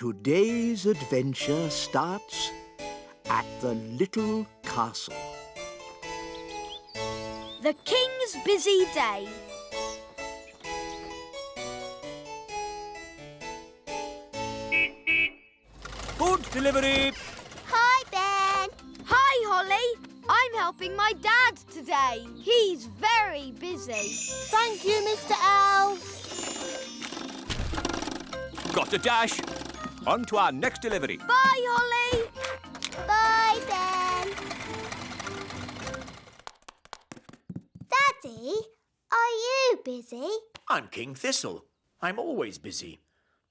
Today's adventure starts at the little castle. The King's busy day. Food delivery! Hi, Ben. Hi, Holly. I'm helping my dad today. He's very busy. Thank you, Mr. Elves. Got to dash. On to our next delivery. Bye, Holly. Bye, Ben. Daddy, are you busy? I'm King Thistle. I'm always busy.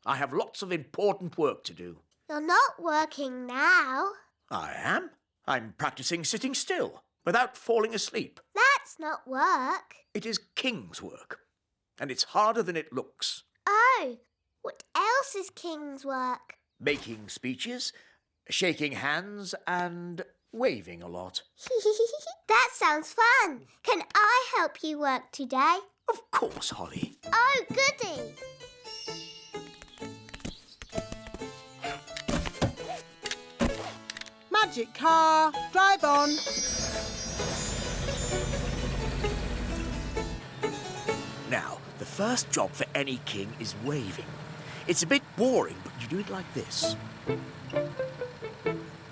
I have lots of important work to do. You're not working now. I am. I'm practicing sitting still without falling asleep. That's not work. It is King's work, and it's harder than it looks. Oh, what else is King's work? Making speeches, shaking hands, and waving a lot. That sounds fun. Can I help you work today? Of course, Holly. Oh, goody. Magic car, drive on. Now, the first job for any king is waving. It's a bit boring, but you do it like this. Ooh,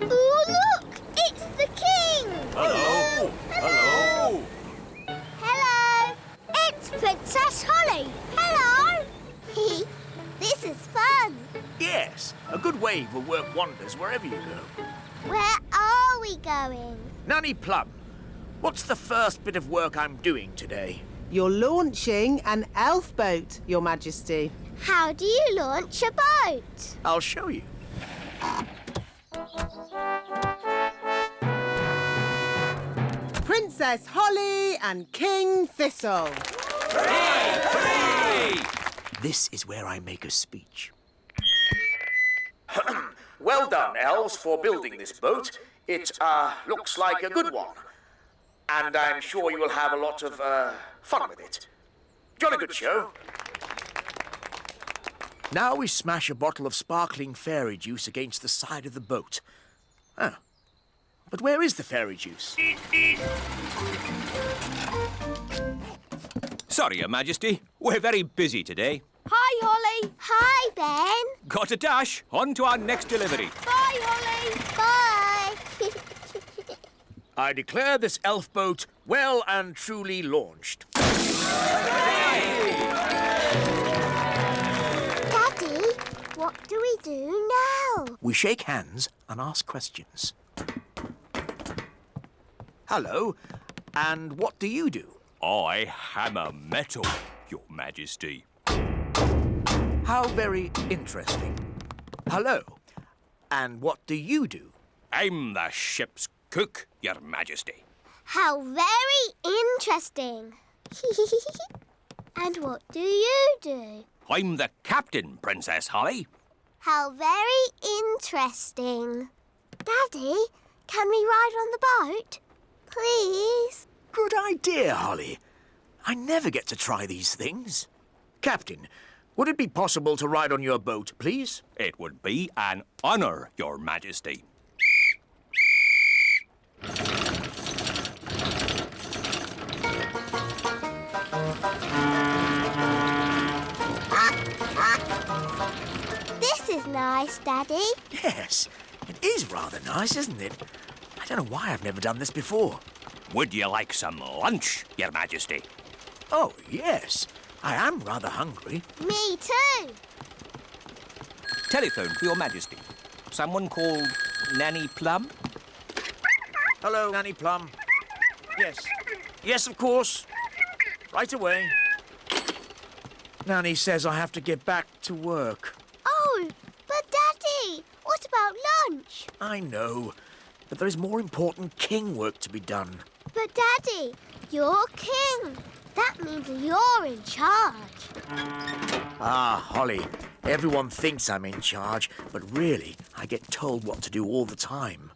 look! It's the King! Hello! Hello! Hello! It's Princess Holly! Hello! This is fun! Yes, a good wave will work wonders wherever you go. Where are we going? Nanny Plum, what's the first bit of work I'm doing today? You're launching an elf boat, Your Majesty. How do you launch a boat? I'll show you. Princess Holly and King Thistle. Hooray! This is where I make a speech. Well done, Elves, for building this boat. It, looks like a good one. And I'm sure you will have a lot of, fun with it. Jolly good show. Now we smash a bottle of sparkling fairy juice against the side of the boat. Oh. But where is the fairy juice? Sorry, Your Majesty. We're very busy today. Hi, Holly. Hi, Ben. Got to dash. On to our next delivery. Bye, Holly. Bye. I declare this elf boat well and truly launched. Daddy, what do we do now? We shake hands and ask questions. Hello, and what do you do? I hammer metal, Your Majesty. How very interesting. Hello, and what do you do? I'm the ship's cook, Your Majesty. How very interesting. And what do you do? I'm the captain, Princess Holly. How very interesting. Daddy, can we ride on the boat? Please? Good idea, Holly. I never get to try these things. Captain, would it be possible to ride on your boat, please? It would be an honour, Your Majesty. This is nice, Daddy. Yes, it is rather nice, isn't it? I don't know why I've never done this before. Would you like some lunch, Your Majesty? Oh, yes. I am rather hungry. Me too. Telephone for Your Majesty. Someone called Nanny Plum? Hello, Nanny Plum. Yes. Yes, of course. Right away. Nanny says I have to get back to work. Oh, but Daddy, what about lunch? I know, but there is more important king work to be done. But Daddy, you're king. That means you're in charge. Ah, Holly, everyone thinks I'm in charge, but really, I get told what to do all the time.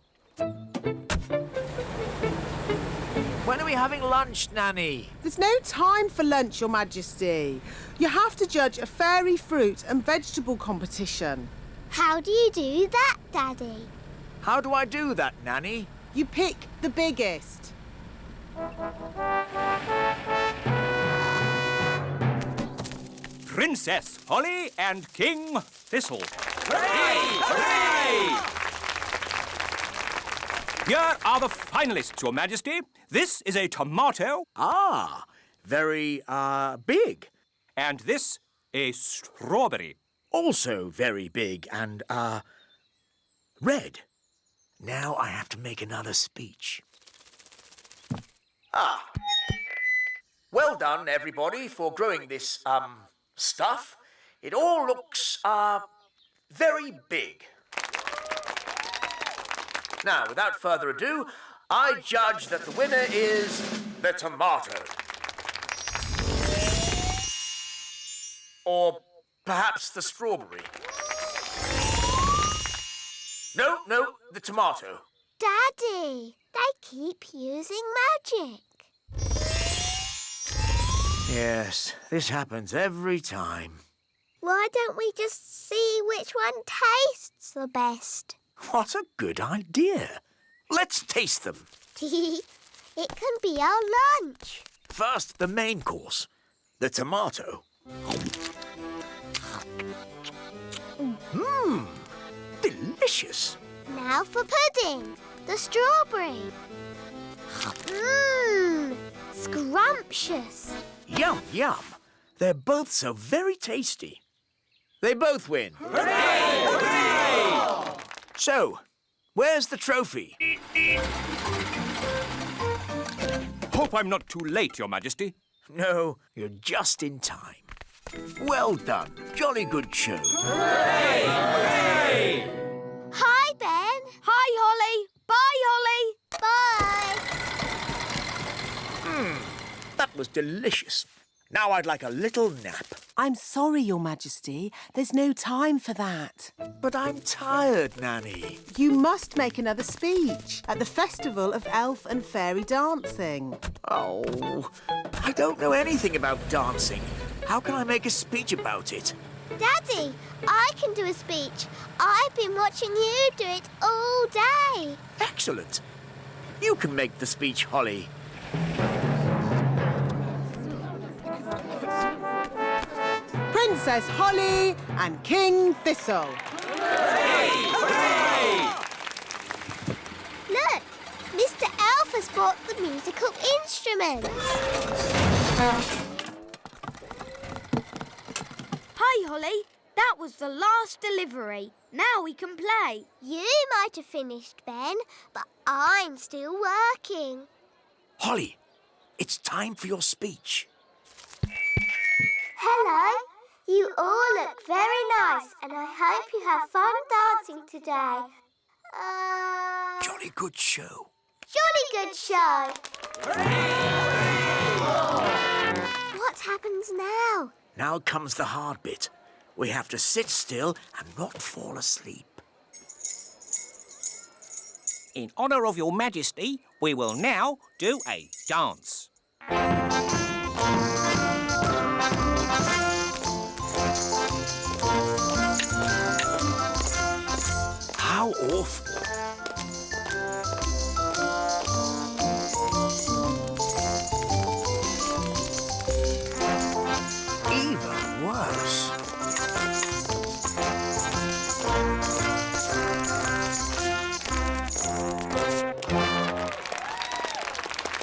When are we having lunch, Nanny? There's no time for lunch, Your Majesty. You have to judge a fairy fruit and vegetable competition. How do you do that, Daddy? How do I do that, Nanny? You pick the biggest. Princess Holly and King Thistle. Here are the finalists, Your Majesty. This is a tomato, Ah, very, big. and this a strawberry. Also very big and, red. Now I have to make another speech. Ah. Well done, everybody, for growing this, stuff. It all looks, very big. Now, without further ado, I judge that the winner is the tomato. Or perhaps the strawberry. No, the tomato. Daddy, they keep using magic. Yes, this happens every time. Why don't we just see which one tastes the best? What a good idea. Let's taste them. It can be our lunch. First, the main course, the tomato. Mmm, delicious. Now for pudding, the strawberry. Mmm, scrumptious. Yum, yum. They're both so very tasty. They both win. Hooray! So, where's the trophy? Hope I'm not too late, Your Majesty. No, you're just in time. Well done. Jolly good show. Hi, Ben. Hi, Holly. Bye, Holly. Bye. That was delicious. Now I'd like a little nap. I'm sorry, Your Majesty. There's no time for that. But I'm tired, Nanny. You must make another speech at the Festival of Elf and Fairy Dancing. Oh, I don't know anything about dancing. How can I make a speech about it? Daddy, I can do a speech. I've been watching you do it all day. Excellent. You can make the speech, Holly. Princess Holly and King Thistle. Look, Mr. Elf has brought the musical instruments. Hi, Holly. That was the last delivery. Now we can play. You might have finished, Ben, but I'm still working. Holly, it's time for your speech. Hello. You all look very nice, and I hope you have fun dancing today. Jolly good show. Jolly good show. What happens now? Now comes the hard bit. We have to sit still and not fall asleep. In honour of Your Majesty, we will now do a dance. How awful. Even worse.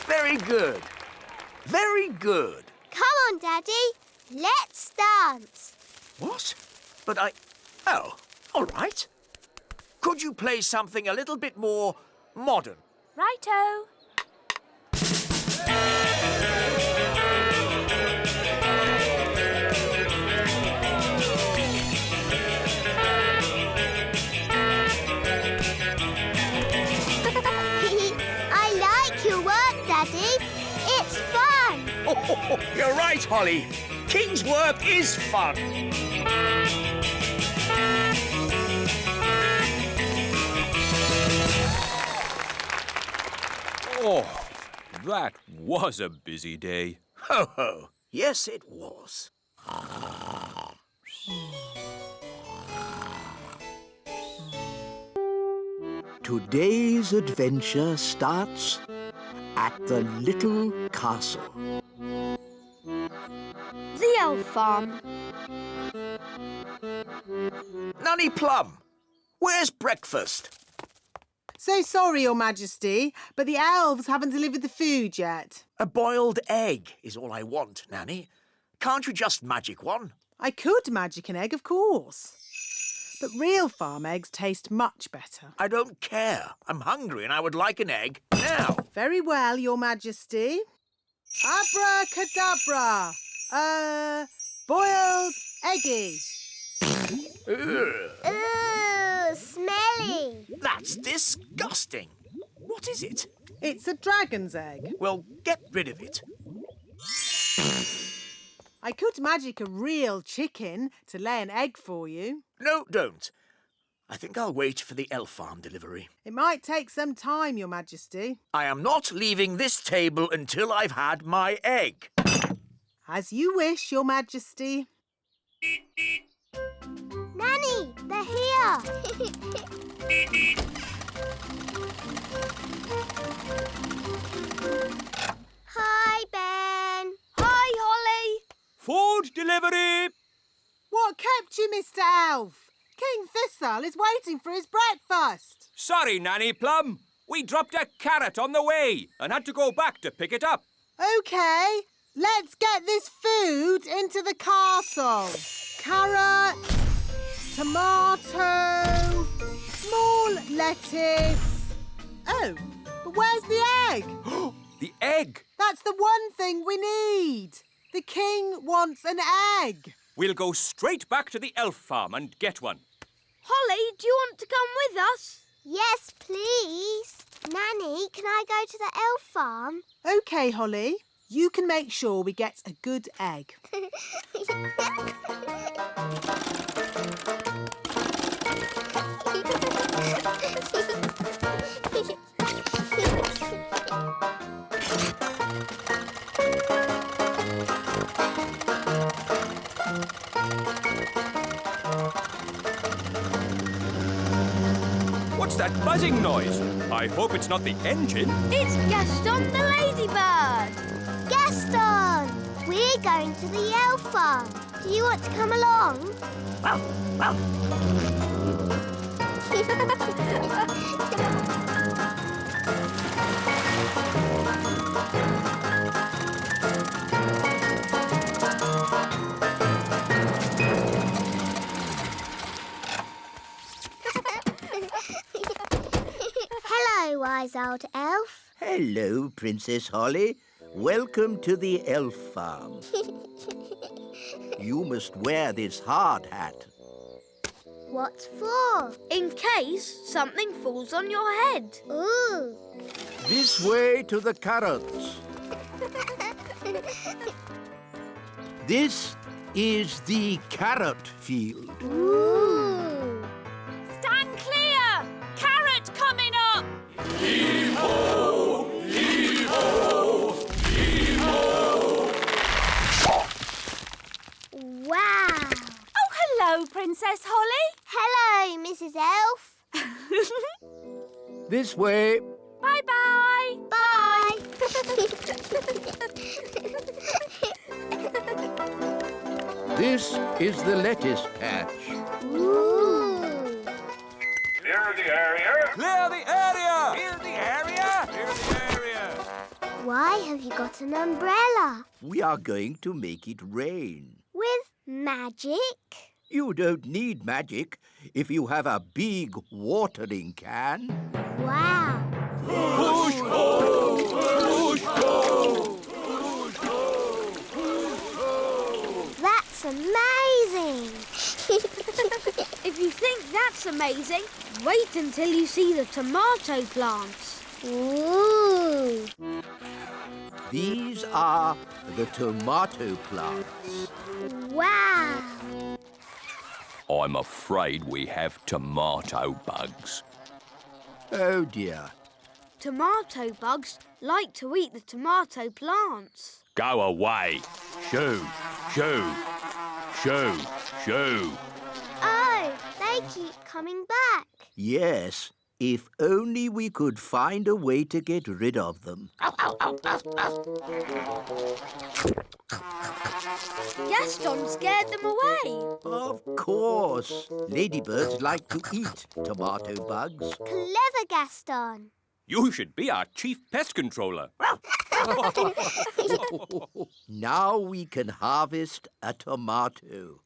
Very good. Very good. Come on, Daddy. Let's dance. What? But Oh, all right. Could you play something a little bit more modern? Righto. I like your work, Daddy. It's fun. Oh, you're right, Holly. King's work is fun. Oh, that was a busy day. Ho, ho. Yes, it was. Today's adventure starts at the little castle. The elf farm. Nanny Plum, where's breakfast? So sorry, Your Majesty, but the elves haven't delivered the food yet. A boiled egg is all I want, Nanny. Can't you just magic one? I could magic an egg, of course. But real farm eggs taste much better. I don't care. I'm hungry and I would like an egg now. Very well, Your Majesty. Abracadabra! Boiled eggy. Ugh, Ooh, smelly. that's disgusting. What is it? It's a dragon's egg. Well, get rid of it. I could magic a real chicken to lay an egg for you. No, don't. I think I'll wait for the elf farm delivery. It might take some time, Your Majesty. I am not leaving this table until I've had my egg. As you wish, Your Majesty. Nanny, they're here. Hi, Ben. Hi, Holly. Food delivery! What kept you, Mr. Elf? King Thistle is waiting for his breakfast. Sorry, Nanny Plum. We dropped a carrot on the way and had to go back to pick it up. OK, let's get this food into the castle. Carrot, tomato, small lettuce. Oh, but where's the egg? The egg! That's the one thing we need. The king wants an egg. We'll go straight back to the elf farm and get one. Holly, do you want to come with us? Yes, please. Nanny, can I go to the elf farm? OK, Holly. You can make sure we get a good egg. What's that buzzing noise? I hope it's not the engine. It's Gaston the ladybird. Gaston! We're going to the elf farm. Do you want to come along? Hello, wise old elf. Hello, Princess Holly. Welcome to the elf farm. You must wear this hard hat. What for? In case something falls on your head. Ooh. This way to the carrots. This is the carrot field. Ooh. Stand clear! Carrot coming up! Wow. Oh, hello, Princess Holly. Hello, Mrs. Elf. This way. Bye-bye. Bye. This is the lettuce patch. Ooh. Clear the area. Clear the area! Clear the area! Clear the area! Why have you got an umbrella? We are going to make it rain. With magic? You don't need magic if you have a big watering can. Wow. That's amazing. If you think that's amazing, wait until you see the tomato plants. Ooh. These are the tomato plants. Wow. I'm afraid we have tomato bugs. Oh dear. Tomato bugs like to eat the tomato plants. Go away. Shoo, shoo, shoo, shoo. Oh, they keep coming back. Yes, If only we could find a way to get rid of them. Gaston scared them away. Of course. Ladybirds like to eat tomato bugs. Clever, Gaston. You should be our chief pest controller. Now we can harvest a tomato.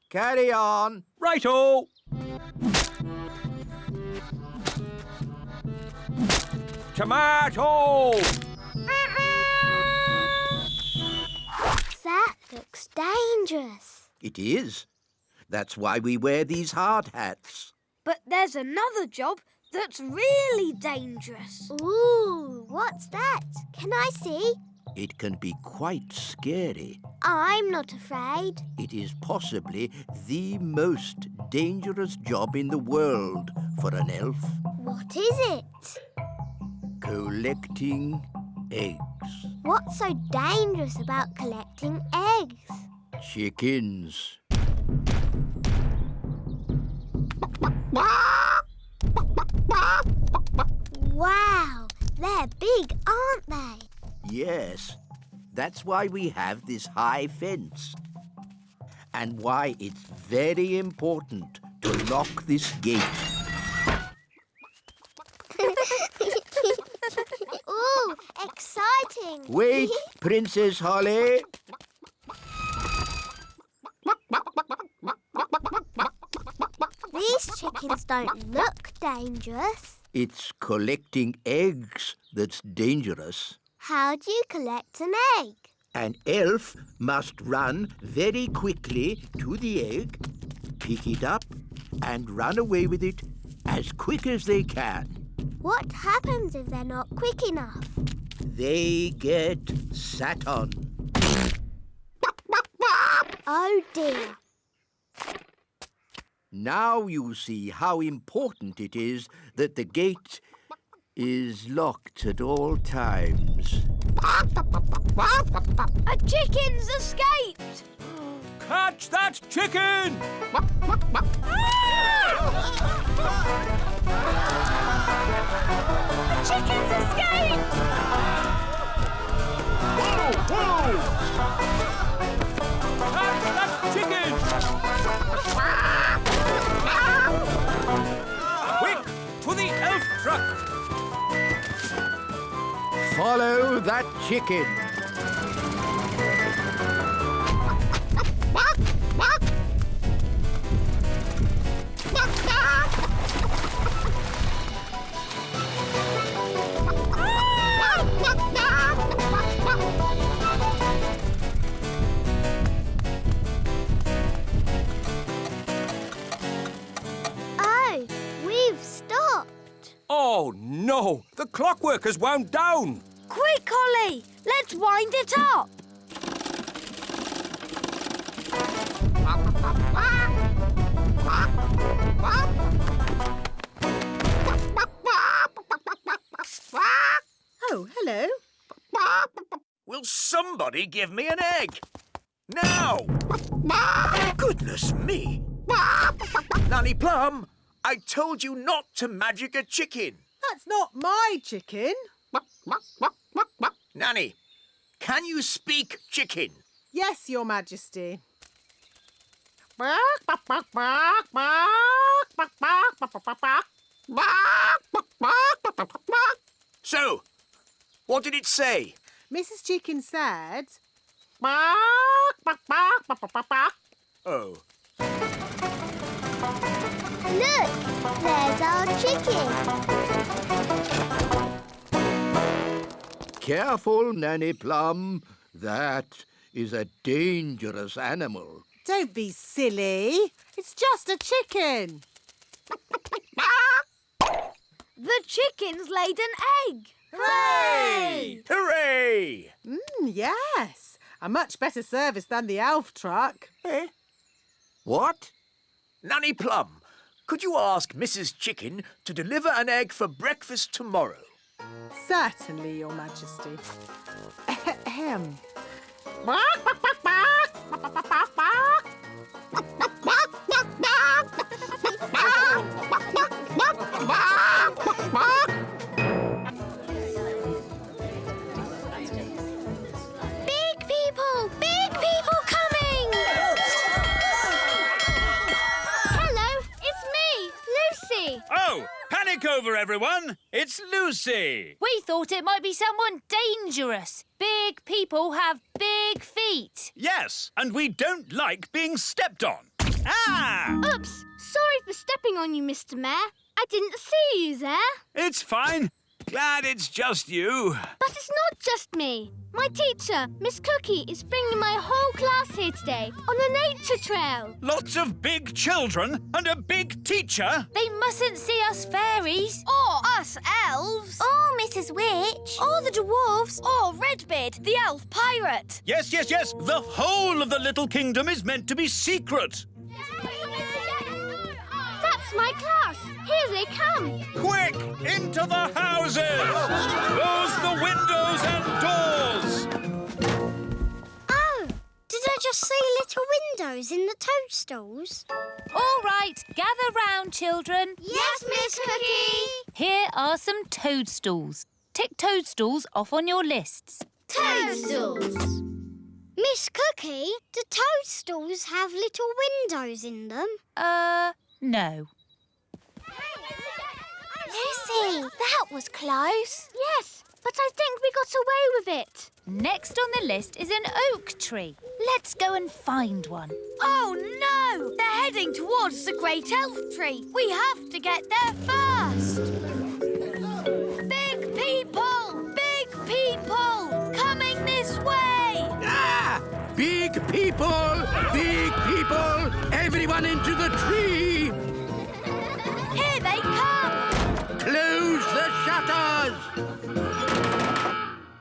Carry on. Righto! Tomato! That looks dangerous. It is. That's why we wear these hard hats. But there's another job that's really dangerous. Ooh, what's that? Can I see? It can be quite scary. I'm not afraid. It is possibly the most dangerous job in the world for an elf. What is it? Collecting eggs. What's so dangerous about collecting eggs? Chickens. Wow, they're big, aren't they? Yes. That's why we have this high fence. And why it's very important to lock this gate. Ooh, exciting. Wait, Princess Holly. These chickens don't look dangerous. It's collecting eggs that's dangerous. How do you collect an egg? An elf must run very quickly to the egg, pick it up, and run away with it as quick as they can. What happens if they're not quick enough? They get sat on. Oh dear. Now you see how important it is that the gate is locked at all times. A chicken's escaped! Catch that chicken! The chicken's escaped! Catch that chicken! Quick, to the elf truck! Follow that chicken. Oh, we've stopped. Oh, no! The clockwork has wound down! Quick, Holly! Let's wind it up! Oh, hello. Will somebody give me an egg? Now! Goodness me! Nanny Plum, I told you not to magic a chicken. That's not my chicken. Nanny, can you speak chicken? Yes, Your Majesty. So, what did it say? Mrs. Chicken said... Oh. Look, there's our chicken. Careful, Nanny Plum. That is a dangerous animal. Don't be silly. It's just a chicken. The chicken's laid an egg! Hooray! Hooray! Yes. A much better service than the elf truck. Eh? What? Nanny Plum, could you ask Mrs. Chicken to deliver an egg for breakfast tomorrow? Certainly, Your Majesty. Ahem. Cookie! Oh, panic over, everyone. It's Lucy. We thought it might be someone dangerous. Big people have big feet. Yes, and we don't like being stepped on. Ah! Oops! Sorry for stepping on you, Mr. Mayor. I didn't see you there. It's fine. Glad it's just you. But it's not just me. My teacher, Miss Cookie, is bringing my whole class here today on a nature trail. Lots of big children and a big teacher. They mustn't see us fairies. Or us elves. Or Mrs. Witch. Or the dwarves. Or Redbeard, the elf pirate. Yes, yes, yes. The whole of the Little Kingdom is meant to be secret. That's my class. Here they come. Quick, into the houses! Close the windows and doors! Oh, did I just say little windows in the toadstools? All right, gather round, children. Yes, Miss Cookie. Here are some toadstools. Tick toadstools off on your lists. Toadstools. Miss Cookie, do toadstools have little windows in them? No. Lucy, that was close. Yes, but I think we got away with it. Next on the list is an oak tree. Let's go and find one. Oh no! They're heading towards the great elf tree. We have to get there first. Big people! Big people! Coming this way! Ah! Big people! Big people! Everyone into the tree! Here they come! Close the shutters!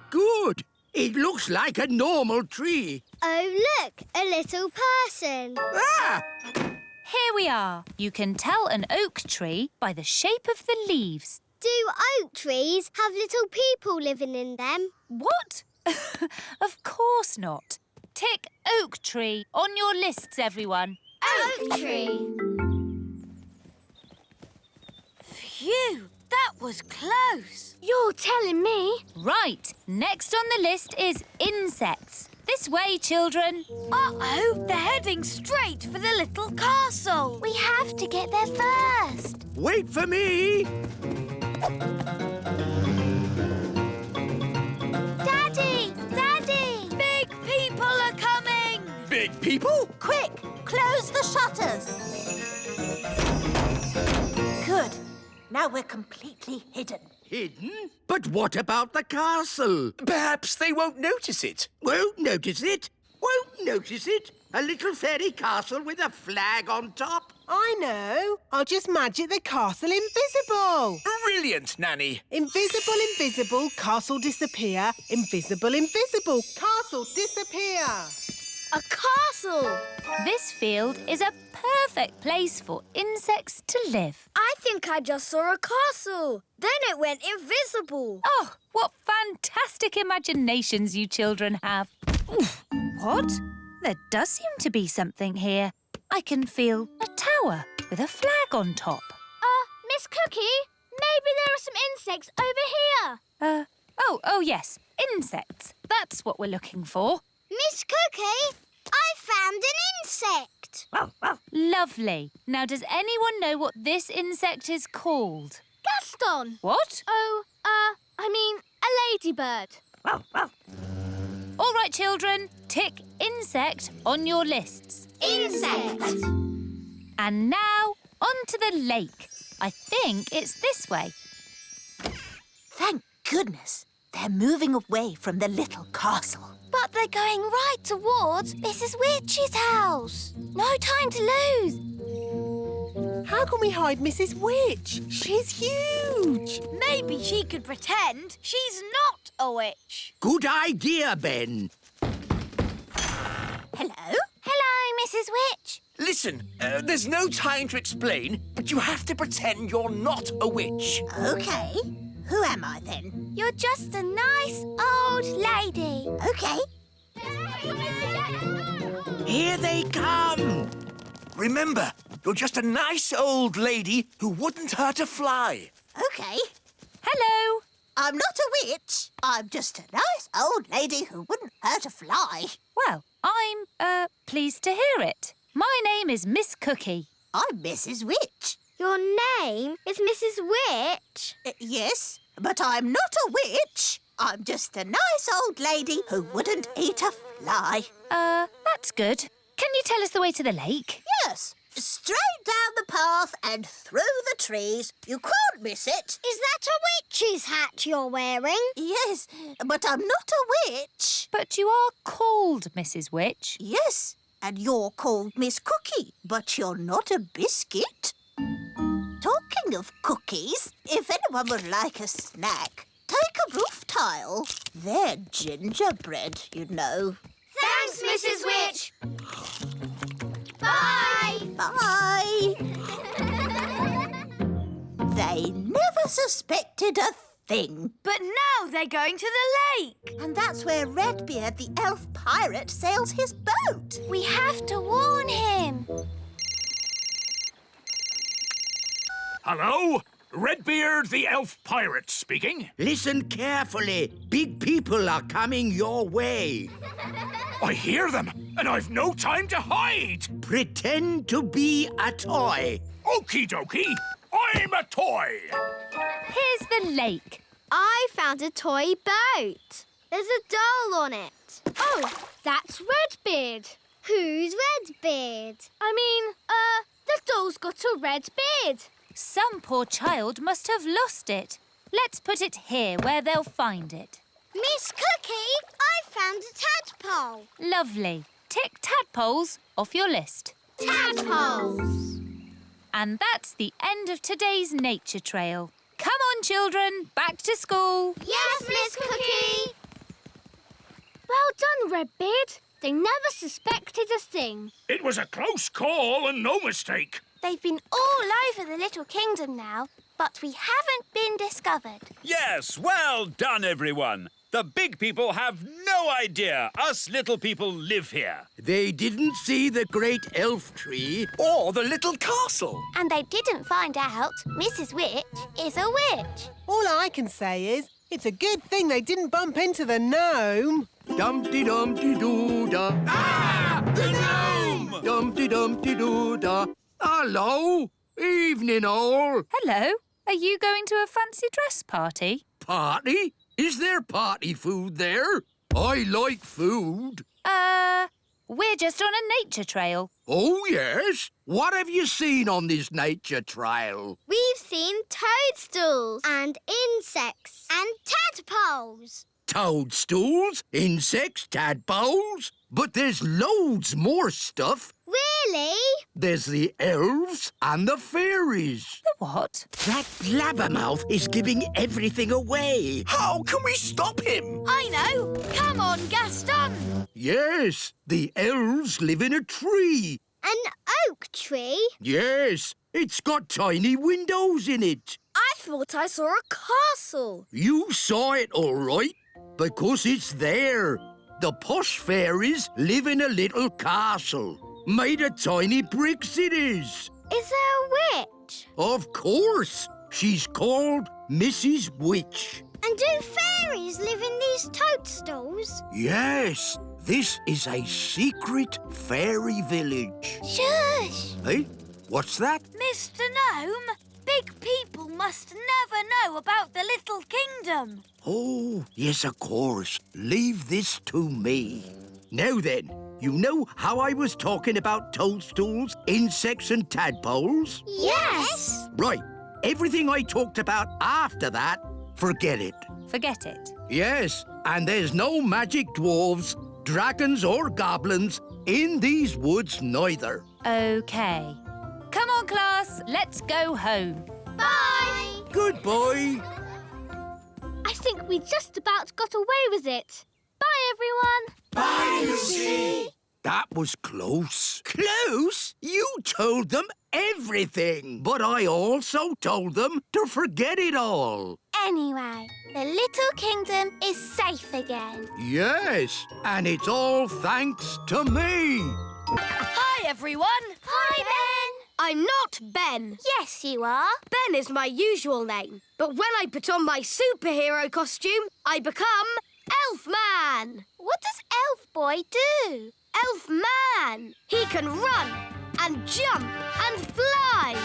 Good. It looks like a normal tree. Oh, look, a little person. Ah! Here we are. You can tell an oak tree by the shape of the leaves. Do oak trees have little people living in them? What? Of course not. Tick oak tree on your lists, everyone. Oak tree. Phew! That was close. You're telling me? Right. Next on the list is insects. This way, children. Uh-oh! They're heading straight for the little castle. We have to get there first. Wait for me! Daddy! Daddy! Big people are coming! Big people? Quick, close the shutters. Good. Now we're completely hidden. Hidden? But what about the castle? Perhaps they won't notice it. Won't notice it? Won't notice it? A little fairy castle with a flag on top? I know. I'll just magic the castle invisible. Brilliant, Nanny. Invisible, invisible, castle disappear. Invisible, invisible, castle disappear. A castle! This field is a perfect place for insects to live. I think I just saw a castle. Then it went invisible. Oh, what fantastic imaginations you children have. Oof. What? There does seem to be something here. I can feel a tower with a flag on top. Miss Cookie, maybe there are some insects over here. Oh, yes, insects. That's what we're looking for. Miss Cookie, I found an insect. Lovely. Now, does anyone know what this insect is called? Gaston. What? Oh, I mean a ladybird. All right, children, tick insect on your lists. Insect. And now, onto the lake. I think it's this way. Thank goodness. They're moving away from the little castle. But they're going right towards Mrs. Witch's house. No time to lose. How can we hide Mrs. Witch? She's huge. Maybe she could pretend she's not a witch. Good idea, Ben. Hello? Hello, Mrs. Witch. Listen, there's no time to explain, but you have to pretend you're not a witch. OK. Who am I then? You're just a nice old lady. OK. Here they come. Remember, you're just a nice old lady who wouldn't hurt a fly. OK. Hello. I'm not a witch. I'm just a nice old lady who wouldn't hurt a fly. Well, I'm, pleased to hear it. My name is Miss Cookie. I'm Mrs. Witch. You're Your name is Mrs. Witch? Yes, but I'm not a witch. I'm just a nice old lady who wouldn't eat a fly. That's good. Can you tell us the way to the lake? Yes, straight down the path and through the trees. You can't miss it. Is that a witch's hat you're wearing? Yes, but I'm not a witch. But you are called Mrs. Witch. Yes, and you're called Miss Cookie, but you're not a biscuit. Talking of cookies, if anyone would like a snack, take a roof tile. They're gingerbread, you know. Thanks, Mrs. Witch. Bye. Bye. They never suspected a thing. But now they're going to the lake. And that's where Redbeard, the elf pirate, sails his boat. We have to warn him. Hello? Redbeard, the elf pirate speaking. Listen carefully. Big people are coming your way. I hear them, and I've no time to hide. Pretend to be a toy. Okie dokie, I'm a toy. Here's the lake. I found a toy boat. There's a doll on it. Oh, that's Redbeard. Who's Redbeard? The doll's got a red beard. Some poor child must have lost it. Let's put it here where they'll find it. Miss Cookie, I found a tadpole. Lovely. Tick tadpoles off your list. Tadpoles. And that's the end of today's nature trail. Come on, children, back to school. Yes, Miss Cookie. Well done, Redbeard. They never suspected a thing. It was a close call and no mistake. They've been all over the Little Kingdom now, but we haven't been discovered. Yes, well done, everyone. The big people have no idea us little people live here. They didn't see the great elf tree. Or the little castle. And they didn't find out Mrs. Witch is a witch. All I can say is it's a good thing they didn't bump into the gnome. Dumpty-dumpty-doo-da. Ah! The gnome! Dumpty-dumpty-doo-da. Hello. Evening, all. Hello. Are you going to a fancy dress party? Party? Is there party food there? I like food. We're just on a nature trail. Oh, yes? What have you seen on this nature trail? We've seen toadstools and insects and tadpoles. Toadstools, insects, tadpoles. But there's loads more stuff. Really? There's the elves and the fairies. The what? That blabbermouth is giving everything away. How can we stop him? I know. Come on, Gaston. Yes, the elves live in a tree. An oak tree? Yes, it's got tiny windows in it. I thought I saw a castle. You saw it all right, because it's there. The posh fairies live in a little castle. Made of tiny bricks it is. Is there a witch? Of course. She's called Mrs. Witch. And do fairies live in these toadstools? Yes, this is a secret fairy village. Shush! Hey, what's that? Mr. Gnome, big people must never know about the Little Kingdom. Oh, yes, of course. Leave this to me. Now then, you know how I was talking about toadstools, insects and tadpoles? Yes! Right. Everything I talked about after that, forget it. Forget it. Yes, and there's no magic dwarves, dragons or goblins in these woods neither. OK. Come on, class. Let's go home. Bye! Goodbye. I think we just about got away with it. Bye, everyone. Bye, Lucy. That was close. Close? You told them everything. But I also told them to forget it all. Anyway, the Little Kingdom is safe again. Yes, and it's all thanks to me. Hi, everyone. Hi, Ben. I'm not Ben. Yes, you are. Ben is my usual name. But when I put on my superhero costume, I become Elfman. What does Elf Boy do? Elfman. He can run and jump and fly.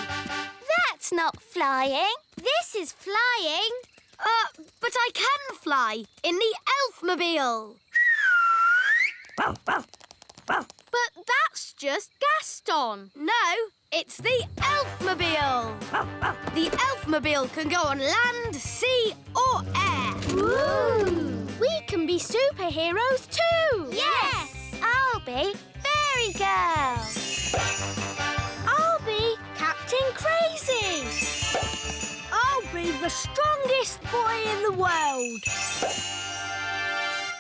That's not flying. This is flying. But I can fly in the Elfmobile. But that's just Gaston. No, it's the Elfmobile. The Elfmobile can go on land, sea or air. Ooh! We can be superheroes too. Yes! I'll be Fairy Girl. I'll be Captain Crazy. I'll be the strongest boy in the world.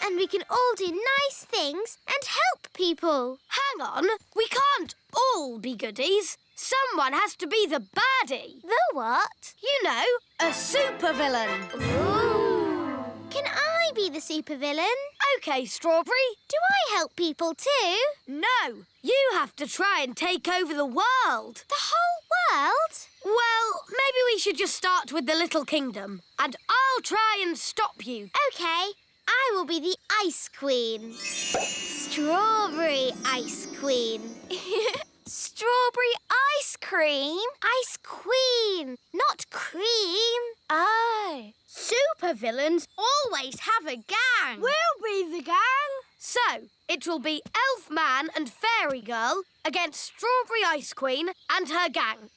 And we can all do nice things and help people. Hang on, we can't all be goodies. Someone has to be the baddie. The what? You know, a supervillain. Ooh! Can I be the supervillain? OK, Strawberry. Do I help people too? No, you have to try and take over the world. The whole world? Well, maybe we should just start with the Little Kingdom. And I'll try and stop you. OK. I will be the Ice Queen. Strawberry Ice Queen. Strawberry ice cream? Ice Queen, not cream. Oh. Supervillains always have a gang. We'll be the gang. So, it will be Elfman and Fairy Girl against Strawberry Ice Queen and her gang.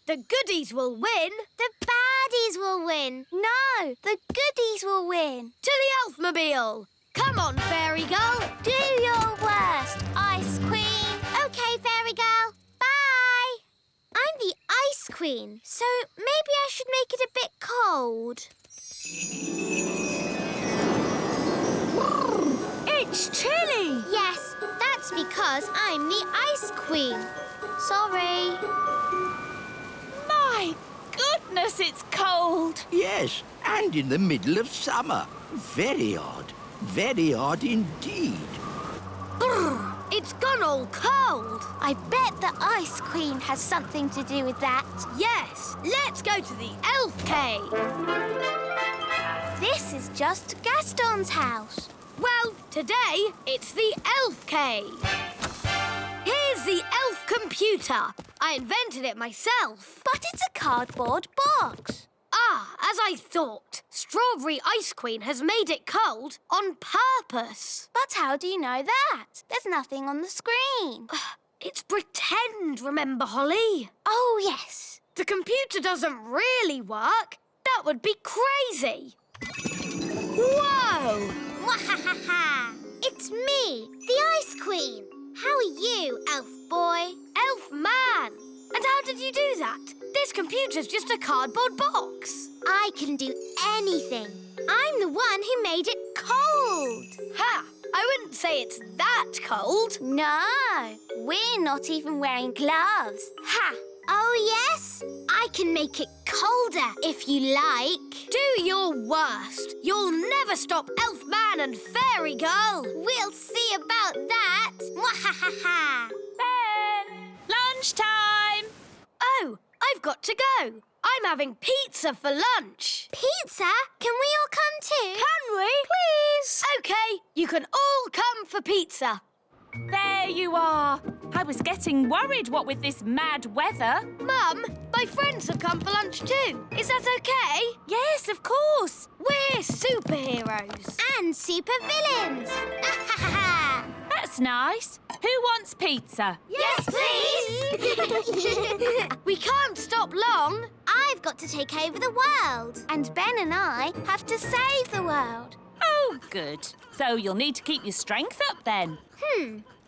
The goodies will win. The baddies will win. No, the goodies will win. To the Elfmobile. Come on, Fairy Girl. Do your worst, Ice Queen. OK, Fairy Girl. Bye. I'm the Ice Queen, so maybe I should make it a bit cold. It's chilly. Yes, that's because I'm the Ice Queen. Sorry. My goodness, it's cold. Yes, and in the middle of summer. Very odd. Very odd indeed. Brr, it's gone all cold. I bet the Ice Queen has something to do with that. Yes, let's go to the Elf Cave. This is just Gaston's house. Well, today it's the Elf Cave. Here's the elf computer. I invented it myself. But it's a cardboard box. Ah, as I thought. Strawberry Ice Queen has made it cold on purpose. But how do you know that? There's nothing on the screen. It's pretend, remember, Holly? Oh, yes. The computer doesn't really work. That would be crazy. Whoa! Mwahaha! It's me, the Ice Queen. How are you, elf boy? Elf man! And how did you do that? This computer's just a cardboard box. I can do anything. I'm the one who made it cold. Ha! I wouldn't say it's that cold. No, we're not even wearing gloves. Ha! Oh, yes? I can make it colder if you like. Do your worst. You'll never stop Elfman and Fairy Girl. We'll see about that. Mwahaha! Ben! Lunchtime! Oh, I've got to go. I'm having pizza for lunch. Pizza? Can we all come too? Can we? Please. OK, you can all come for pizza. There you are. I was getting worried, what with this mad weather. Mum, my friends have come for lunch too. Is that OK? Yes, of course. We're superheroes. And supervillains. That's nice. Who wants pizza? Yes, please. We can't stop long. I've got to take over the world. And Ben and I have to save the world. Oh, good. So you'll need to keep your strength up then.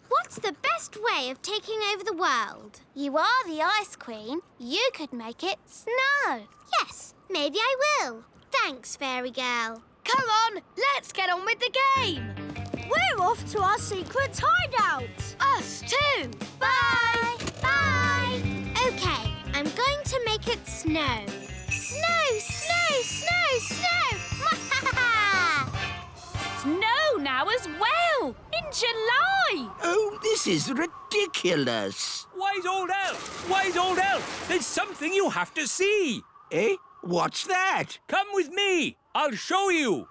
What's the best way of taking over the world? You are the Ice Queen. You could make it snow. Yes, maybe I will. Thanks, Fairy Girl. Come on, let's get on with the game. We're off to our secret hideout. Us too. Bye. Bye. OK, I'm going to make it snow. Snow, snow, snow, snow. Snow now as well, in July. Oh, this is ridiculous. Wise old elf! Wise old elf! There's something you have to see. Eh? What's that? Come with me. I'll show you.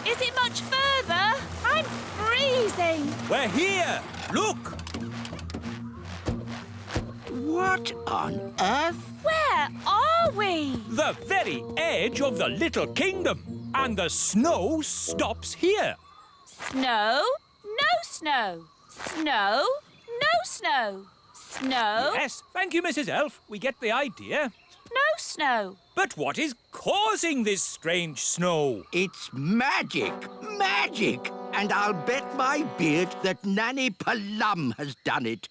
Is it much further? I'm freezing. We're here. Look. What on earth? Where are we? The very edge of the Little Kingdom. And the snow stops here. Snow, no snow. Snow, no snow. Snow, Yes, thank you, Mrs. Elf. We get the idea. no snow. But what is causing this strange snow? It's magic. Magic. And I'll bet my beard that Nanny Plum has done it.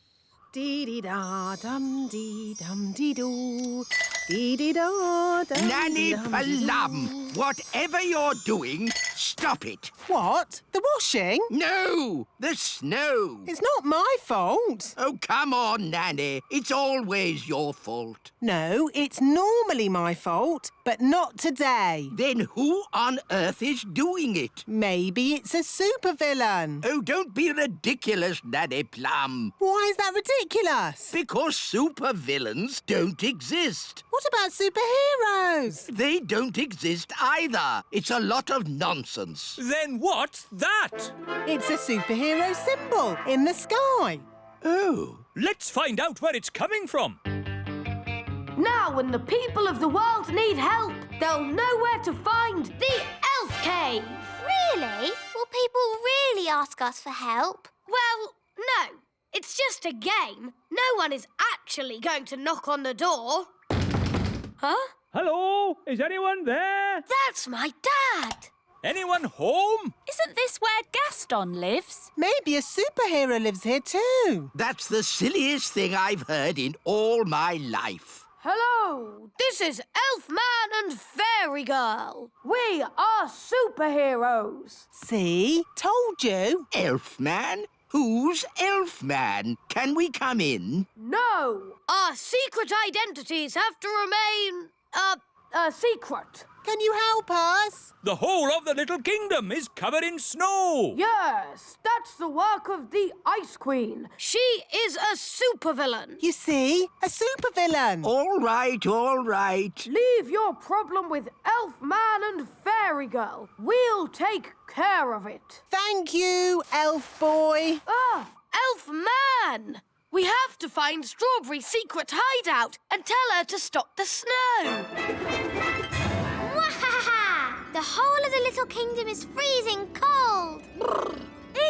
Dee-dee-da-dum-dee-dum-dee-doo. Dee-dee-da-dum. Nanny Plum, whatever you're doing, stop it. What? The washing? No, the snow. It's not my fault. Oh, come on, Nanny. It's always your fault. No, it's normally my fault, but not today. Then who on earth is doing it? Maybe it's a supervillain. Oh, don't be ridiculous, Nanny Plum. Why is that ridiculous? Because supervillains don't exist. What about superheroes? They don't exist either. It's a lot of nonsense. Then what's that? It's a superhero symbol in the sky. Oh. Let's find out where it's coming from. Now when the people of the world need help, they'll know where to find the Elf Cave. Really? Will people really ask us for help? Well, no. It's just a game. No one is actually going to knock on the door. Huh? Hello? Is anyone there? That's my dad. Anyone home? Isn't this where Gaston lives? Maybe a superhero lives here too. That's the silliest thing I've heard in all my life. Hello, this is Elfman and Fairy Girl. We are superheroes. See? Told you. Elfman? Who's Elfman? Can we come in? No, our secret identities have to remain, secret. Can you help us? The whole of the Little Kingdom is covered in snow. Yes, that's the work of the Ice Queen. She is a supervillain. You see? A supervillain. All right, all right. Leave your problem with Elfman and Fairy Girl. We'll take care of it. Thank you, elf boy. Ah, Elfman! We have to find Strawberry's secret hideout and tell her to stop the snow. Wahaha! The whole of the Little Kingdom is freezing cold.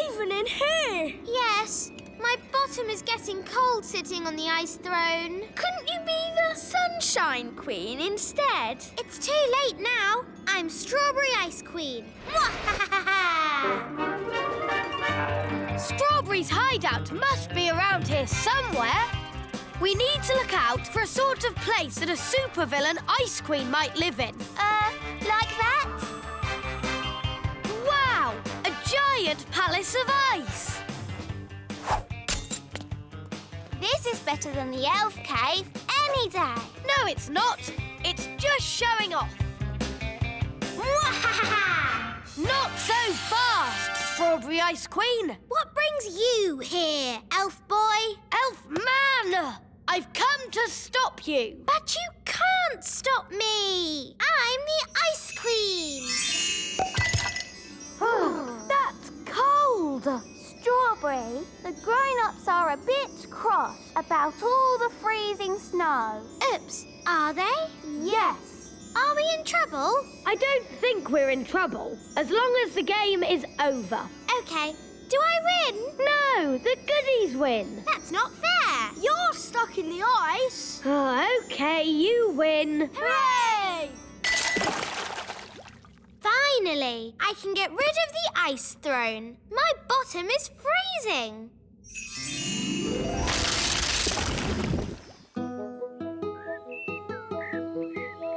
Even in here? Yes, my bottom is getting cold sitting on the ice throne. Couldn't you be the Sunshine Queen instead? It's too late now. I'm Strawberry Ice Queen. Wahaha! Strawberry's hideout must be around here somewhere. We need to look out for a sort of place that a supervillain Ice Queen might live in. Like that? Wow! A giant palace of ice! This is better than the elf cave any day. No, it's not. It's just showing off. Wahaha! Not so fast, Strawberry Ice Queen. What brings you here, elf boy? Elfman! I've come to stop you. But you can't stop me. I'm the Ice Queen. That's cold. Strawberry, the grown-ups are a bit cross about all the freezing snow. Oops, are they? Yes. Are we in trouble? I don't think we're in trouble, as long as the game is over. Okay. Do I win? No, the goodies win. That's not fair. You're stuck in the ice. Oh, OK, you win. Hooray! Finally, I can get rid of the ice throne. My bottom is freezing.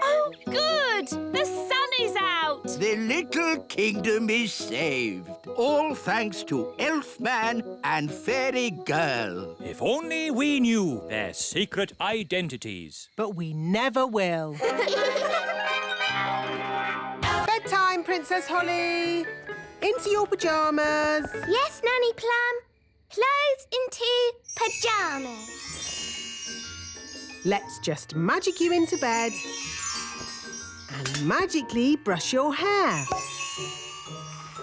Oh, good! The sun is out! The Little Kingdom is saved. All thanks to Elfman and Fairy Girl. If only we knew their secret identities. But we never will. Bedtime, Princess Holly. Into your pyjamas. Yes, Nanny Plum. Clothes into pyjamas. Let's just magic you into bed and magically brush your hair.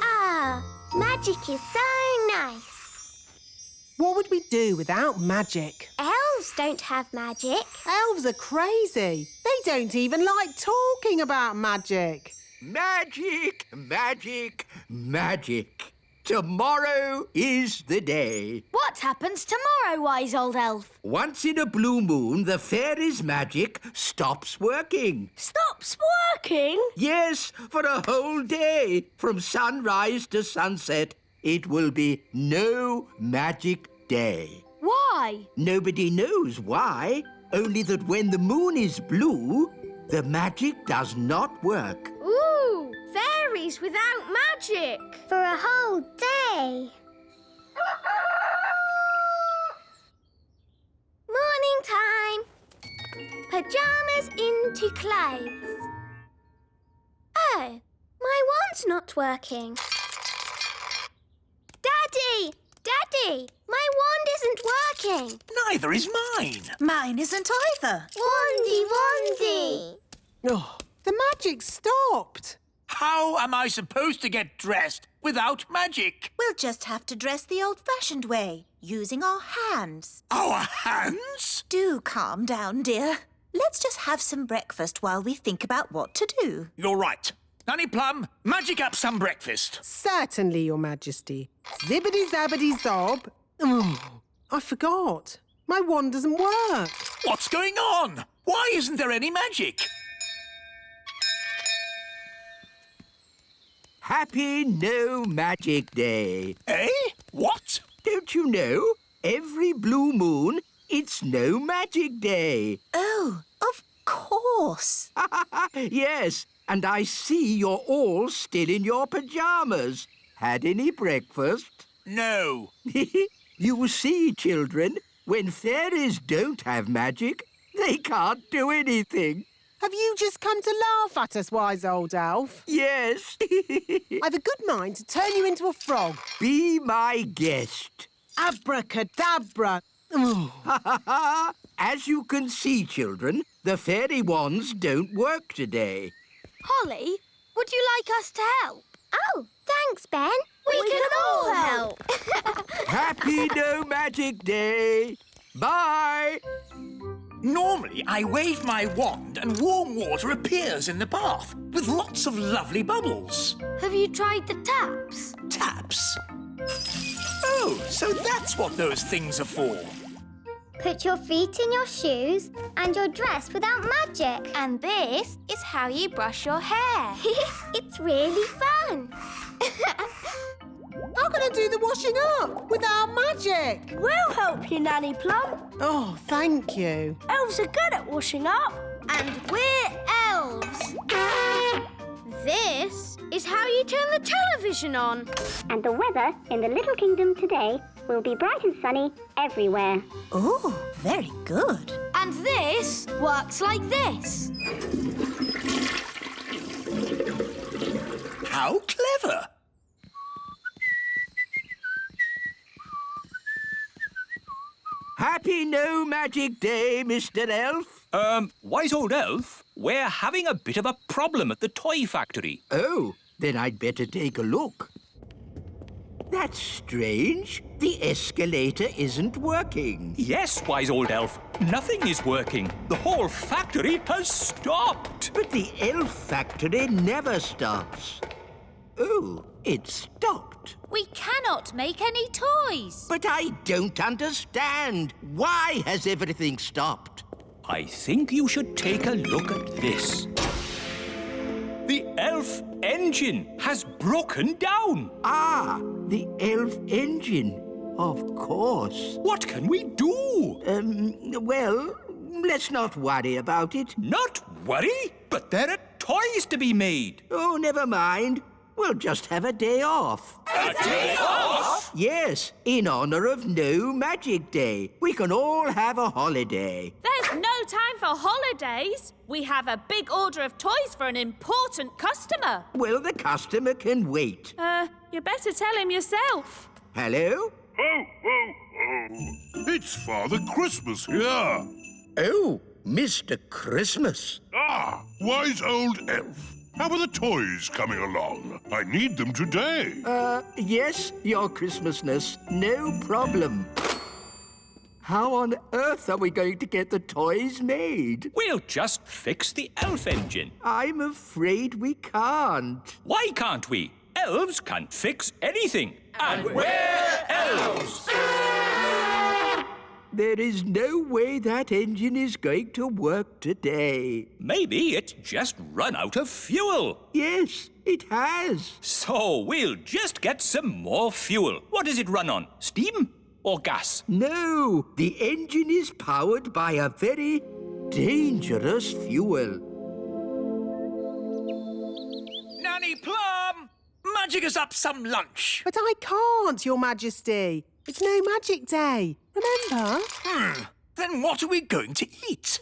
Ah, magic is so nice. What would we do without magic? Elves Elves don't have magic. Elves are crazy. They don't even like talking about magic. Magic, magic, magic. Tomorrow is the day. What happens tomorrow, wise old elf? Once in a blue moon, the fairy's magic stops working. Stops working? Yes, for a whole day. From sunrise to sunset, it will be no magic day. Why? Nobody knows why, only that when the moon is blue, the magic does not work. Ooh, fairies without magic. For a whole day. Morning time. Pyjamas into clothes. Oh, my wand's not working. Daddy! Daddy! My wand isn't working. Neither is mine. Mine isn't either. Wandy, wandy. Oh, the magic stopped. How am I supposed to get dressed without magic? We'll just have to dress the old-fashioned way, using our hands. Our hands? Do calm down, dear. Let's just have some breakfast while we think about what to do. You're right. Nanny Plum, magic up some breakfast. Certainly, Your Majesty. Zibbity-zabbity-zob. Oh, I forgot. My wand doesn't work. What's going on? Why isn't there any magic? Happy No Magic Day. Eh? What? Don't you know? Every blue moon, it's No Magic Day. Oh, of course. Yes, and I see you're all still in your pyjamas. Had any breakfast? No. You see, children, when fairies don't have magic, they can't do anything. Have you just come to laugh at us, wise old elf? Yes. I've a good mind to turn you into a frog. Be my guest. Abracadabra. Oh. As you can see, children, the fairy wands don't work today. Holly, would you like us to help? Oh, thanks, Ben. We can all help. Happy No Magic Day. Bye. Normally, I wave my wand and warm water appears in the bath with lots of lovely bubbles. Have you tried the taps? Taps? Oh, so that's what those things are for. Put your feet in your shoes and you're dressed without magic. And this is how you brush your hair. It's really fun. How can I do the washing up without magic? We'll help you, Nanny Plum. Oh, thank you. Elves are good at washing up. And we're elves. This is how you turn the television on. And the weather in the Little Kingdom today will be bright and sunny everywhere. Oh, very good. And this works like this. How clever! Happy No Magic Day, Mr. Elf. Wise old elf, we're having a bit of a problem at the toy factory. Oh, then I'd better take a look. That's strange. The escalator isn't working. Yes, wise old elf, nothing is working. The whole factory has stopped. But the elf factory never stops. Oh, it stopped. We cannot make any toys. But I don't understand. Why has everything stopped? I think you should take a look at this. The elf engine has broken down. Ah, the elf engine. Of course. What can we do? Well, let's not worry about it. Not worry? But there are toys to be made. Oh, never mind. We'll just have a day off. A day off? Yes, in honour of No Magic Day. We can all have a holiday. There's no time for holidays. We have a big order of toys for an important customer. Well, the customer can wait. You better tell him yourself. Hello? Ho, ho, ho. It's Father Christmas here. Oh, Mr. Christmas. Ah, wise old elf. How are the toys coming along? I need them today. Yes, Your Christmasness. No problem. How on earth are we going to get the toys made? We'll just fix the elf engine. I'm afraid we can't. Why can't we? Elves can't fix anything. And we're elves! There is no way that engine is going to work today. Maybe it's just run out of fuel. Yes, it has. So we'll just get some more fuel. What does it run on? Steam or gas? No, the engine is powered by a very dangerous fuel. Nanny Plum! Magic us up some lunch. But I can't, Your Majesty. It's no magic day. Remember? Then what are we going to eat?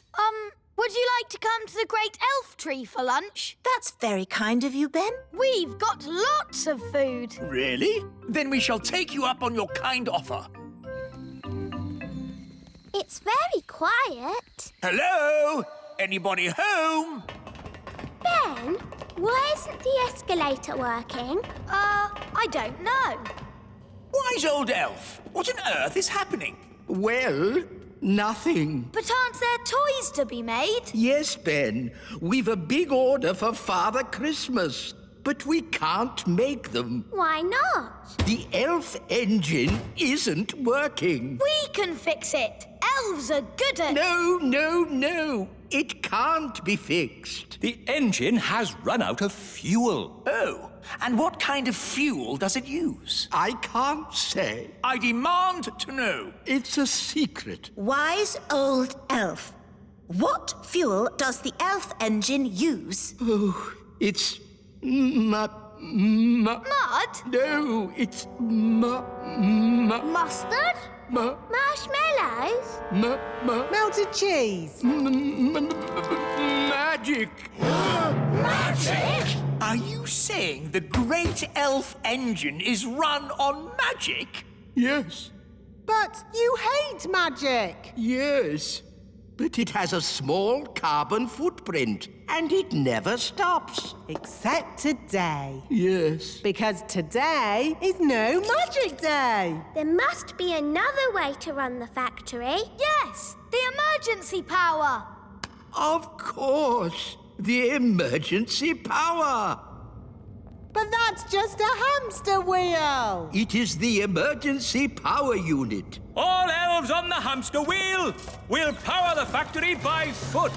Would you like to come to the Great Elf Tree for lunch? That's very kind of you, Ben. We've got lots of food. Really? Then we shall take you up on your kind offer. It's very quiet. Hello? Anybody home? Ben, why isn't the escalator working? I don't know. Wise old elf, what on earth is happening? Well, nothing. But aren't there toys to be made? Yes, Ben. We've a big order for Father Christmas, but we can't make them. Why not? The elf engine isn't working. We can fix it. Elves are good at... No. It can't be fixed. The engine has run out of fuel. Oh, and what kind of fuel does it use? I can't say. I demand to know. It's a secret. Wise old elf. What fuel does the elf engine use? Oh, it's... Mud? No, it's... Mustard? Marshmallows? Melted cheese. Magic. Magic? Are you saying the great elf engine is run on magic? Yes. But you hate magic. Yes. But it has a small carbon footprint, and it never stops. Except today. Yes. Because today is no magic day. There must be another way to run the factory. Yes, the emergency power. Of course. The emergency power. But that's just a hamster wheel. It is the emergency power unit. All elves on the hamster wheel! We'll power the factory by foot.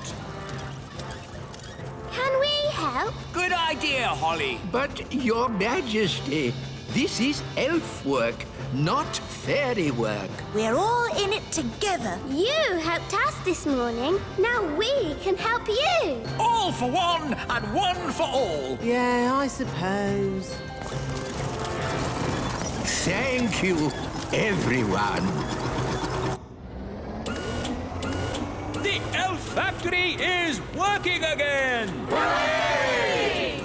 Can we help? Good idea, Holly. But, Your Majesty, this is elf work, not fairy work. We're all in it together. You helped us this morning. Now we can help you. All for one and one for all. Yeah, I suppose. Thank you, everyone. The elf factory is working again! Hooray!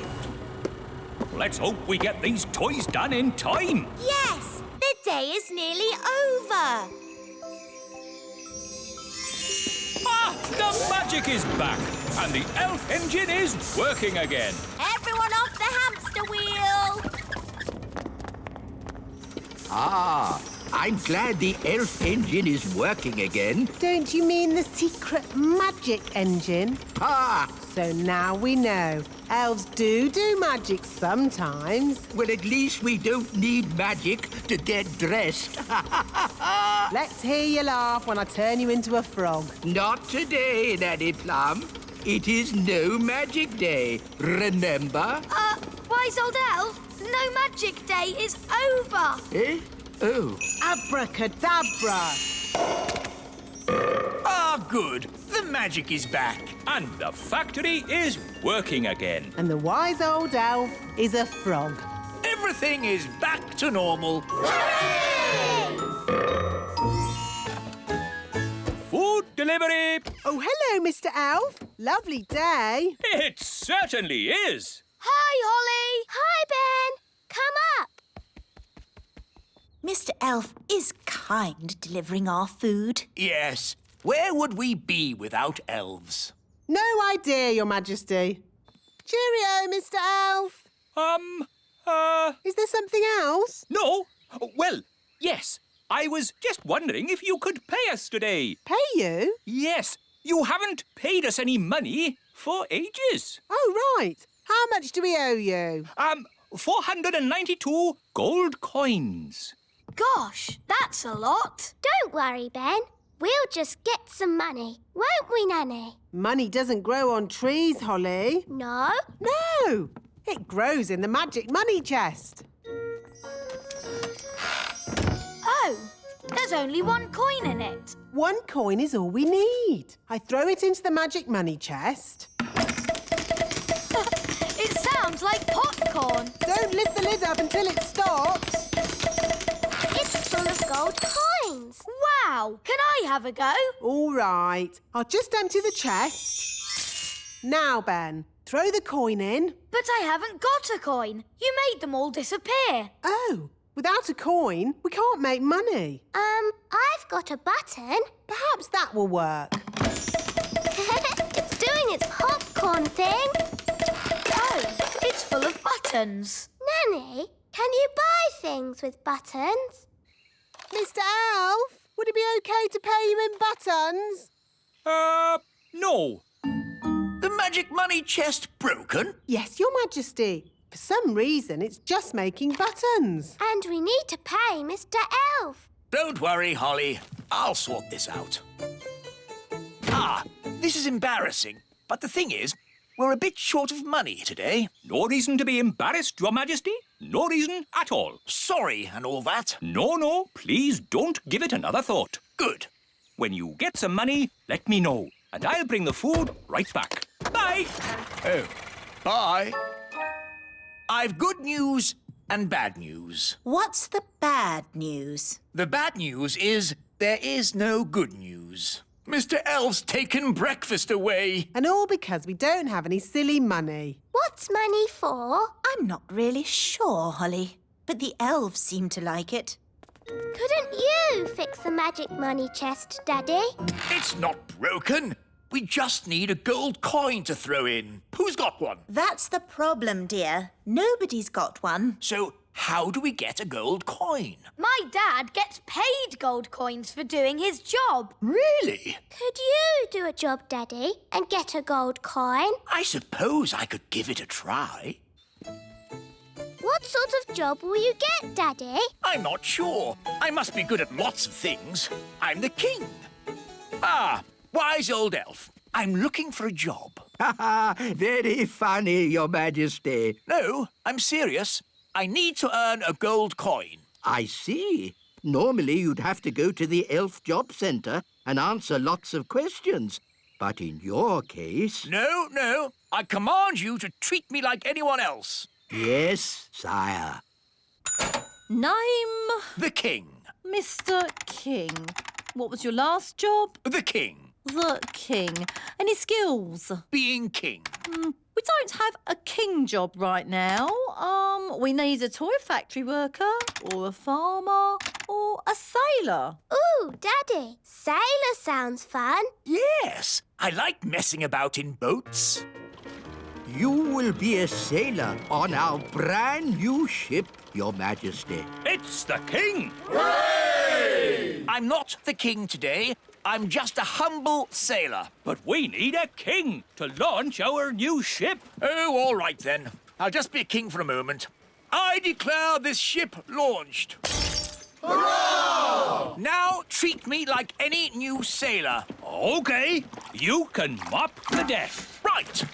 Let's hope we get these toys done in time. Yes, the day is nearly over. Ah, the magic is back, and the elf engine is working again. Everyone off the hamster wheel. Ah, I'm glad the elf engine is working again. Don't you mean the secret magic engine? Ah! So now we know. Elves do magic sometimes. Well, at least we don't need magic to get dressed. Let's hear you laugh when I turn you into a frog. Not today, Nanny Plum. It is no magic day, remember? Wise old elf, no magic day is over. Eh? Oh. Abracadabra. Ah, good. The magic is back. And the factory is working again. And the wise old elf is a frog. Everything is back to normal. Hooray! Food delivery. Oh, hello, Mr. Elf. Lovely day. It certainly is. Hi, Holly. Hi, Ben. Come up. Mr. Elf is kind delivering our food. Yes. Where would we be without elves? No idea, Your Majesty. Cheerio, Mr. Elf. Is there something else? No. Well, yes. I was just wondering if you could pay us today. Pay you? Yes, you haven't paid us any money for ages. Oh, right. How much do we owe you? 492 gold coins. Gosh, that's a lot. Don't worry, Ben. We'll just get some money, won't we, Nanny? Money doesn't grow on trees, Holly. No? No, it grows in the magic money chest. Oh, there's only one coin in it. One coin is all we need. I throw it into the magic money chest. It sounds like popcorn. Don't lift the lid up until it stops. It's full of gold coins. Wow, can I have a go? All right, I'll just empty the chest. Now, Ben, throw the coin in. But I haven't got a coin. You made them all disappear. Oh, without a coin, we can't make money. I've got a button. Perhaps that will work. It's doing its popcorn thing. Oh, it's full of buttons. Nanny, can you buy things with buttons? Mr. Elf, would it be okay to pay you in buttons? No. The magic money chest broken? Yes, Your Majesty. For some reason, it's just making buttons. And we need to pay Mr. Elf. Don't worry, Holly. I'll sort this out. Ah, this is embarrassing. But the thing is, we're a bit short of money today. No reason to be embarrassed, Your Majesty. No reason at all. Sorry and all that. No, please don't give it another thought. Good. When you get some money, let me know, and I'll bring the food right back. Bye. Oh, bye. I've good news and bad news. What's the bad news? The bad news is there is no good news. Mr. Elf's taken breakfast away. And all because we don't have any silly money. What's money for? I'm not really sure, Holly, but the elves seem to like it. Couldn't you fix the magic money chest, Daddy? It's not broken. We just need a gold coin to throw in. Who's got one? That's the problem, dear. Nobody's got one. So how do we get a gold coin? My dad gets paid gold coins for doing his job. Really? Could you do a job, Daddy, and get a gold coin? I suppose I could give it a try. What sort of job will you get, Daddy? I'm not sure. I must be good at lots of things. I'm the king. Ah, wise old elf. I'm looking for a job. Ha ha! Very funny, Your Majesty. No, I'm serious. I need to earn a gold coin. I see. Normally you'd have to go to the Elf Job Centre and answer lots of questions. But in your case... No. I command you to treat me like anyone else. Yes, sire. Name? The king. Mr. King. What was your last job? The king. The king. Any skills? Being king. We don't have a king job right now. We need a toy factory worker, or a farmer, or a sailor. Ooh, Daddy, sailor sounds fun. Yes, I like messing about in boats. You will be a sailor on our brand new ship, Your Majesty. It's the king! Hooray! I'm not the king today. I'm just a humble sailor. But we need a king to launch our new ship. Oh, all right then. I'll just be a king for a moment. I declare this ship launched. Hurrah! Now treat me like any new sailor. OK. You can mop the deck. Right.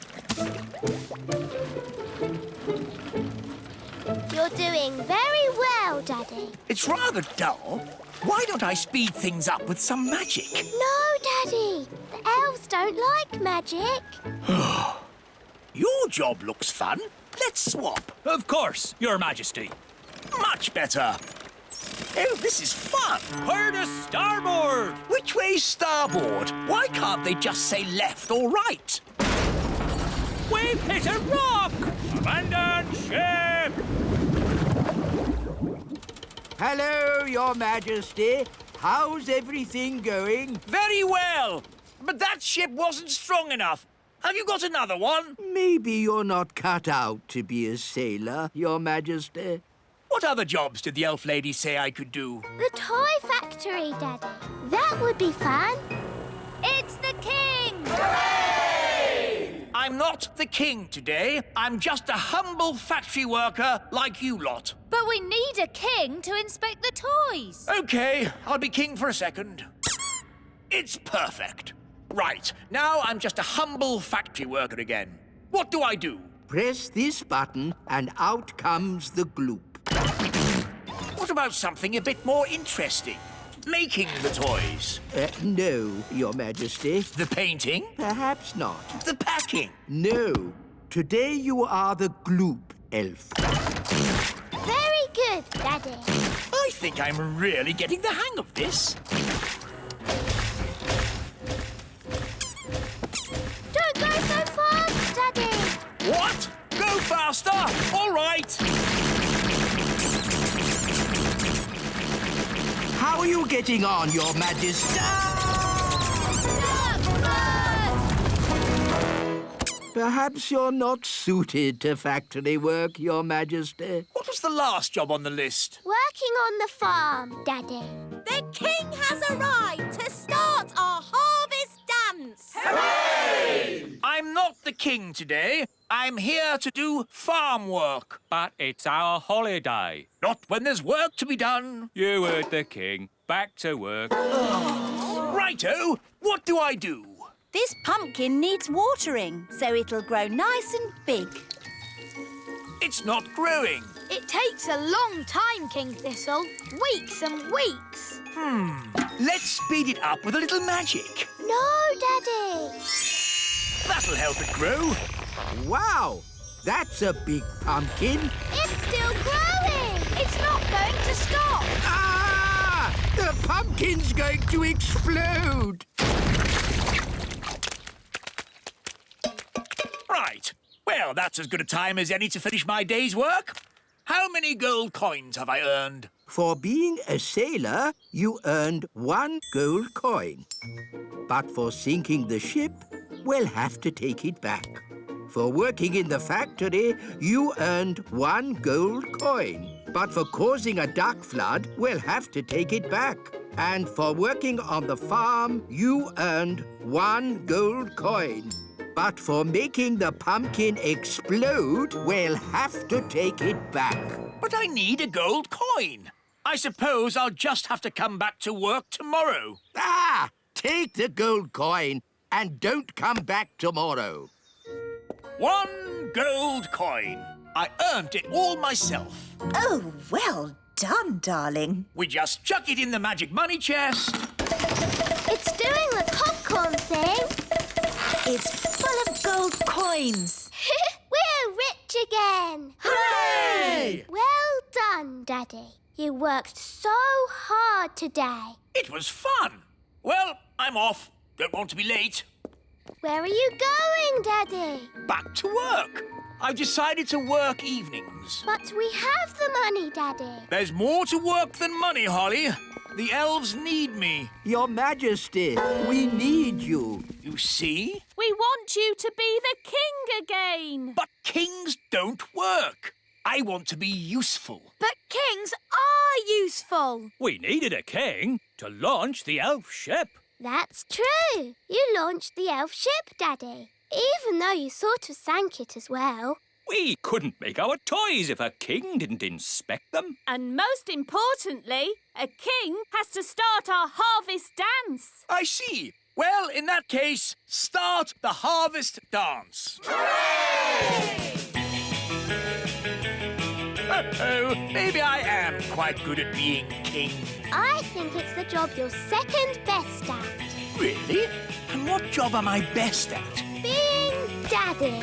You're doing very well, Daddy. It's rather dull. Why don't I speed things up with some magic? No, Daddy. The elves don't like magic. Your job looks fun. Let's swap. Of course, Your Majesty. Much better. Oh, this is fun. Hard to starboard. Which way's starboard? Why can't they just say left or right? We've hit a rock! Abandon ship! Hello, Your Majesty. How's everything going? Very well. But that ship wasn't strong enough. Have you got another one? Maybe you're not cut out to be a sailor, Your Majesty. What What other jobs did the elf lady say I could do? The toy factory, Daddy. That would be fun. It's the king! I'm not the king today. I'm just a humble factory worker like you lot. But we need a king to inspect the toys. OK, I'll be king for a second. It's perfect. Right, now I'm just a humble factory worker again. What do I do? Press this button and out comes the gloop. What about something a bit more interesting? Making the toys. No, Your Majesty. The painting? Perhaps not. The packing? No. Today you are the gloop elf. Very good, Daddy. I think I'm really getting the hang of this. Don't go so fast, Daddy. What? Go faster! All right! How are you getting on, Your Majesty? Perhaps you're not suited to factory work, Your Majesty. What was the last job on the list? Working on the farm, Daddy. The king has arrived to start our harvest dance. Hooray! I'm not the king today. I'm here to do farm work. But it's our holiday. Not when there's work to be done. You heard the king. Back to work. Righto, what do I do? This pumpkin needs watering, so it'll grow nice and big. It's not growing. It takes a long time, King Thistle. Weeks and weeks. Let's speed it up with a little magic. No, Daddy. That'll help it grow. Wow, that's a big pumpkin. It's still growing. It's not going to stop. Ah! The pumpkin's going to explode. Right. Well, that's as good a time as any to finish my day's work. How many gold coins have I earned? For being a sailor, you earned 1 gold coin. But for sinking the ship, we'll have to take it back. For working in the factory, you earned 1 gold coin. But for causing a duck flood, we'll have to take it back. And for working on the farm, you earned 1 gold coin. But for making the pumpkin explode, we'll have to take it back. But I need a gold coin. I suppose I'll just have to come back to work tomorrow. Ah! Take the gold coin and don't come back tomorrow. 1 gold coin. I earned it all myself. Oh, well done, darling. We just chuck it in the magic money chest. It's doing the popcorn thing. It's full of gold coins. We're rich again. Hooray! Well done, Daddy. You worked so hard today. It was fun. Well, I'm off. Don't want to be late. Where are you going, Daddy? Back to work. I've decided to work evenings. But we have the money, Daddy. There's more to work than money, Holly. The elves need me. Your Majesty, we need you. You see? We want you to be the king again. But kings don't work. I want to be useful. But kings are useful. We needed a king to launch the elf ship. That's true. You launched the elf ship, Daddy. Even though you sort of sank it as well. We couldn't make our toys if a king didn't inspect them. And most importantly, a king has to start our harvest dance. I see. Well, in that case, start the harvest dance. Hooray! Oh, maybe I am quite good at being king. I think it's the job you're second best at. Really? And what job am I best at? Being Daddy.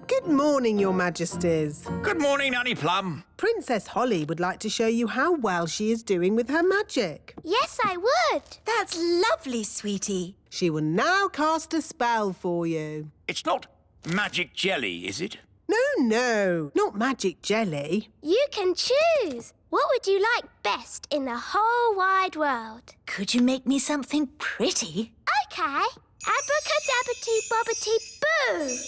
Good morning, Your Majesties. Good morning, Nanny Plum. Princess Holly would like to show you how well she is doing with her magic. Yes, I would. That's lovely, sweetie. She will now cast a spell for you. It's not magic jelly, is it? No, not magic jelly. You can choose. What would you like best in the whole wide world? Could you make me something pretty? OK. Abracadabbity-bobbity-boo.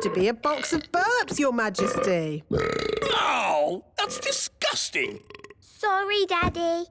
to be a box of burps, Your Majesty. Oh, that's disgusting. Sorry, Daddy.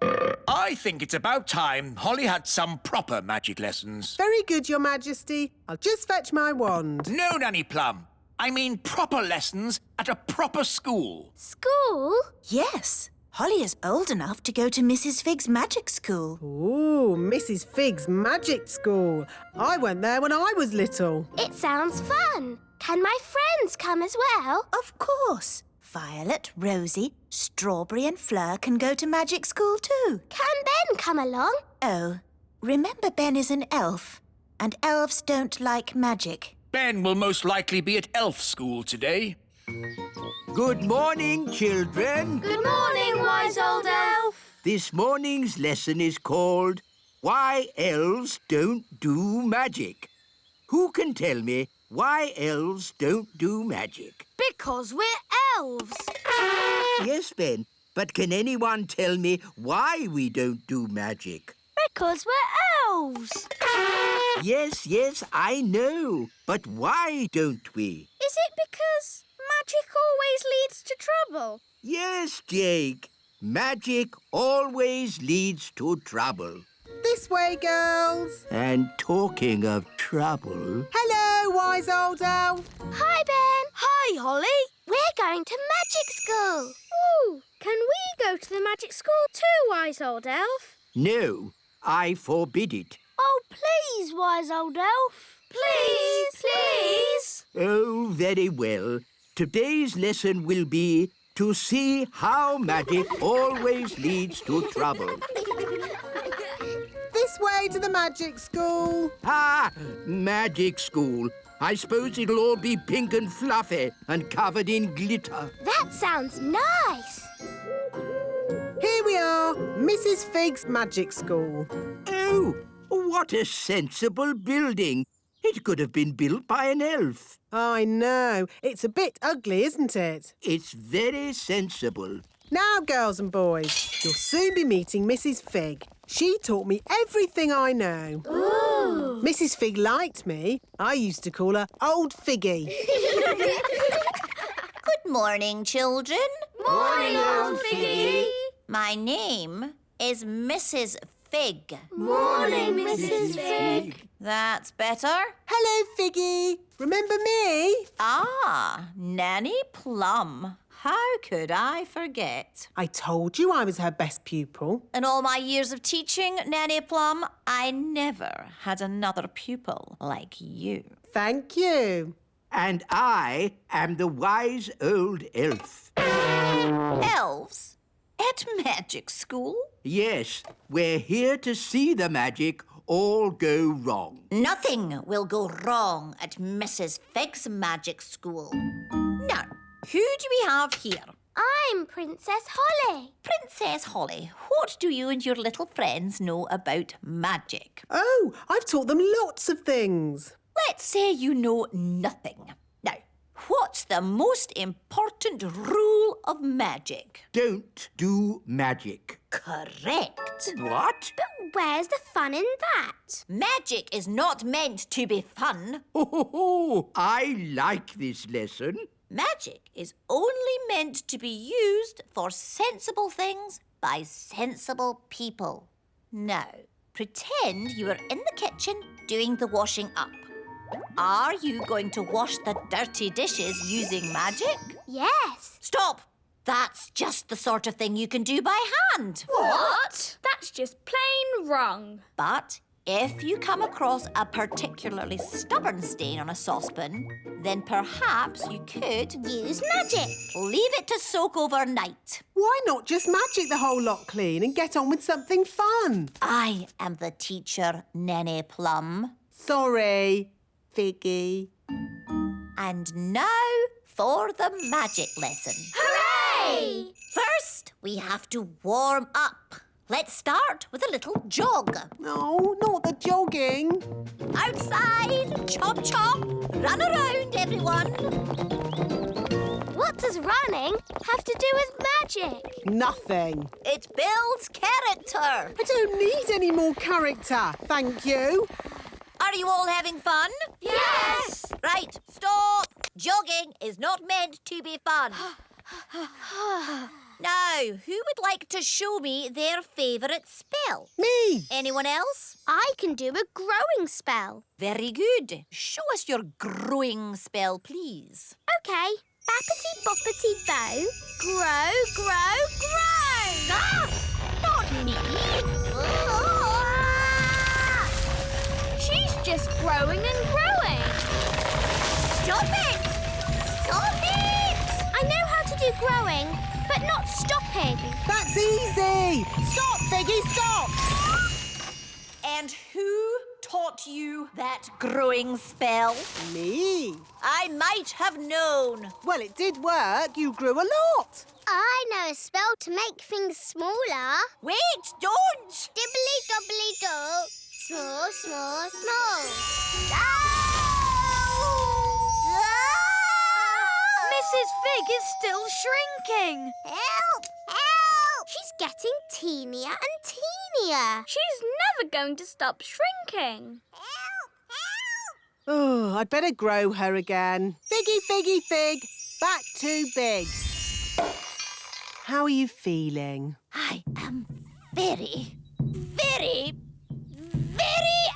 I think it's about time Holly had some proper magic lessons. Very good, Your Majesty. I'll just fetch my wand. No, Nanny Plum. I mean proper lessons at a proper school. School? Yes. Holly is old enough to go to Mrs. Fig's magic school. Ooh, Mrs. Fig's magic school. I went there when I was little. It sounds fun. Can my friends come as well? Of course. Violet, Rosie, Strawberry and Fleur can go to magic school too. Can Ben come along? Oh, remember Ben is an elf, and elves don't like magic. Ben will most likely be at elf school today. Good morning, children. Good morning, wise old elf. This morning's lesson is called Why Elves Don't Do Magic. Who can tell me why elves don't do magic? Because we're elves. Yes, Ben, but can anyone tell me why we don't do magic? Because we're elves. Yes, I know. But why don't we? Is it because magic always leads to trouble? Yes, Jake. Magic always leads to trouble. This way, girls. And talking of trouble... Hello, wise old elf. Hi, Ben. Hi, Holly. We're going to magic school. Ooh, can we go to the magic school too, wise old elf? No, I forbid it. Oh, please, wise old elf. Please. Oh, very well. Today's lesson will be to see how magic always leads to trouble. This way to the magic school. Ah, magic school. I suppose it'll all be pink and fluffy and covered in glitter. That sounds nice. Here we are, Mrs. Fig's magic school. Oh, what a sensible building. It could have been built by an elf. I know. It's a bit ugly, isn't it? It's very sensible. Now, girls and boys, you'll soon be meeting Mrs. Fig. She taught me everything I know. Ooh. Mrs. Fig liked me. I used to call her Old Figgy. Good morning, children. Morning, Old Figgy. My name is Mrs. Fig. Morning, Mrs. Fig. That's better. Hello, Figgy. Remember me? Ah, Nanny Plum. How could I forget? I told you I was her best pupil. In all my years of teaching, Nanny Plum, I never had another pupil like you. Thank you. And I am the wise old elf. Elves? At magic school? Yes, we're here to see the magic all go wrong. Nothing will go wrong at Mrs. Fig's magic school. Now, who do we have here? I'm Princess Holly. Princess Holly, what do you and your little friends know about magic? Oh, I've taught them lots of things. Let's say you know nothing. Now, what's the most important rule of magic? Don't do magic. Correct. What? But where's the fun in that? Magic is not meant to be fun. Oh, I like this lesson. Magic is only meant to be used for sensible things by sensible people. Now, pretend you are in the kitchen doing the washing up. Are you going to wash the dirty dishes using magic? Yes. Stop! That's just the sort of thing you can do by hand. What? That's just plain wrong. But if you come across a particularly stubborn stain on a saucepan, then perhaps you could Use magic. leave it to soak overnight. Why not just magic the whole lot clean and get on with something fun? I am the teacher, Nanny Plum. Sorry, Figgy. And now for the magic lesson. Hooray! First, we have to warm up. Let's start with a little jog. No, not the jogging. Outside, chop chop, run around, everyone. What does running have to do with magic? Nothing. It builds character. I don't need any more character, thank you. Are you all having fun? Yes! Right, stop. Jogging is not meant to be fun. Now, who would like to show me their favourite spell? Me! Anyone else? I can do a growing spell. Very good. Show us your growing spell, please. OK. Bappity-boppity bow. Grow, grow, grow! Ah! Not me! Ah! She's just growing and growing. Stop it! Stop it! I know how to do growing, but not stopping. That's easy! Stop, Figgy, stop! And who taught you that growing spell? Me. I might have known. Well, it did work. You grew a lot. I know a spell to make things smaller. Wait, don't! Dibbly-dobbly-do. Small, small, small. Mrs. Fig is still shrinking. Help! Help! She's getting teenier and teenier. She's never going to stop shrinking. Help! Help! Oh, I'd better grow her again. Figgy, figgy, fig. Back too big. How are you feeling? I am very, very, very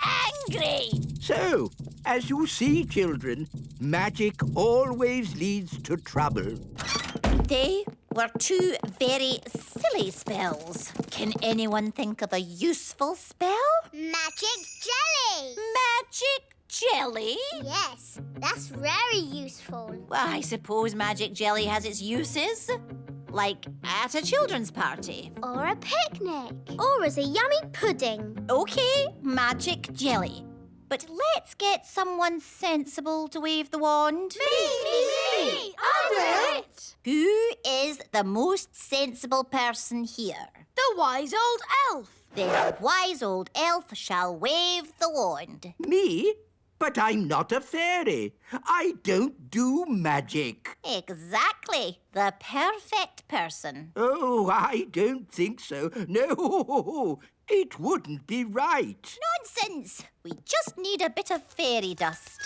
angry. So, as you see, children, magic always leads to trouble. They were two very silly spells. Can anyone think of a useful spell? Magic jelly. Magic jelly? Yes, that's very useful. Well, I suppose magic jelly has its uses. Like at a children's party. Or a picnic. Or as a yummy pudding. OK, magic jelly. But let's get someone sensible to wave the wand. Me! I'll do it. Who is the most sensible person here? The wise old elf. The wise old elf shall wave the wand. Me? But I'm not a fairy. I don't do magic. Exactly. The perfect person. Oh, I don't think so. No, it wouldn't be right. Nonsense. We just need a bit of fairy dust.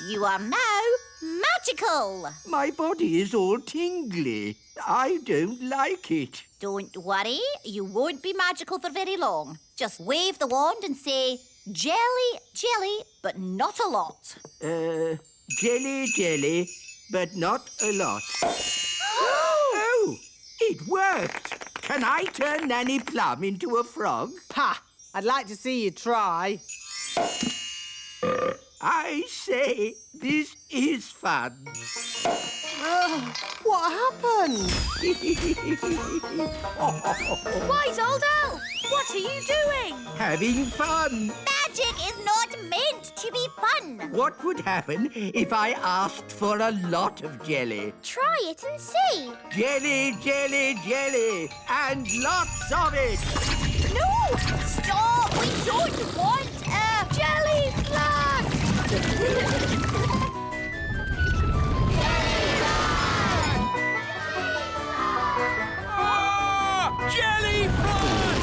You are now magical. My body is all tingly. I don't like it. Don't worry. You won't be magical for very long. Just wave the wand and say, jelly, jelly, but not a lot. Jelly, jelly, but not a lot. Oh, it worked. Can I turn Nanny Plum into a frog? Ha! I'd like to see you try. I say, this is fun. What happened? Wise old elf, what are you doing? Having fun. Magic is not meant to be fun. What would happen if I asked for a lot of jelly? Try it and see. Jelly, jelly, jelly, and lots of it. No! Stop! We don't want a jelly flag! Jelly flag!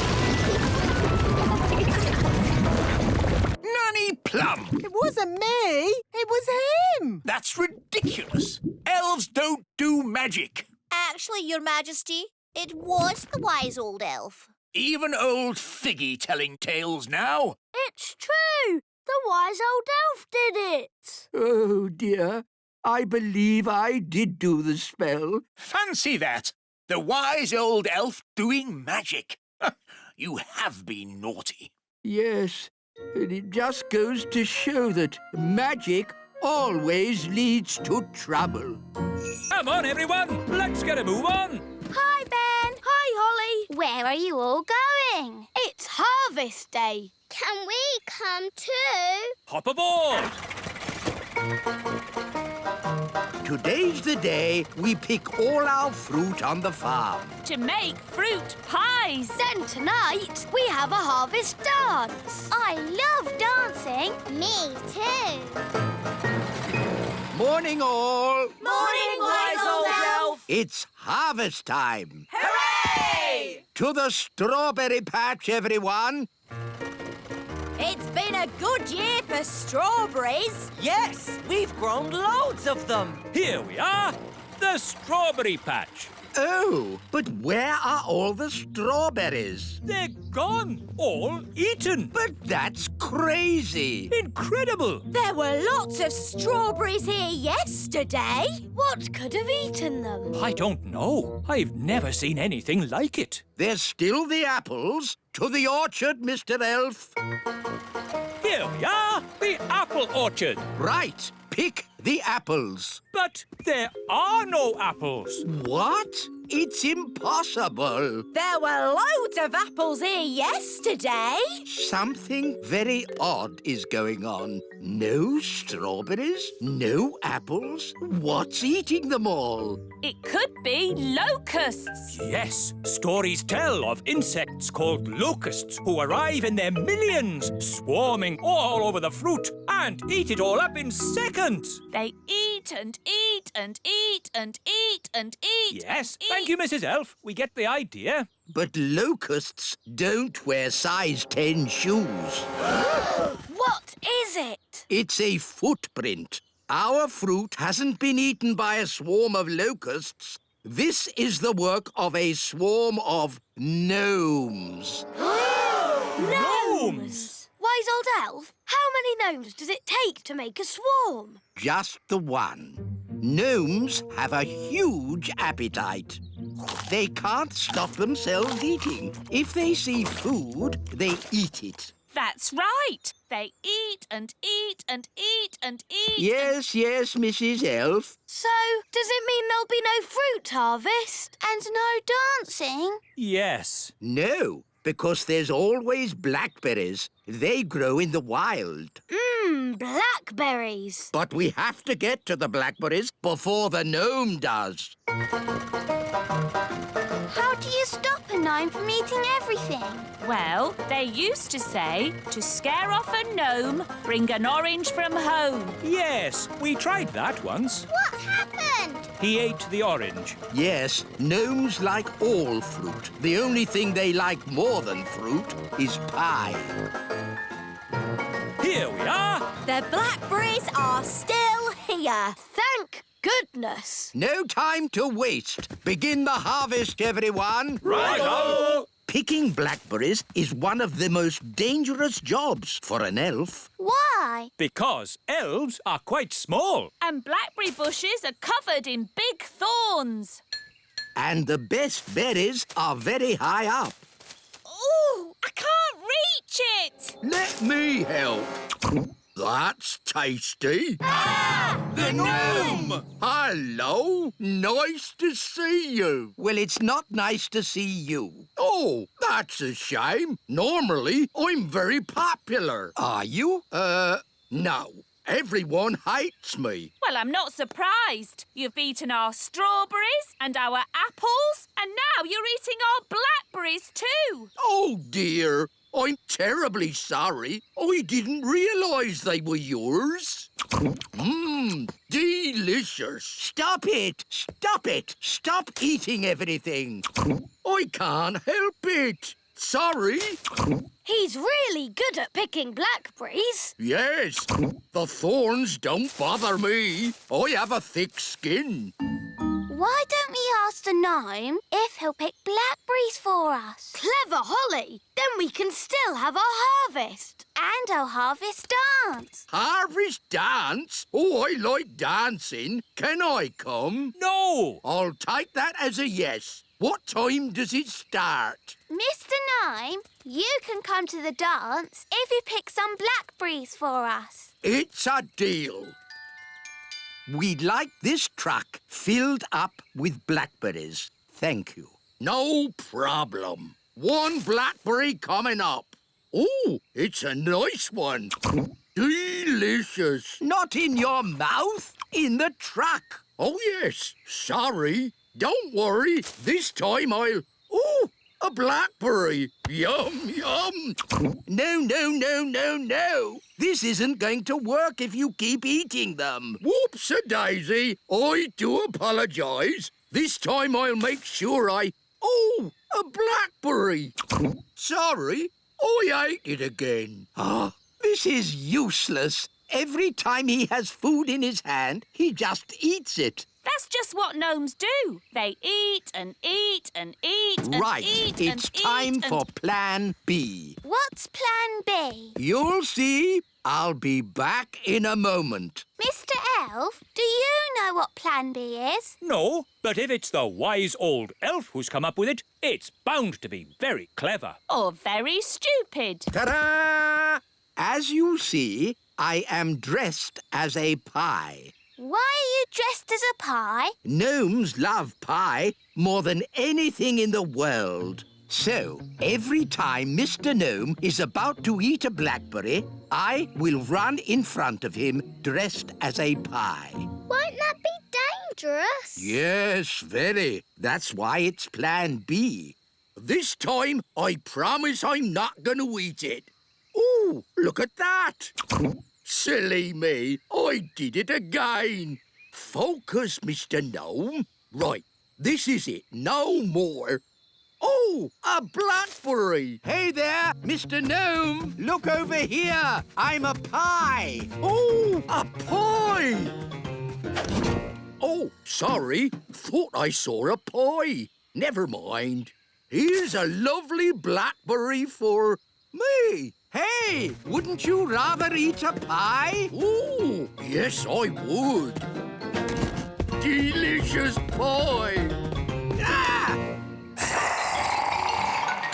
Nanny Plum! It wasn't me. It was him. That's ridiculous. Elves don't do magic. Actually, Your Majesty, it was the wise old elf. Even old Figgy telling tales now. It's true. The wise old elf did it. Oh, dear. I believe I did do the spell. Fancy that. The wise old elf doing magic. You have been naughty. Yes, and it just goes to show that magic always leads to trouble. Come on, everyone. Let's get a move on. Hi, Ben. Hi, Holly. Where are you all going? It's Harvest Day. Can we come too? Hop aboard. Today's the day we pick all our fruit on the farm. To make fruit pies. Then tonight, we have a harvest dance. I love dancing. Me too. Morning, all. Morning, wise old elf. It's harvest time. Hooray! To the strawberry patch, everyone. It's been a good year for strawberries. Yes, we've grown loads of them. Here we are, the strawberry patch. Oh, but where are all the strawberries? They're gone, all eaten. But that's crazy. Incredible. There were lots of strawberries here yesterday. What could have eaten them? I don't know. I've never seen anything like it. There's still the apples. To the orchard, Mr. Elf. Here we are, the apple orchard. Right. Pick the apples. But there are no apples. What? It's impossible. There were loads of apples here yesterday. Something very odd is going on. No strawberries, no apples. What's eating them all? It could be locusts. Yes, stories tell of insects called locusts who arrive in their millions, swarming all over the fruit and eat it all up in seconds. They eat and eat and eat and eat and eat. Yes, and thank you, Mrs. Elf. We get the idea. But locusts don't wear size 10 shoes. What is it? It's a footprint. Our fruit hasn't been eaten by a swarm of locusts. This is the work of a swarm of gnomes. Gnomes! Wise old elf, how many gnomes does it take to make a swarm? Just the one. Gnomes have a huge appetite. They can't stop themselves eating. If they see food, they eat it. That's right. They eat and eat and eat and eat. Yes, yes, Mrs. Elf. So, does it mean there'll be no fruit harvest? And no dancing? Yes. No, because there's always blackberries. They grow in the wild. Blackberries. But we have to get to the blackberries before the gnome does. How do you stop a gnome from eating everything? Well, they used to say, to scare off a gnome, bring an orange from home. Yes, we tried that once. What happened? He ate the orange. Yes, gnomes like all fruit. The only thing they like more than fruit is pie. Here we are. The blackberries are still here. Thank goodness. No time to waste. Begin the harvest, everyone. Right-o! Picking blackberries is one of the most dangerous jobs for an elf. Why? Because elves are quite small. And blackberry bushes are covered in big thorns. And the best berries are very high up. Ooh, I can't reach it. Let me help. That's tasty. The gnome! Hello. Nice to see you. Well, it's not nice to see you. Oh, that's a shame. Normally, I'm very popular. Are you? No. Everyone hates me. Well, I'm not surprised. You've eaten our strawberries and our apples, and now you're eating our blackberries too. Oh, dear. I'm terribly sorry. I didn't realise they were yours. Delicious. Stop it. Stop it. Stop eating everything. I can't help it. Sorry. He's really good at picking blackberries. Yes, the thorns don't bother me. I have a thick skin. Why don't we ask the gnome if he'll pick blackberries for us? Clever Holly. Then we can still have our harvest. And our harvest dance. Harvest dance? Oh, I like dancing. Can I come? No! I'll take that as a yes. What time does it start? Mr. Gnome, you can come to the dance if you pick some blackberries for us. It's a deal. We'd like this truck filled up with blackberries. Thank you. No problem. One blackberry coming up. Oh, it's a nice one. Delicious. Not in your mouth, in the truck. Oh, yes. Sorry. Don't worry. This time I'll... Oh, a blackberry. Yum, yum. No, no, no, no, no. This isn't going to work if you keep eating them. Whoops-a-daisy. I do apologise. This time I'll make sure I... Oh, a blackberry. Sorry. I ate it again. Ah, this is useless. Every time he has food in his hand, he just eats it. That's just what gnomes do. They eat and eat and eat and Right, eat it's time for Plan B. What's Plan B? You'll see. I'll be back in a moment. Mr. Elf, do you know what Plan B is? No, but if it's the wise old elf who's come up with it, it's bound to be very clever. Or very stupid. Ta-da! As you see, I am dressed as a pie. Why are you dressed as a pie? Gnomes love pie more than anything in the world. So, every time Mr. Gnome is about to eat a blackberry, I will run in front of him dressed as a pie. Won't that be dangerous? Yes, very. That's why it's Plan B. This time, I promise I'm not going to eat it. Ooh, look at that. Silly me, I did it again. Focus, Mr. Gnome. Right, this is it, no more. Oh, a blackberry. Hey there, Mr. Gnome. Look over here. I'm a pie. Oh, a pie. Oh, sorry. Thought I saw a pie. Never mind. Here's a lovely blackberry for me. Hey, wouldn't you rather eat a pie? Ooh, yes, I would. Delicious pie. Ah!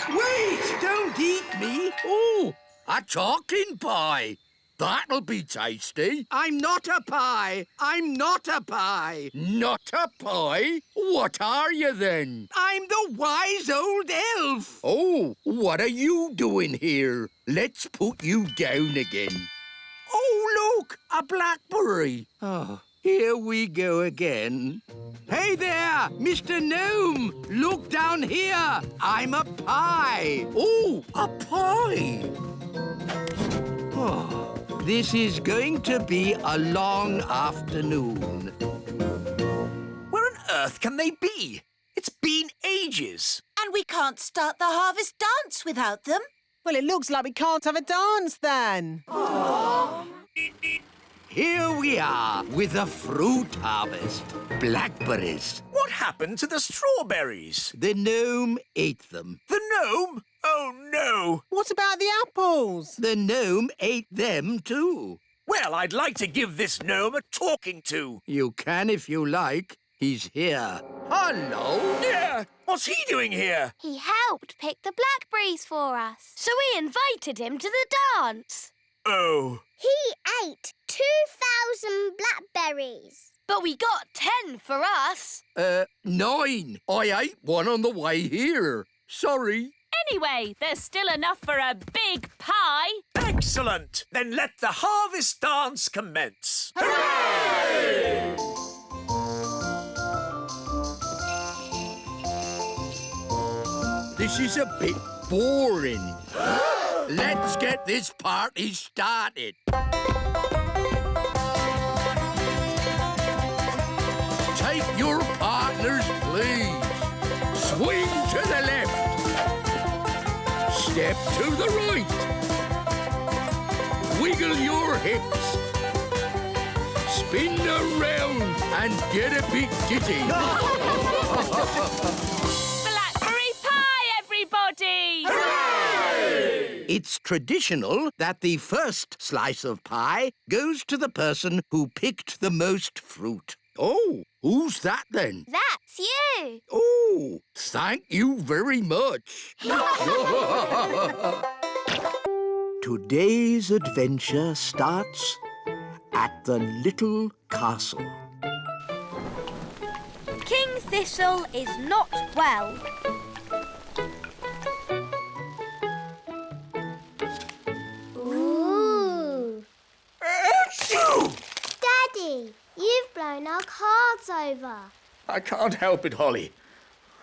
Wait, don't eat me. Ooh, a talking pie. That'll be tasty. I'm not a pie. I'm not a pie. Not a pie? What are you then? I'm the wise old elf. Oh, what are you doing here? Let's put you down again. Oh, look, a blackberry. Oh, here we go again. Hey there, Mr. Gnome. Look down here. I'm a pie. Oh, a pie. Oh. This is going to be a long afternoon. Where on earth can they be? It's been ages. And we can't start the harvest dance without them. Well, it looks like we can't have a dance then. Here we are with the fruit harvest. Blackberries. What happened to the strawberries? The gnome ate them. The gnome? Oh, no. What about the apples? The gnome ate them too. Well, I'd like to give this gnome a talking to. You can if you like. He's here. Hello. Yeah, what's he doing here? He helped pick the blackberries for us. So we invited him to the dance. Oh. He ate 2,000 blackberries. But we got 10 for us. 9. I ate one on the way here. Sorry. Anyway, there's still enough for a big pie. Excellent! Then let the harvest dance commence. Hooray! This is a bit boring. Let's get this party started. Take your partners, please. Swing to the left. Step to the right. Wiggle your hips. Spin around and get a bit giddy. Blackberry pie, everybody! Hooray! It's traditional that the first slice of pie goes to the person who picked the most fruit. Oh, who's that then? That's you. Oh, thank you very much. Today's adventure starts at the little castle. King Thistle is not well. Ooh. Daddy, you've blown our cards over. I can't help it, Holly.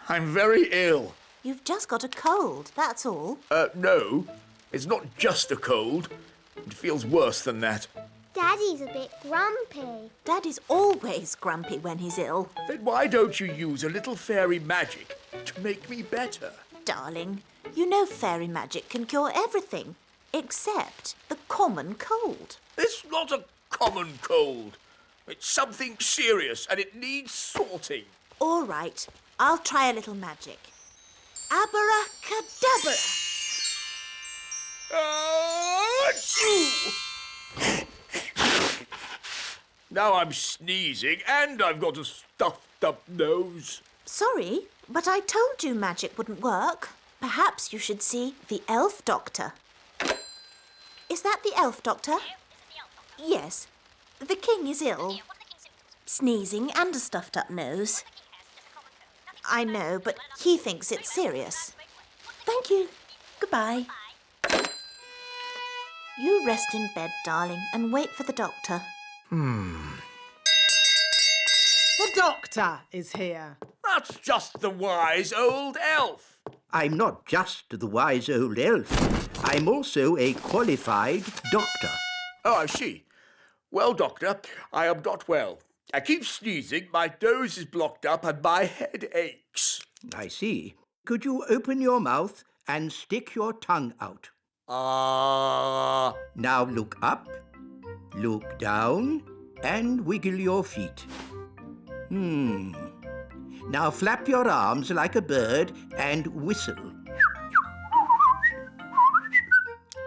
I'm very ill. You've just got a cold, that's all. No. It's not just a cold. It feels worse than that. Daddy's a bit grumpy. Daddy's always grumpy when he's ill. Then why don't you use a little fairy magic to make me better? Darling, You know fairy magic can cure everything, except the common cold. It's not a common cold. It's something serious and it needs sorting. All right, I'll try a little magic. Abracadabra! Achoo! Now I'm sneezing and I've got a stuffed up nose. Sorry, but I told you magic wouldn't work. Perhaps you should see the elf doctor. Is that the elf doctor? Yes. The king is ill. Sneezing and a stuffed up nose. I know, but he thinks it's serious. Thank you. Goodbye. You rest in bed, darling, and wait for the doctor. The doctor is here. That's just the wise old elf. I'm not just the wise old elf. I'm also a qualified doctor. Oh, I see. Well, doctor, I am not well. I keep sneezing, my nose is blocked up and my head aches. I see. Could you open your mouth and stick your tongue out? Now look up, look down, and wiggle your feet. Now flap your arms like a bird and whistle.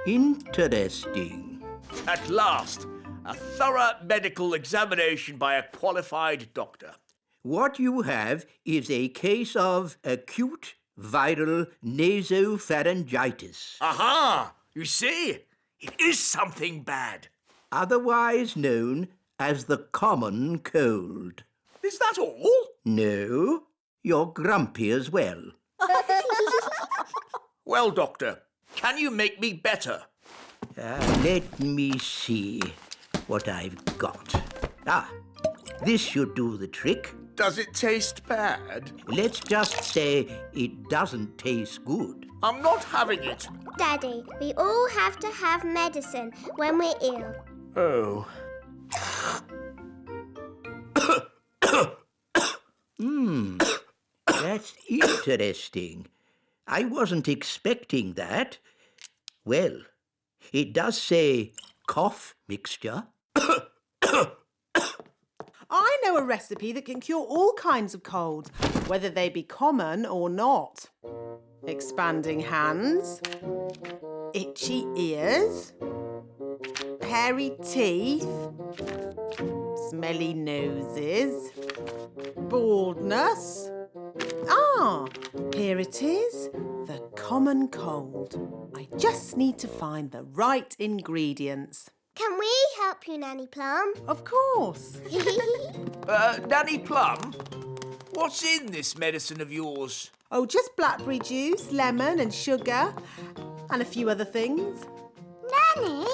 Interesting. At last, a thorough medical examination by a qualified doctor. What you have is a case of acute viral nasopharyngitis. Aha! You see? It is something bad. Otherwise known as the common cold. Is that all? No, you're grumpy as well. Well, doctor, can you make me better? Let me see what I've got. This should do the trick. Does it taste bad? Let's just say it doesn't taste good. I'm not having it. Daddy, we all have to have medicine when we're ill. Oh. That's interesting. I wasn't expecting that. Well, it does say cough mixture. I know a recipe that can cure all kinds of colds, whether they be common or not. Expanding hands, itchy ears, hairy teeth, smelly noses, baldness. Here it is, the common cold. I just need to find the right ingredients. Can we help you, Nanny Plum? Of course. Nanny Plum, what's in this medicine of yours? Oh, just blackberry juice, lemon and sugar, and a few other things. Nanny,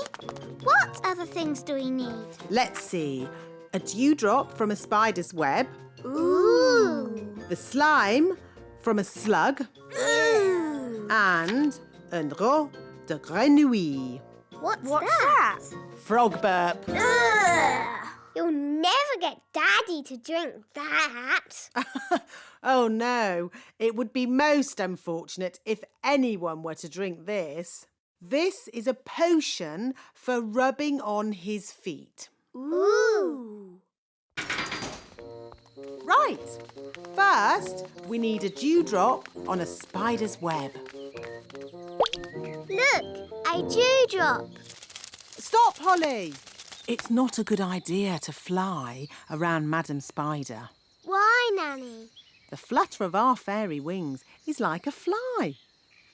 what other things do we need? Let's see. A dewdrop from a spider's web. Ooh. The slime from a slug. Ooh. And un rot de grenouille. What's that? Frog burp. Ugh. You'll never get Daddy to drink that. Oh, no. It would be most unfortunate if anyone were to drink this. This is a potion for rubbing on his feet. Ooh. Right. First, we need a dewdrop on a spider's web. Look, a dewdrop. Stop, Holly. It's not a good idea to fly around Madam Spider. Why, Nanny? The flutter of our fairy wings is like a fly.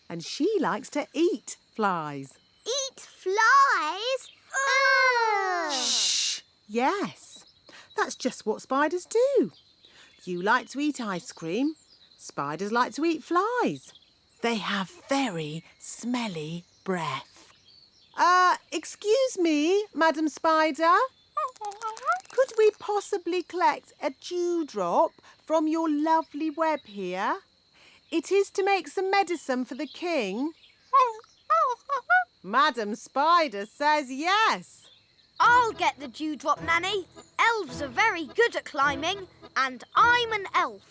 And she likes to eat flies. Eat flies? Ugh. Shh! Yes, that's just what spiders do. You like to eat ice cream. Spiders like to eat flies. They have very smelly breath. Excuse me, Madam Spider. Could we possibly collect a dewdrop from your lovely web here? It is to make some medicine for the king. Madam Spider says yes. I'll get the dewdrop, Nanny. Elves are very good at climbing, and I'm an elf.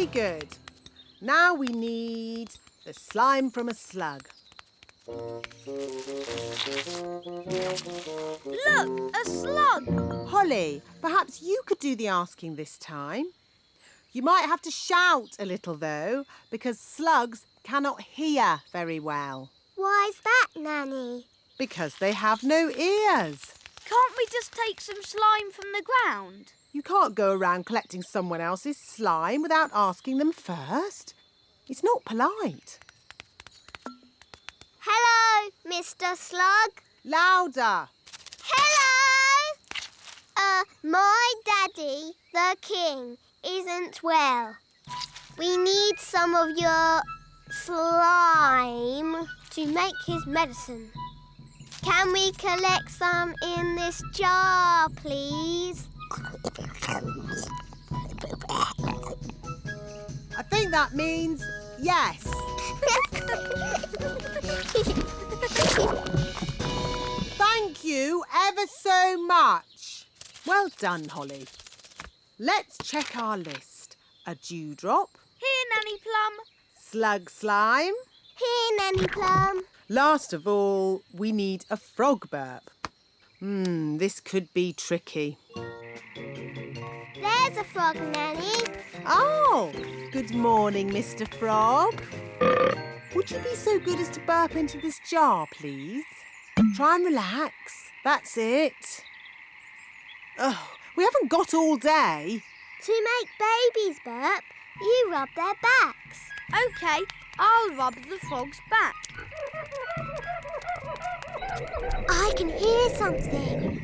Very good. Now we need the slime from a slug. Look, a slug! Holly, perhaps you could do the asking this time. You might have to shout a little, though, because slugs cannot hear very well. Why's that, Nanny? Because they have no ears. Can't we just take some slime from the ground? You can't go around collecting someone else's slime without asking them first. It's not polite. Hello, Mr. Slug. Louder. Hello! My daddy, the king, isn't well. We need some of your slime to make his medicine. Can we collect some in this jar, please? I think that means yes. Thank you ever so much. Well done, Holly. Let's check our list. A dewdrop. Here, Nanny Plum. Slug slime. Here, Nanny Plum. Last of all, we need a frog burp. This could be tricky. There's a frog, Nanny. Oh, good morning, Mr. Frog. Would you be so good as to burp into this jar, please? Try and relax. That's it. Oh, we haven't got all day. To make babies burp, you rub their backs. OK, I'll rub the frog's back. I can hear something.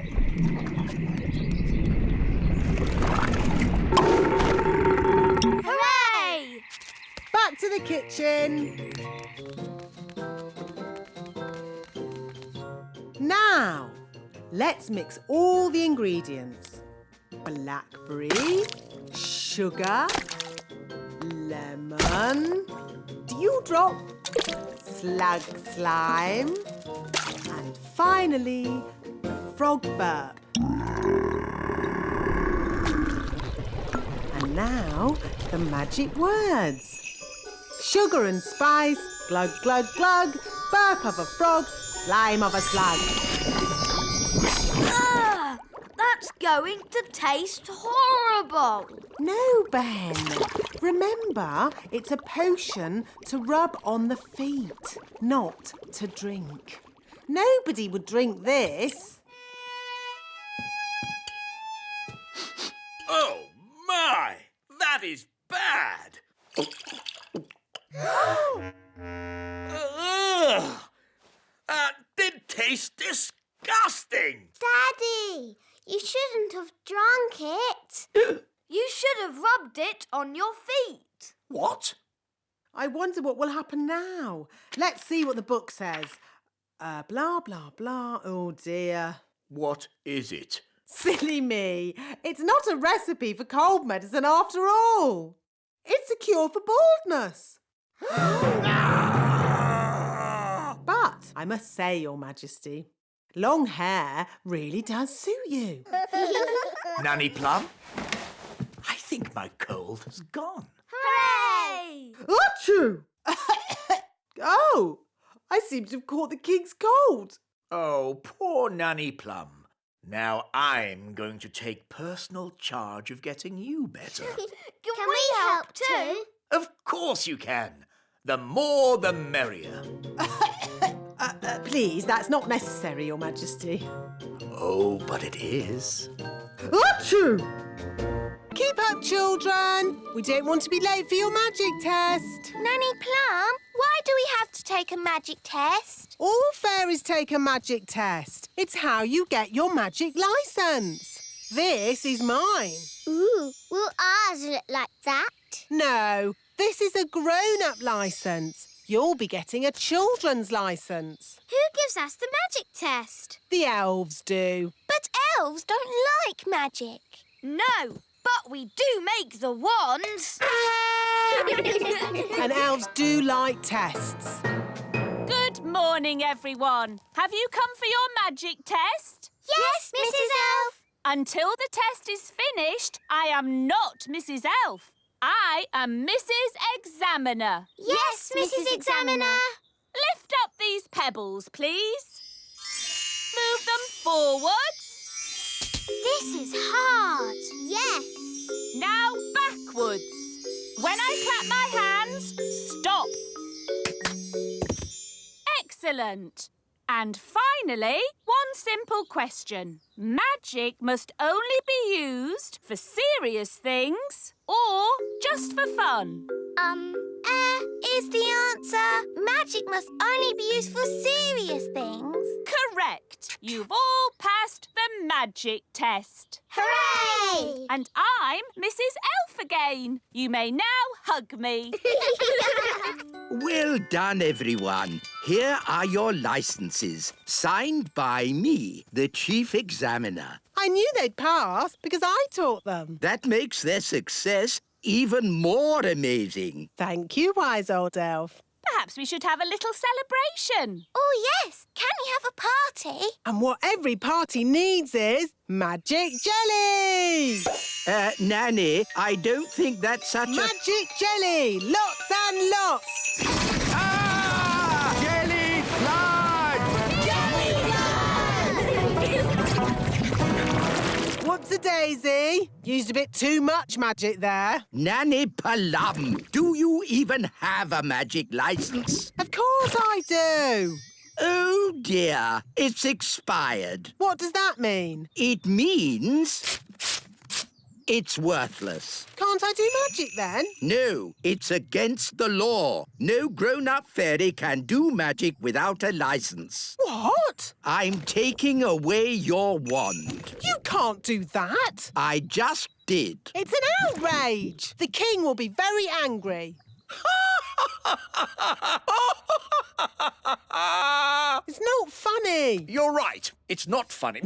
Hooray! Back to the kitchen. Now, let's mix all the ingredients. Blackberry, sugar, lemon, dewdrop, slug slime, and finally, the frog burp. And now, the magic words. Sugar and spice, glug, glug, glug, burp of a frog, slime of a slug. That's going to taste horrible. No, Ben. Remember, it's a potion to rub on the feet, not to drink. Nobody would drink this. Oh, my! That is bad! Ugh! That did taste disgusting! Daddy, you shouldn't have drunk it. You should have rubbed it on your feet. What? I wonder what will happen now. Let's see what the book says. Blah, blah, blah. Oh, dear. What is it? Silly me. It's not a recipe for cold medicine after all. It's a cure for baldness. But I must say, Your Majesty, long hair really does suit you. Nanny Plum? I think my cold has gone. Hooray! Achoo! Oh, I seem to have caught the king's cold. Oh, poor Nanny Plum. Now I'm going to take personal charge of getting you better. Can we help too? Of course you can. The more the merrier. Please, that's not necessary, Your Majesty. Oh, but it is. Achoo! Keep up, children. We don't want to be late for your magic test. Nanny Plum, why do we have to take a magic test? All fairies take a magic test. It's how you get your magic licence. This is mine. Ooh, will ours look like that? No, this is a grown-up licence. You'll be getting a children's licence. Who gives us the magic test? The elves do. But elves don't like magic. No, but we do make the wands. And elves do like tests. Good morning, everyone. Have you come for your magic test? Yes, Mrs. Elf. Until the test is finished, I am not Mrs. Elf. I am Mrs. Examiner. Yes, Mrs. Examiner. Lift up these pebbles, please. Move them forwards. This is hard. Yes. Now backwards. When I clap my hands, stop. Excellent. And finally, one simple question. Magic must only be used for serious things or just for fun? Is the answer magic must only be used for serious things? Correct. You've all passed the magic test. Hooray! And I'm Mrs. Elf again. You may now hug me. Well done, everyone. Here are your licenses, signed by me, the Chief Examiner. I knew they'd pass because I taught them. That makes their success even more amazing. Thank you, wise old elf. Perhaps we should have a little celebration. Oh, yes. Can we have a party? And what every party needs is magic jelly! Nanny, I don't think that's such Magic jelly! Lots and lots! Ah! Jelly flood! What's a daisy? Used a bit too much magic there. Nanny Plum, do you even have a magic license? Of course I do. Oh, dear. It's expired. What does that mean? It means it's worthless. Can't I do magic then? No, it's against the law. No grown-up fairy can do magic without a license. What? I'm taking away your wand. You can't do that. I just did. It's an outrage. The king will be very angry. It's not funny. You're right. It's not funny.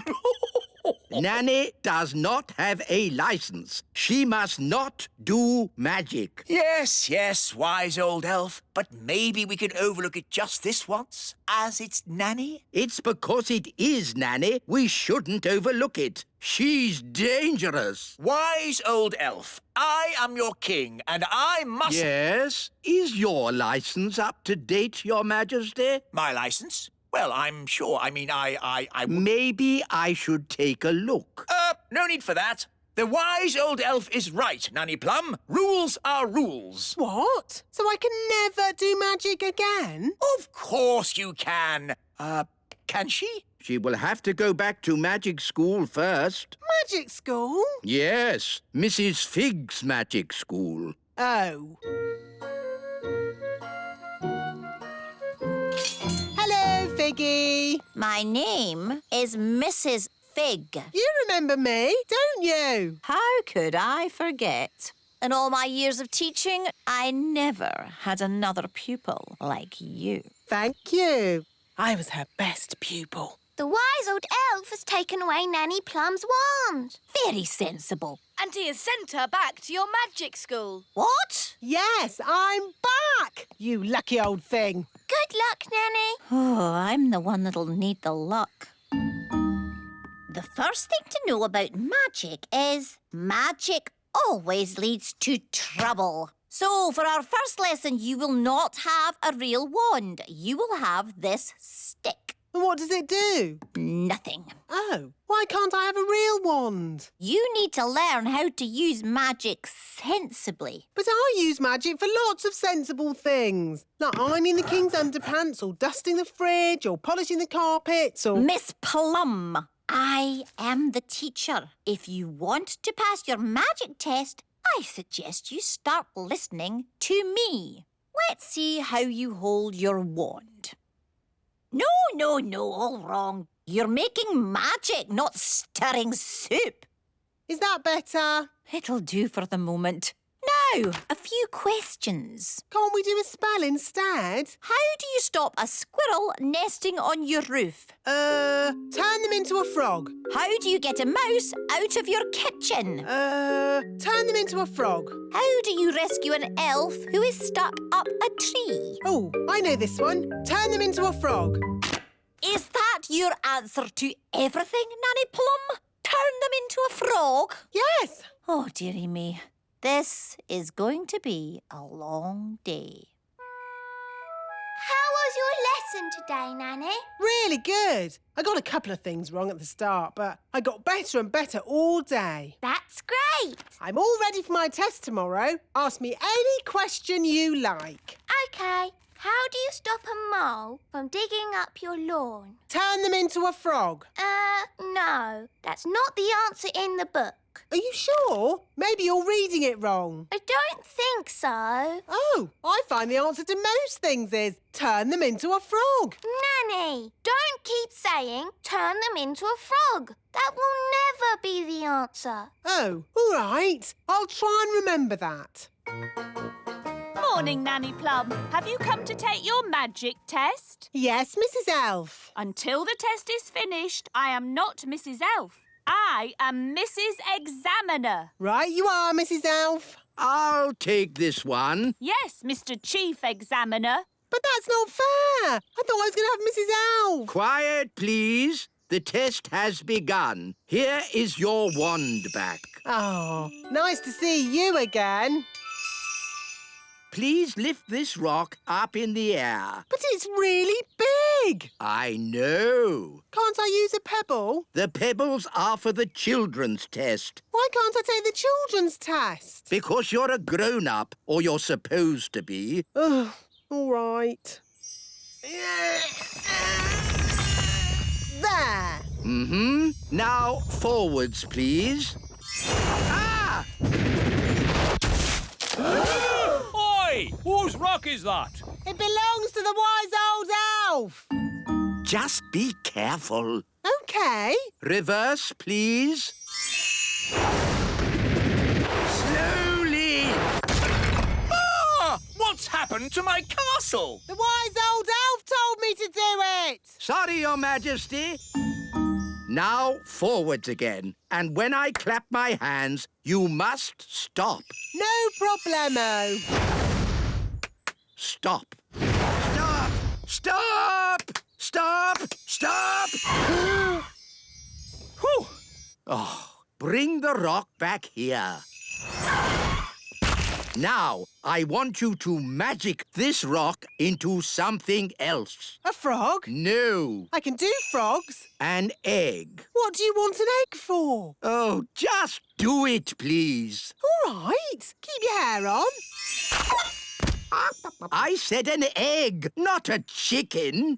Nanny does not have a license. She must not do magic. Yes, yes, wise old elf. But maybe we could overlook it just this once, as it's Nanny. It's because it is Nanny. We shouldn't overlook it. She's dangerous. Wise old elf, I am your king, and I must... Yes? Is your license up to date, Your Majesty? My license? Well, I'm sure. I mean, I... Maybe I should take a look. No need for that. The wise old elf is right, Nanny Plum. Rules are rules. What? So I can never do magic again? Of course you can. Can she? She will have to go back to magic school first. Magic school? Yes, Mrs. Fig's magic school. Oh. Hello, Figgy. My name is Mrs. Fig. You remember me, don't you? How could I forget? In all my years of teaching, I never had another pupil like you. Thank you. I was her best pupil. The wise old elf has taken away Nanny Plum's wand. Very sensible. And he has sent her back to your magic school. What? Yes, I'm back, you lucky old thing. Good luck, Nanny. Oh, I'm the one that'll need the luck. The first thing to know about magic is magic always leads to trouble. So, for our first lesson, you will not have a real wand. You will have this stick. And what does it do? Nothing. Oh, why can't I have a real wand? You need to learn how to use magic sensibly. But I use magic for lots of sensible things. Like ironing the king's underpants or dusting the fridge or polishing the carpets or... Miss Plum, I am the teacher. If you want to pass your magic test, I suggest you start listening to me. Let's see how you hold your wand. No, all wrong. You're making magic, not stirring soup. Is that better? It'll do for the moment. Now, a few questions. Can't we do a spell instead? How do you stop a squirrel nesting on your roof? Turn them into a frog. How do you get a mouse out of your kitchen? Turn them into a frog. How do you rescue an elf who is stuck up a tree? Oh, I know this one. Turn them into a frog. Is that your answer to everything, Nanny Plum? Turn them into a frog? Yes. Oh, dearie me. This is going to be a long day. How was your lesson today, Nanny? Really good. I got a couple of things wrong at the start, but I got better and better all day. That's great. I'm all ready for my test tomorrow. Ask me any question you like. OK. How do you stop a mole from digging up your lawn? Turn them into a frog. No. That's not the answer in the book. Are you sure? Maybe you're reading it wrong. I don't think so. Oh, I find the answer to most things is turn them into a frog. Nanny, don't keep saying turn them into a frog. That will never be the answer. Oh, all right. I'll try and remember that. Morning, Nanny Plum. Have you come to take your magic test? Yes, Mrs. Elf. Until the test is finished, I am not Mrs. Elf. I am Mrs. Examiner. Right you are, Mrs. Elf. I'll take this one. Yes, Mr. Chief Examiner. But that's not fair. I thought I was going to have Mrs. Elf. Quiet, please. The test has begun. Here is your wand back. Oh, nice to see you again. Please lift this rock up in the air. But it's really big. I know. Can't I use a pebble? The pebbles are for the children's test. Why can't I take the children's test? Because you're a grown-up, or you're supposed to be. Ugh, all right. There. Mm-hmm. Now, forwards, please. Ah! Oi! Whose rock is that? It belongs to the wise old elf. Just be careful. OK. Reverse, please. Slowly! Ah! What's happened to my castle? The wise old elf told me to do it. Sorry, Your Majesty. Now, forwards again. And when I clap my hands, you must stop. No problemo. Stop. Stop! Stop! Stop! Stop! Whew. Oh, bring the rock back here. Now, I want you to magic this rock into something else. A frog? No. I can do frogs. An egg. What do you want an egg for? Oh, just do it, please. All right. Keep your hair on. I said an egg, not a chicken.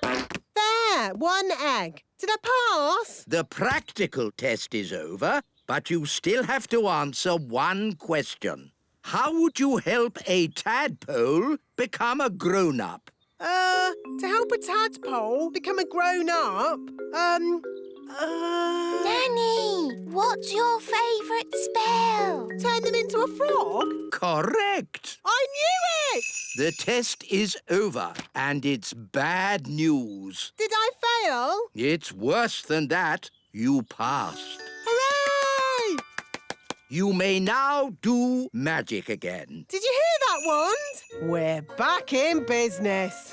There, one egg. Did I pass? The practical test is over, but you still have to answer one question. How would you help a tadpole become a grown-up? To help a tadpole become a grown-up, Nanny, what's your favourite spell? Turn them into a frog? Correct. I knew it! The test is over, and it's bad news. Did I fail? It's worse than that. You passed. Hooray! You may now do magic again. Did you hear that, Wand? We're back in business.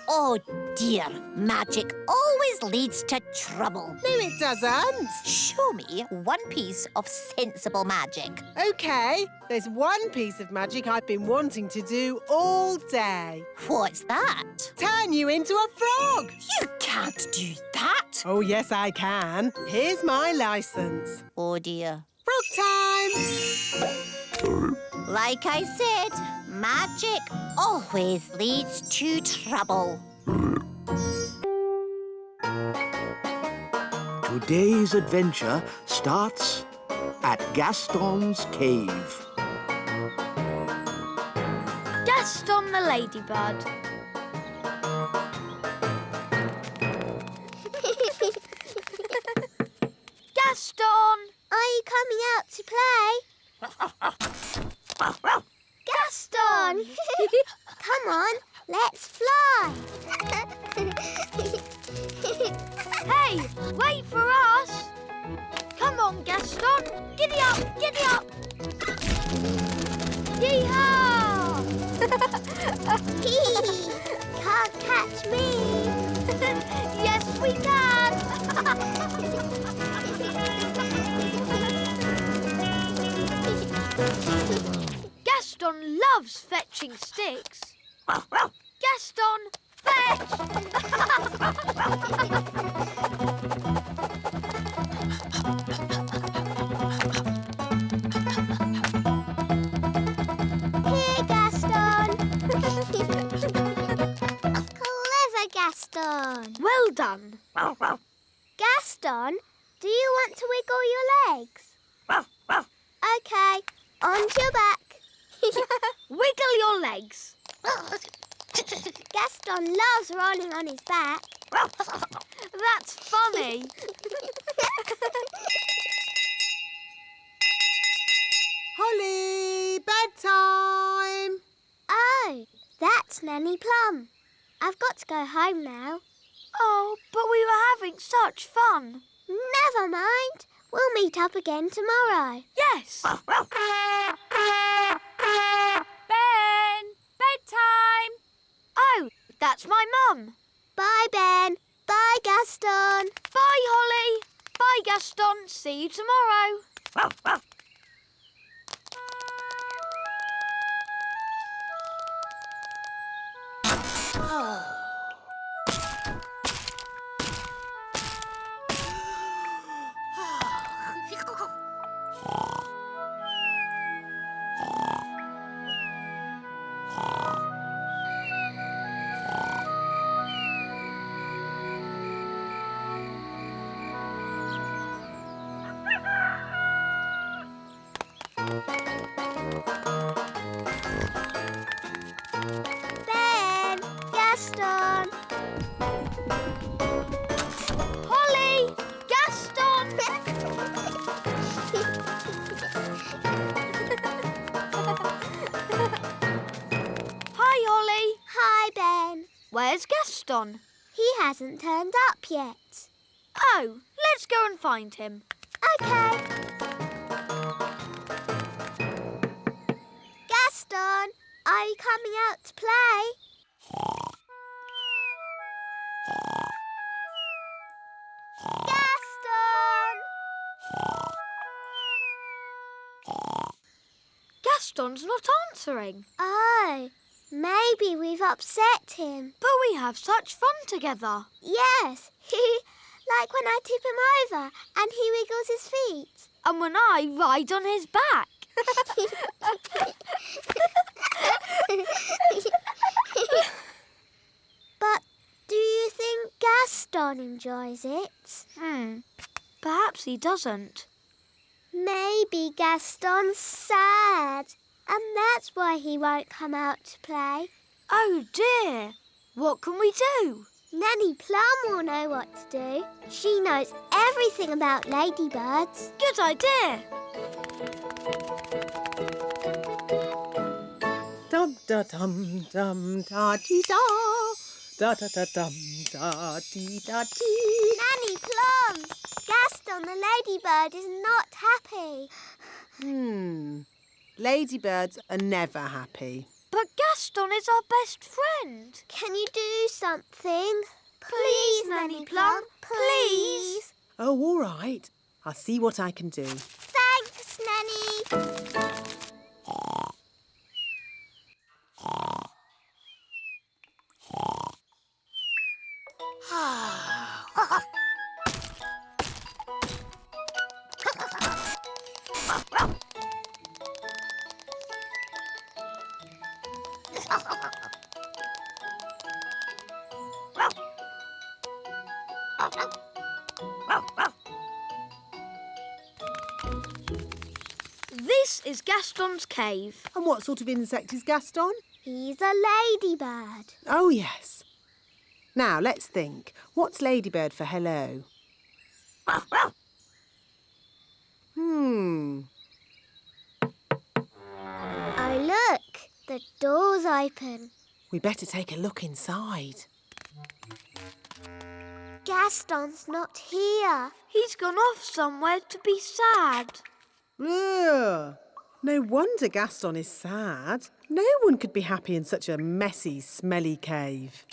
Oh dear, magic always leads to trouble. No, it doesn't. Show me one piece of sensible magic. OK, there's one piece of magic I've been wanting to do all day. What's that? Turn you into a frog. You can't do that. Oh, yes, I can. Here's my licence. Oh dear. Frog time! Like I said, magic always leads to trouble. Today's adventure starts at Gaston's cave. Gaston the ladybird. Gaston! Are you coming out to play? Gaston! Come on, let's fly. Hey, wait for us! Come on, Gaston! Giddy up, giddy up! Yee-haw! Can't catch me. Yes, we can! loves fetching sticks. Gaston, fetch! Here, Gaston. Clever, Gaston. Well done. Gaston, do you want to wiggle your legs? OK, onto your back. Wiggle your legs. Gaston loves rolling on his back. That's funny. Holly, bedtime. Oh, that's Nanny Plum. I've got to go home now. Oh, but we were having such fun. Never mind. We'll meet up again tomorrow. Yes. Ben! Bedtime! Oh, that's my mum. Bye, Ben. Bye, Gaston. Bye, Holly. Bye, Gaston. See you tomorrow. Ben, Gaston. Holly, Gaston. Hi, Holly. Hi, Ben. Where's Gaston? He hasn't turned up yet. Oh, let's go and find him. OK. Gaston, are you coming out to play? Gaston! Gaston's not answering. Oh, maybe we've upset him. But we have such fun together. Yes, like when I tip him over and he wiggles his feet. And when I ride on his back. But do you think Gaston enjoys it? Perhaps he doesn't. Maybe Gaston's sad, and that's why he won't come out to play. Oh dear. What can we do? Nanny Plum will know what to do. She knows everything about ladybirds. Good idea. Dum da dum dum da dee da. Da da da dum da dee da dee. Nanny Plum! Gaston the ladybird is not happy. Ladybirds are never happy. But Gaston is our best friend. Can you do something? Please, Nanny Plum, please. Oh, all right. I'll see what I can do. Thanks, Nanny. This is Gaston's cave. And what sort of insect is Gaston? He's a ladybird. Oh, yes. Now, let's think. What's ladybird for hello? Oh, look. The door's open. We better take a look inside. Gaston's not here. He's gone off somewhere to be sad. Ugh. No wonder Gaston is sad. No one could be happy in such a messy, smelly cave.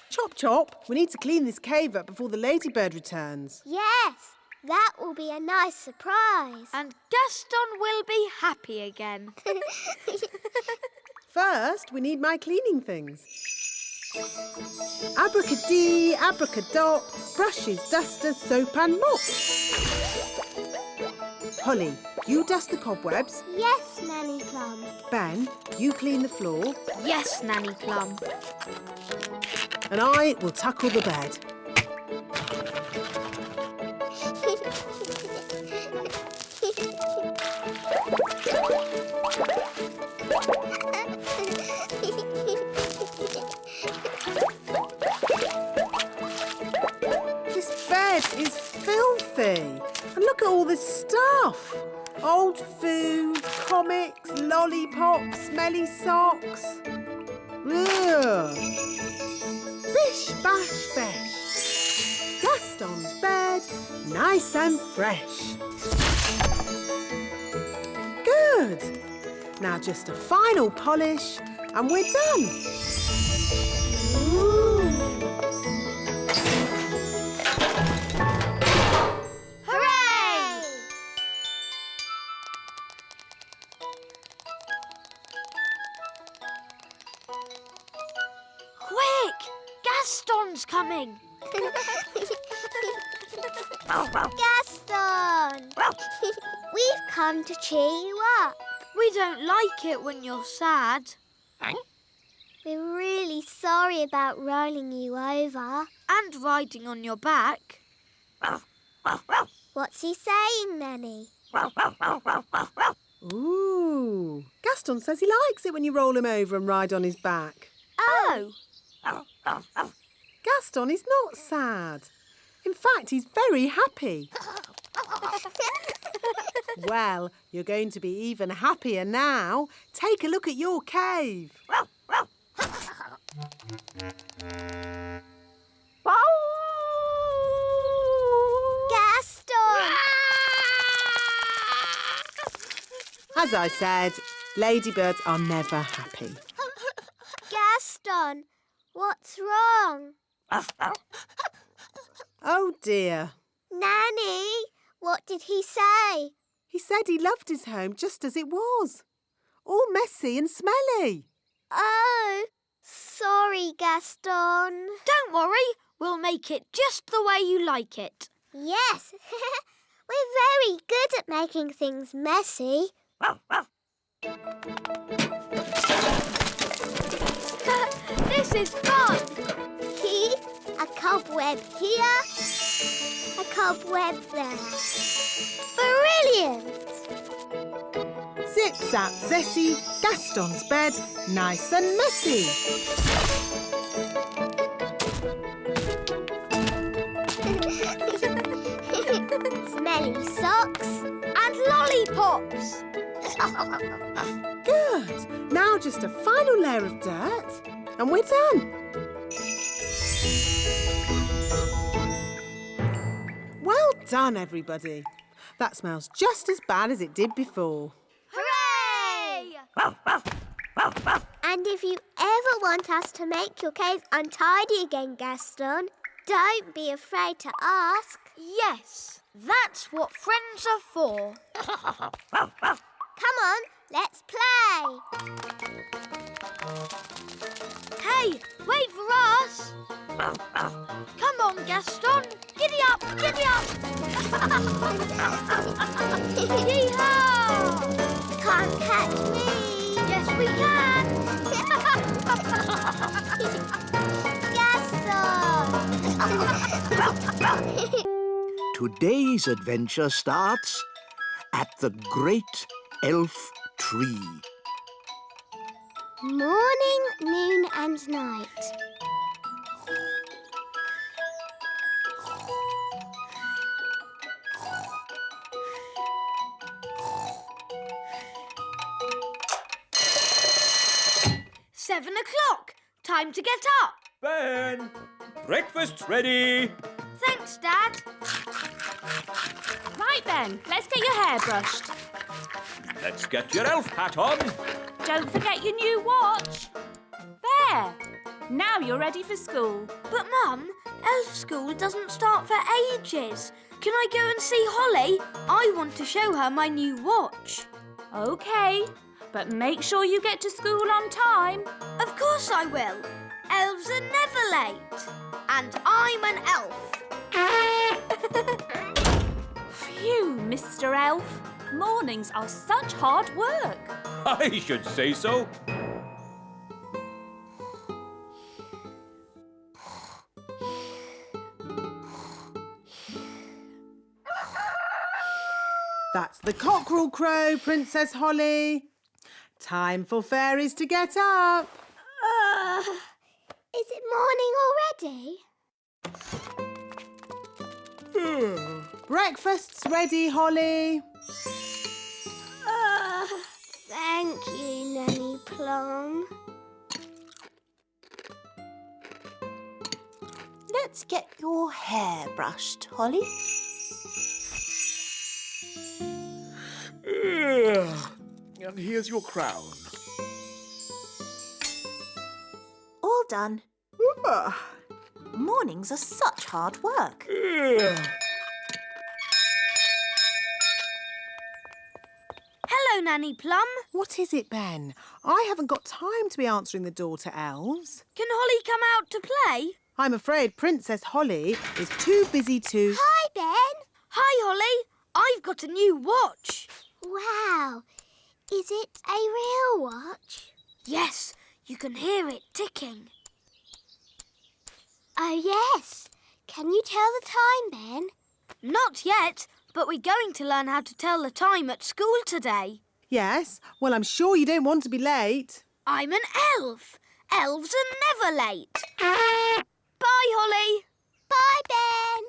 Chop, chop. We need to clean this cave up before the ladybird returns. Yes. That will be a nice surprise. And Gaston will be happy again. First, we need my cleaning things. Abracadee, abracadop, brushes, dusters, soap and mop. Holly, you dust the cobwebs. Yes, Nanny Plum. Ben, you clean the floor. Yes, Nanny Plum. And I will tackle the bed. This bed is filthy. And look at all this stuff. Old food, comics, lollipops, smelly socks. Ugh. Bish, bash, besh. Gaston's bed, nice and fresh. Good. Now just a final polish and we're done. Hooray! Quick! Gaston's coming. Gaston! We've come to cheer you up. We don't like it when you're sad. We're really sorry about rolling you over. And riding on your back. What's he saying, Nanny? Ooh. Gaston says he likes it when you roll him over and ride on his back. Oh! Gaston is not sad. In fact, he's very happy. Well, you're going to be even happier now. Take a look at your cave. Gaston! As I said, ladybirds are never happy. Gaston, what's wrong? Oh dear. Nanny, what did he say? He said he loved his home just as it was. All messy and smelly. Oh, sorry, Gaston. Don't worry, we'll make it just the way you like it. Yes, we're very good at making things messy. This is fun. A cobweb here, a cobweb there. Brilliant! Zip, zap, zessie, Gaston's bed, nice and messy. Smelly socks and lollipops. Good. Now just a final layer of dirt and we're done. Well done, everybody. That smells just as bad as it did before. Hooray! And if you ever want us to make your cave untidy again, Gaston, don't be afraid to ask. Yes, that's what friends are for. Come on, let's play. Hey, wait for us. Come on, Gaston. Giddy up, giddy up. Yee-haw! Can't catch me. Yes, we can. Gaston! Today's adventure starts at the Great Elf Tree. Morning, noon and night. Seven o'clock. Time to get up. Ben, breakfast's ready. Thanks, Dad. Right then, let's get your hair brushed. Let's get your elf hat on. Don't forget your new watch. There. Now you're ready for school. But, Mum, elf school doesn't start for ages. Can I go and see Holly? I want to show her my new watch. OK, but make sure you get to school on time. Of course I will. Elves are never late. And I'm an elf. Phew, Mr. Elf. Mornings are such hard work. I should say so. That's the cockerel crow, Princess Holly. Time for fairies to get up. Is it morning already? Breakfast's ready, Holly. Thank you, Nanny Plum. Let's get your hair brushed, Holly. And here's your crown. All done. Mornings are such hard work. Hello, Nanny Plum. What is it, Ben? I haven't got time to be answering the door to elves. Can Holly come out to play? I'm afraid Princess Holly is too busy to... Hi, Ben. Hi, Holly. I've got a new watch. Wow. Is it a real watch? Yes, you can hear it ticking. Oh, yes. Can you tell the time, Ben? Not yet, but we're going to learn how to tell the time at school today. Yes? Well, I'm sure you don't want to be late. I'm an elf. Elves are never late. Bye, Holly. Bye, Ben.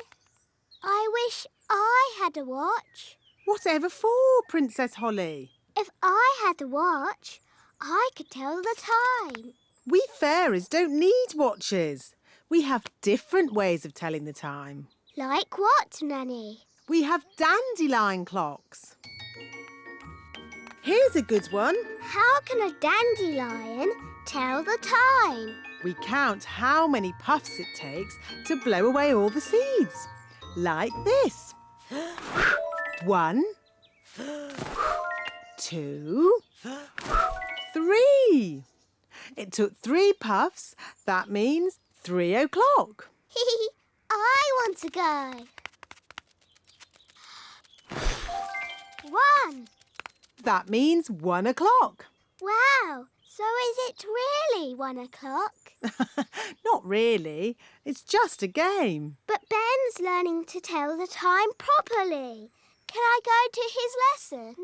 I wish I had a watch. Whatever for, Princess Holly? If I had a watch, I could tell the time. We fairies don't need watches. We have different ways of telling the time. Like what, Nanny? We have dandelion clocks. Here's a good one. How can a dandelion tell the time? We count how many puffs it takes to blow away all the seeds. Like this. 1, 2, 3. It took 3 puffs. That means 3 o'clock. I want to go. 1. That means 1 o'clock. Wow. So is it really 1 o'clock? Not really. It's just a game. But Ben's learning to tell the time properly. Can I go to his lesson?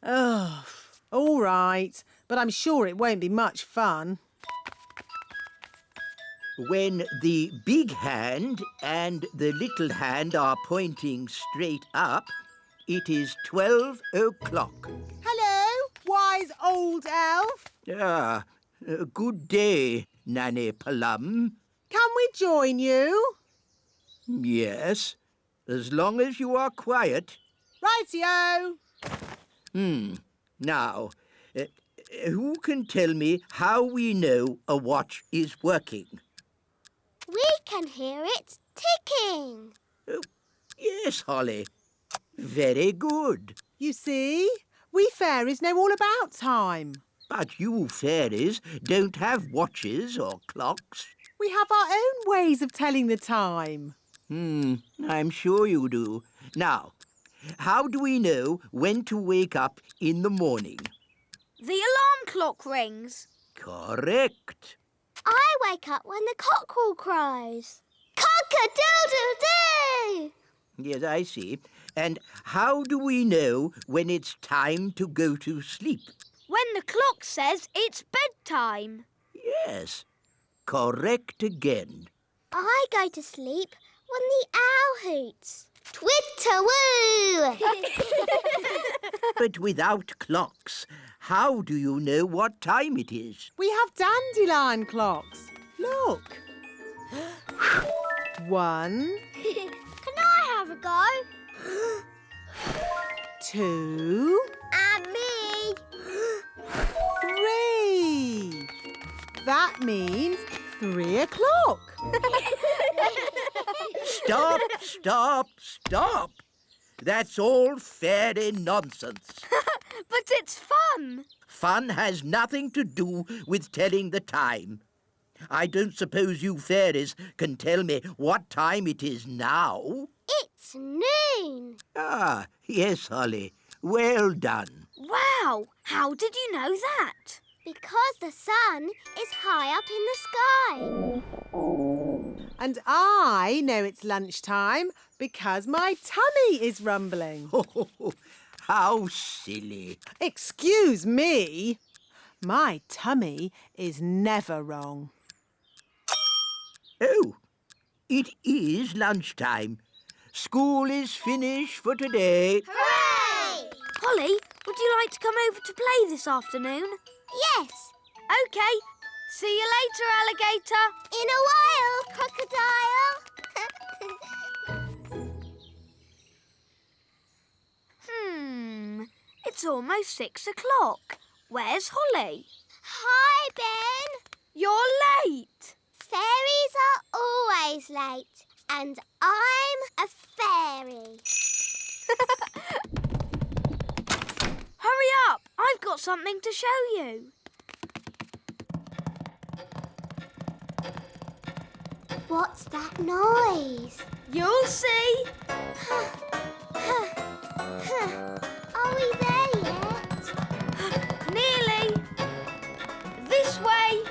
Oh, all right. But I'm sure it won't be much fun. When the big hand and the little hand are pointing straight up, it is 12 o'clock. Hello, wise old elf. Good day, Nanny Plum. Can we join you? Yes, as long as you are quiet. Rightio. Now, who can tell me how we know a watch is working? We can hear it ticking. Yes, Holly. Very good. You see, we fairies know all about time. But you fairies don't have watches or clocks. We have our own ways of telling the time. I'm sure you do. Now, how do we know when to wake up in the morning? The alarm clock rings. Correct. I wake up when the cockerel crows. Cock-a-doodle-doo! Yes, I see. And how do we know when it's time to go to sleep? When the clock says it's bedtime. Yes, correct again. I go to sleep when the owl hoots. Twitter-woo! But without clocks, how do you know what time it is? We have dandelion clocks. Look. 1. Can I have a go? 2. And me. 3. That means 3 o'clock. Stop Stop, stop. That's all fairy nonsense. But it's fun. Fun has nothing to do with telling the time. I don't suppose you fairies can tell me what time it is now. It's noon. Ah, yes, Holly. Well done. Wow, how did you know that? Because the sun is high up in the sky. And I know it's lunchtime because my tummy is rumbling. How silly. Excuse me. My tummy is never wrong. Oh, it is lunchtime. School is finished for today. Hooray! Holly, would you like to come over to play this afternoon? Yes. OK. See you later, alligator. In a while, crocodile. It's almost 6 o'clock. Where's Holly? Hi, Ben. You're late. Fairies are always late. And I'm a fairy. Hurry up. I've got something to show you. What's that noise? You'll see. Are we there yet? Nearly. This way.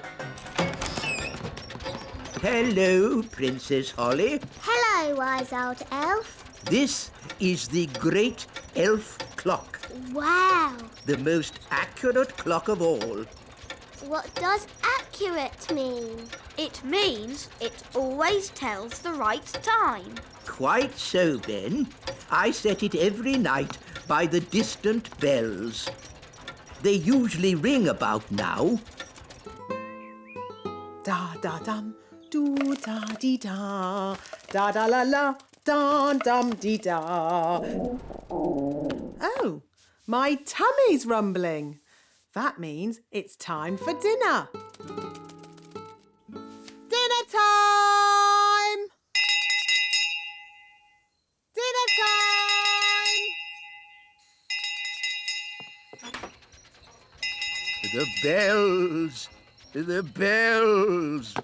Hello, Princess Holly. Hello, wise old elf. This is the great elf clock, Wow. the most accurate clock of all. What does accurate mean? It means it always tells the right time. Quite so, Ben. I set it every night by the distant bells. They usually ring about now. Da-da-dum, do-da-dee-da, da-da-la-la, dum-dum-dee-da. Oh, my tummy's rumbling. That means it's time for dinner. Dinner time! Dinner time! The bells! The bells!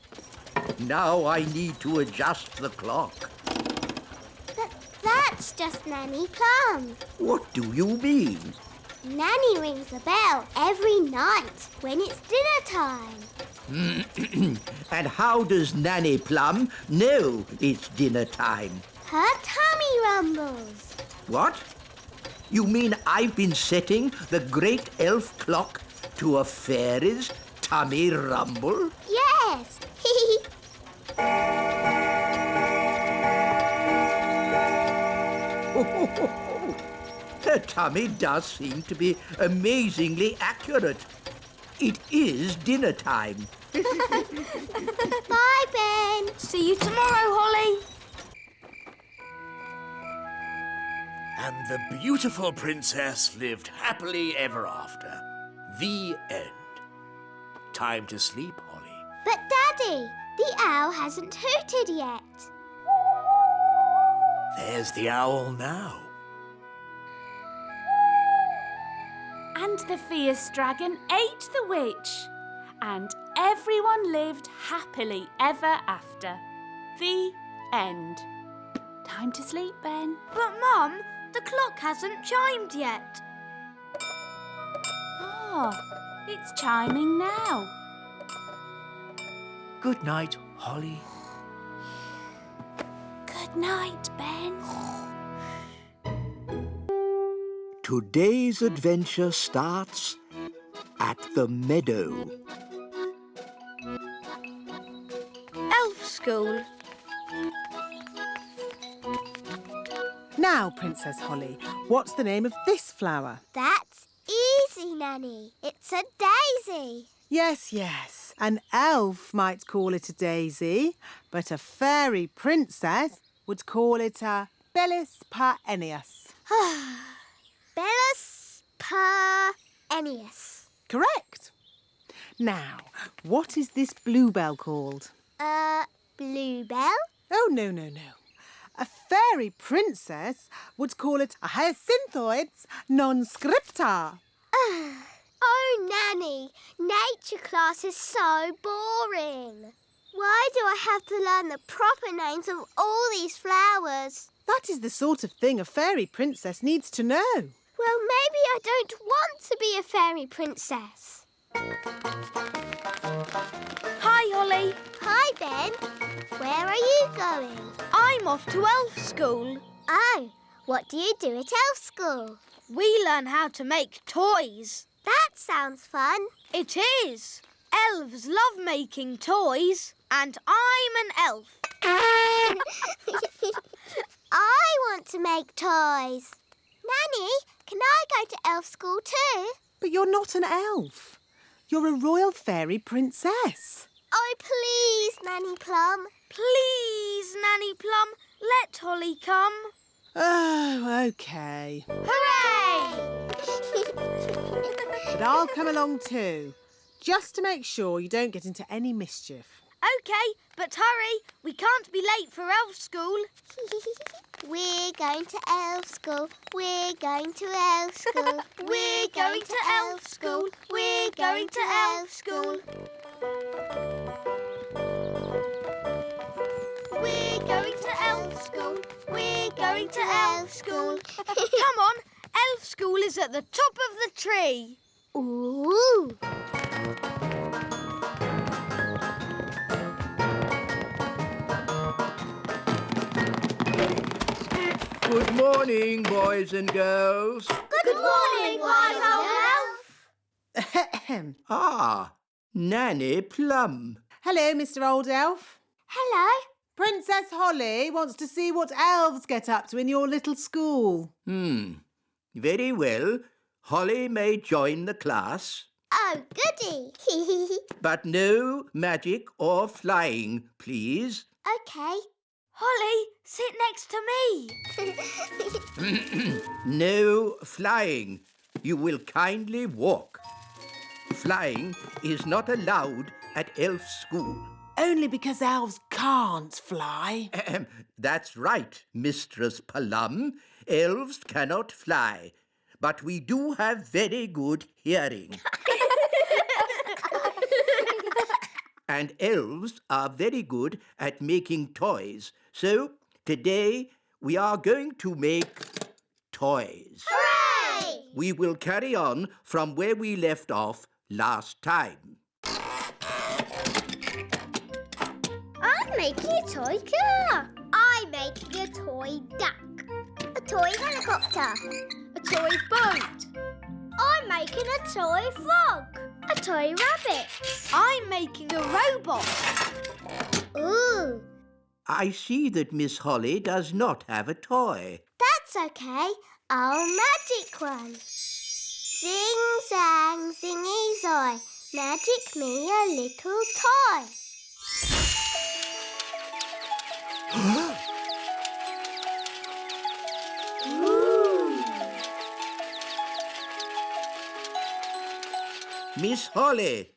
Now I need to adjust the clock. But that's just Nanny Plum. What do you mean? Nanny rings the bell every night when it's dinner time. And how does Nanny Plum know it's dinner time? Her tummy rumbles. What? You mean I've been setting the great elf clock to a fairy's tummy rumble? Yes. Her tummy does seem to be amazingly accurate. It is dinner time. Bye, Ben. See you tomorrow, Holly. And the beautiful princess lived happily ever after. The end. Time to sleep, Holly. But, Daddy, the owl hasn't hooted yet. There's the owl now. And the fierce dragon ate the witch. And everyone lived happily ever after. The end. Time to sleep, Ben. But, Mum, the clock hasn't chimed yet. Oh, it's chiming now. Good night, Holly. Good night, Ben. Today's adventure starts at the meadow. Elf school. Now, Princess Holly, what's the name of this flower? That's easy, Nanny. It's a daisy. Yes, yes. An elf might call it a daisy, but a fairy princess would call it a Bellis perennius. Bellis perennius. Correct. Now, what is this bluebell called? Bluebell? Oh, no, no, no. A fairy princess would call it a hyacinthoids non scripta. Oh, Nanny, nature class is so boring. Why do I have to learn the proper names of all these flowers? That is the sort of thing a fairy princess needs to know. Well, maybe I don't want to be a fairy princess. Hi, Holly. Hi, Ben. Where are you going? I'm off to elf school. Oh, what do you do at elf school? We learn how to make toys. That sounds fun. It is. Elves love making toys, and I'm an elf. I want to make toys. Nanny, can I go to elf school too? But you're not an elf. You're a royal fairy princess. Oh, please, Nanny Plum. Please, Nanny Plum, let Holly come. Oh, OK. Hooray! But I'll come along too, just to make sure you don't get into any mischief. OK, but hurry. We can't be late for elf school. We're going to elf school. We're going to elf school. We're going to elf school. We're going to elf school. We're going to elf school. We're going to elf school. Come on, elf school is at the top of the tree. Ooh! Good morning, boys and girls. Good morning, wise old elf. Ah, Nanny Plum. Hello, Mr. Old Elf. Hello. Princess Holly wants to see what elves get up to in your little school. Very well. Holly may join the class. Oh, goody. But no magic or flying, please. OK. Holly, sit next to me. No flying. You will kindly walk. Flying is not allowed at elf school. Only because elves can't fly. That's right, Mistress Plum. Elves cannot fly. But we do have very good hearing. And elves are very good at making toys. So, today, we are going to make toys. Hooray! We will carry on from where we left off last time. I'm making a toy car. I'm making a toy duck. A toy helicopter. A toy boat. I'm making a toy frog. A toy rabbit. I'm making a robot. Ooh. I see that Miss Holly does not have a toy. That's OK. I'll magic one. Zing, zang, zingy, zoy. Magic me a little toy. Miss Holly,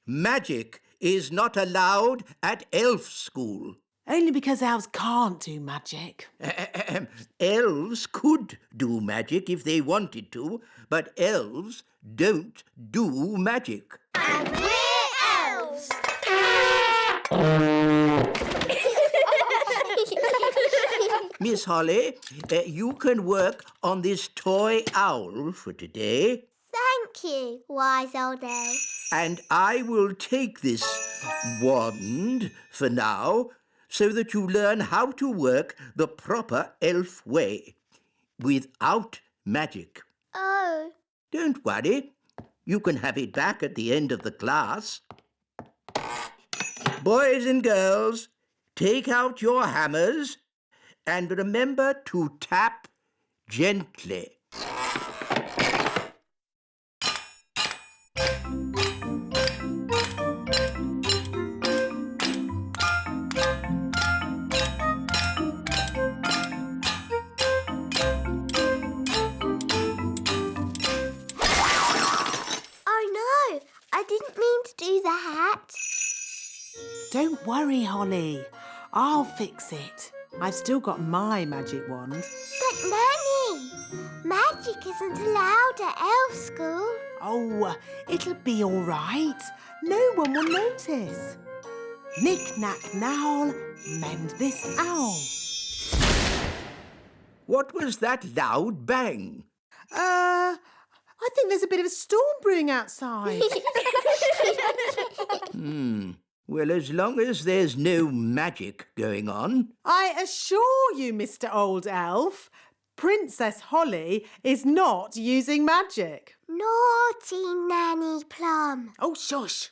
magic is not allowed at elf school. Only because elves can't do magic. Elves could do magic if they wanted to, but elves don't do magic. And we're elves! Miss Holly, you can work on this toy owl for today. Thank you, wise old elf. And I will take this wand for now so that you learn how to work the proper elf way, without magic. Oh. Don't worry. You can have it back at the end of the class. Boys and girls, take out your hammers and remember to tap gently. I didn't mean to do that. Don't worry, Holly. I'll fix it. I've still got my magic wand. But Nanny, magic isn't allowed at elf school. Oh, it'll be all right. No one will notice. Knick-knack nowl, mend this owl. What was that loud bang? I think there's a bit of a storm brewing outside. Well, as long as there's no magic going on. I assure you, Mr. Old Elf, Princess Holly is not using magic. Naughty Nanny Plum. Oh, shush.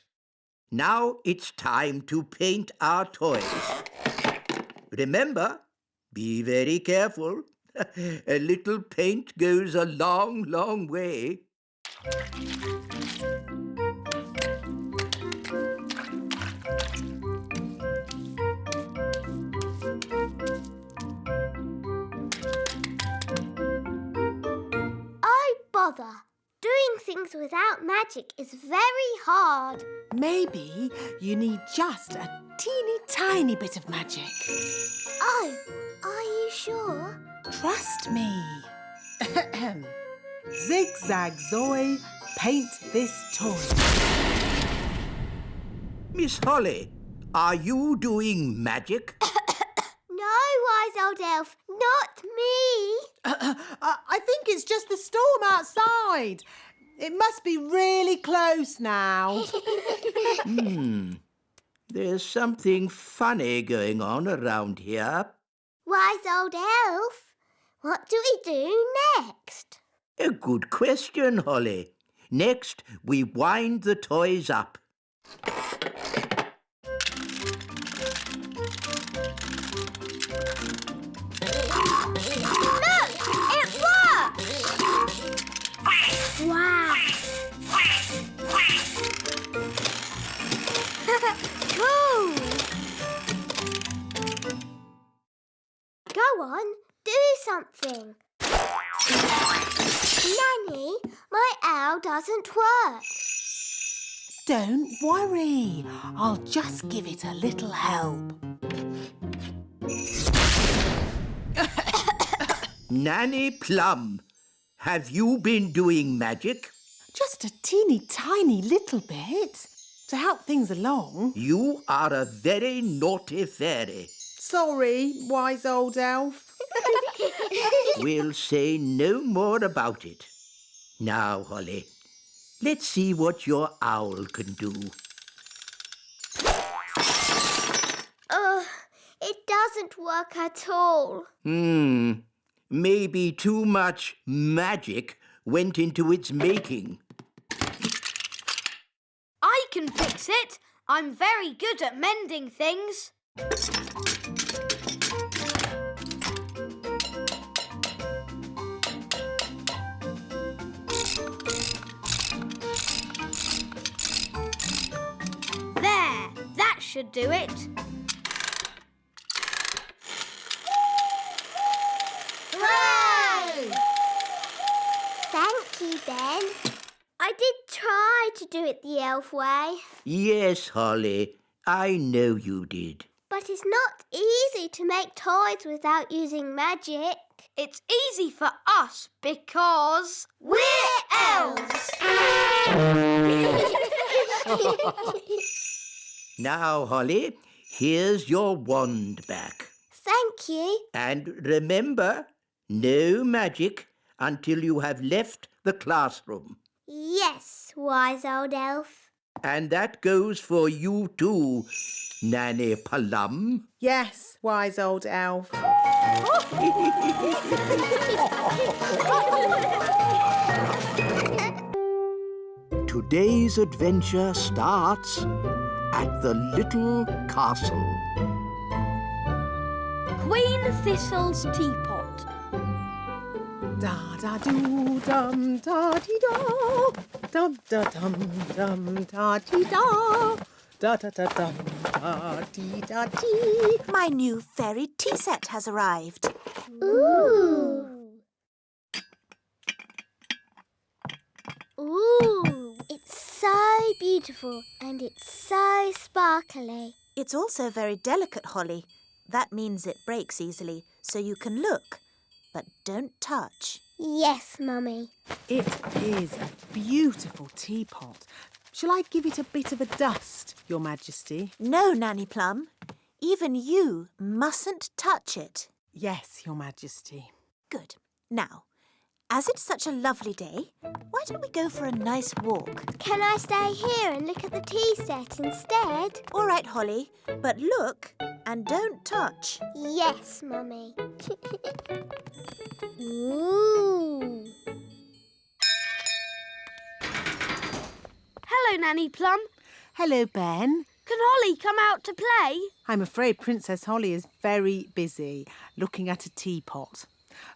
Now it's time to paint our toys. Remember, be very careful. A little paint goes a long, long way. Oh, bother. Doing things without magic is very hard. Maybe you need just a teeny tiny bit of magic. Oh, are you sure? Trust me. Zigzag Zoe, paint this toy. Miss Holly, are you doing magic? No, wise old elf, not me. I think it's just the storm outside. It must be really close now. There's something funny going on around here. Wise old elf, what do we do next? A good question, Holly. Next, we wind the toys up. Look, it works! Wow! Cool! Go on, do something. Nanny, my owl doesn't work. Don't worry. I'll just give it a little help. Nanny Plum, have you been doing magic? Just a teeny tiny little bit to help things along. You are a very naughty fairy. Sorry, wise old elf. We'll say no more about it. Now, Holly, let's see what your owl can do. It doesn't work at all. Maybe too much magic went into its making. I can fix it. I'm very good at mending things. There, that should do it. Hooray! Thank you, Ben. I did try to do it the elf way. Yes, Holly, I know you did. But it's not easy to make toys without using magic. It's easy for us because we're elves! Now, Holly, here's your wand back. Thank you. And remember, no magic until you have left the classroom. Yes, wise old elf. And that goes for you too, Nanny Plum. Yes, wise old elf. Today's adventure starts at the little castle. Queen Thistle's teapot. Da da do dum da dee da, dum da dum dum da dee da, da da da dum da dee da dee. My new fairy tea set has arrived. Ooh. Ooh. It's so beautiful and it's so sparkly. It's also very delicate, Holly. That means it breaks easily, so you can look, but don't touch. Yes, Mummy. It is a beautiful teapot. Shall I give it a bit of a dust, Your Majesty? No, Nanny Plum. Even you mustn't touch it. Yes, Your Majesty. Good. Now, as it's such a lovely day, why don't we go for a nice walk? Can I stay here and look at the tea set instead? All right, Holly, but look and don't touch. Yes, Mummy. Ooh. Hello, Nanny Plum. Hello, Ben. Can Holly come out to play? I'm afraid Princess Holly is very busy looking at a teapot.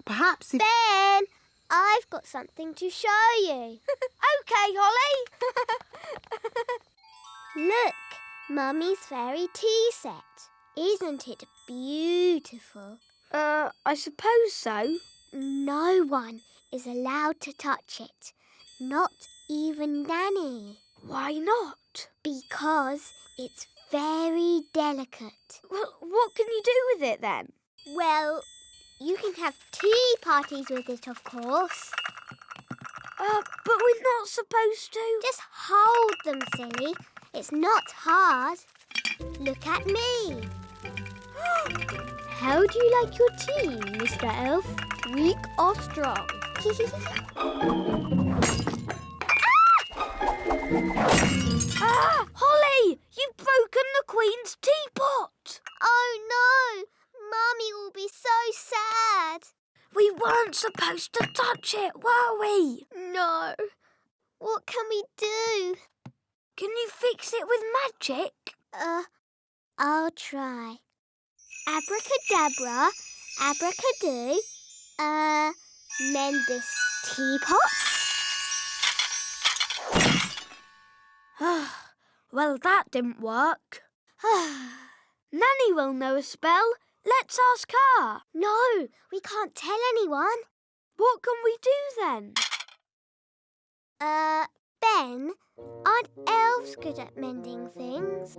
Perhaps if... Ben, I've got something to show you. OK, Holly. Look, Mummy's fairy tea set. Isn't it beautiful? I suppose so. No one is allowed to touch it. Not even Nanny. Why not? Because it's very delicate. Well, what can you do with it then? Well, you can have tea parties with it, of course. But we're not supposed to. Just hold them, silly. It's not hard. Look at me. How do you like your tea, Mr. Elf? Weak or strong? Holly! You've broken the Queen's teapot! Oh, no! Mummy will be so sad. We weren't supposed to touch it, were we? No. What can we do? Can you fix it with magic? I'll try. Abracadabra, abracadoo. Mend this teapot. Well, that didn't work. Nanny will know a spell. Let's ask her. No, we can't tell anyone. What can we do then? Ben, aren't elves good at mending things?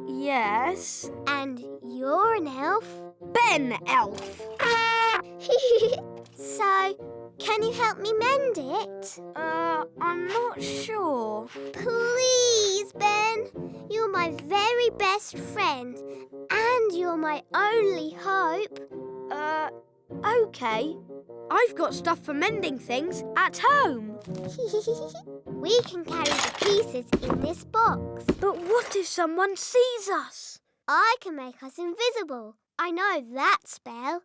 Yes. And you're an elf? Ben Elf. So, can you help me mend it? I'm not sure. Please, Ben. You're my very best friend. And you're my only hope. OK. I've got stuff for mending things at home. We can carry the pieces in this box. But what if someone sees us? I can make us invisible. I know that spell.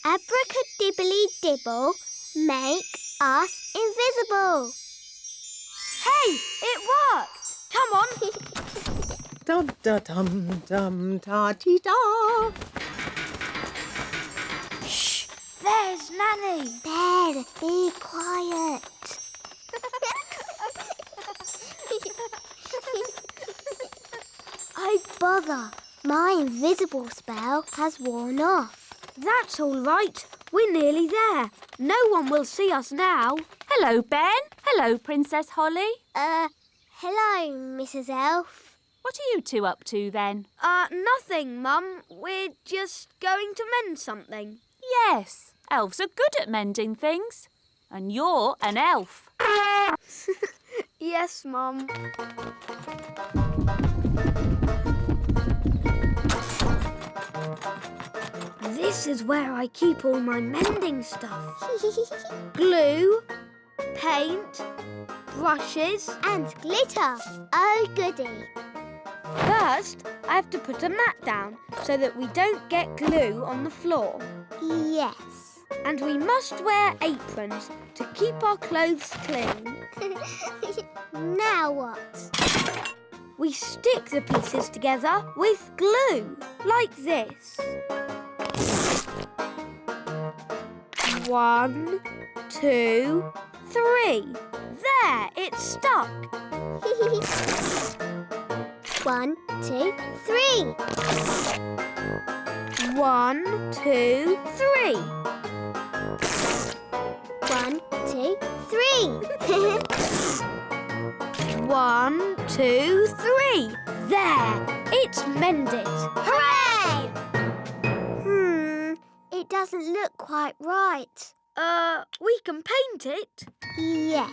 Abracadibbly-dibble, make us invisible. Hey, it worked. Come on. Dum-da-dum-dum-ta-ti-da. Shh, there's Nanny. Ben, be quiet. Oh, bother. My invisible spell has worn off. That's all right. We're nearly there. No one will see us now. Hello, Ben. Hello, Princess Holly. Hello, Mrs. Elf. What are you two up to, then? Nothing, Mum. We're just going to mend something. Yes, elves are good at mending things. And you're an elf. Yes, Mum. This is where I keep all my mending stuff. Glue, paint, brushes and glitter. Oh, goody. First, I have to put a mat down so that we don't get glue on the floor. Yes. And we must wear aprons to keep our clothes clean. Now what? We stick the pieces together with glue, like this. 1, 2, 3. There, it's stuck. 1, 2, 3. 1, 2, 3. 1, 2, 3. 1, 2, 3. There, It's mended. Hooray! It doesn't look quite right. We can paint it. Yes.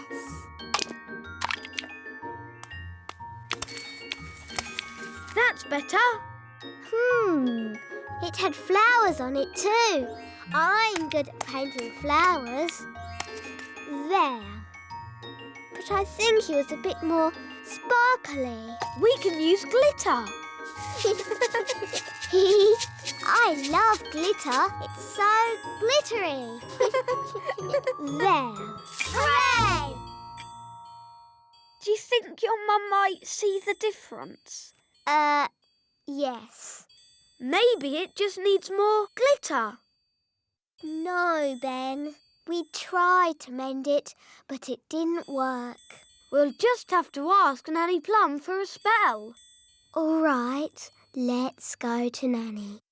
That's better. It had flowers on it too. I'm good at painting flowers. There. But I think it was a bit more sparkly. We can use glitter. I love glitter. It's so glittery. There. Hooray! Do you think your mum might see the difference? Yes. Maybe it just needs more glitter. No, Ben. We tried to mend it, but it didn't work. We'll just have to ask Nanny Plum for a spell. All right, let's go to Nanny.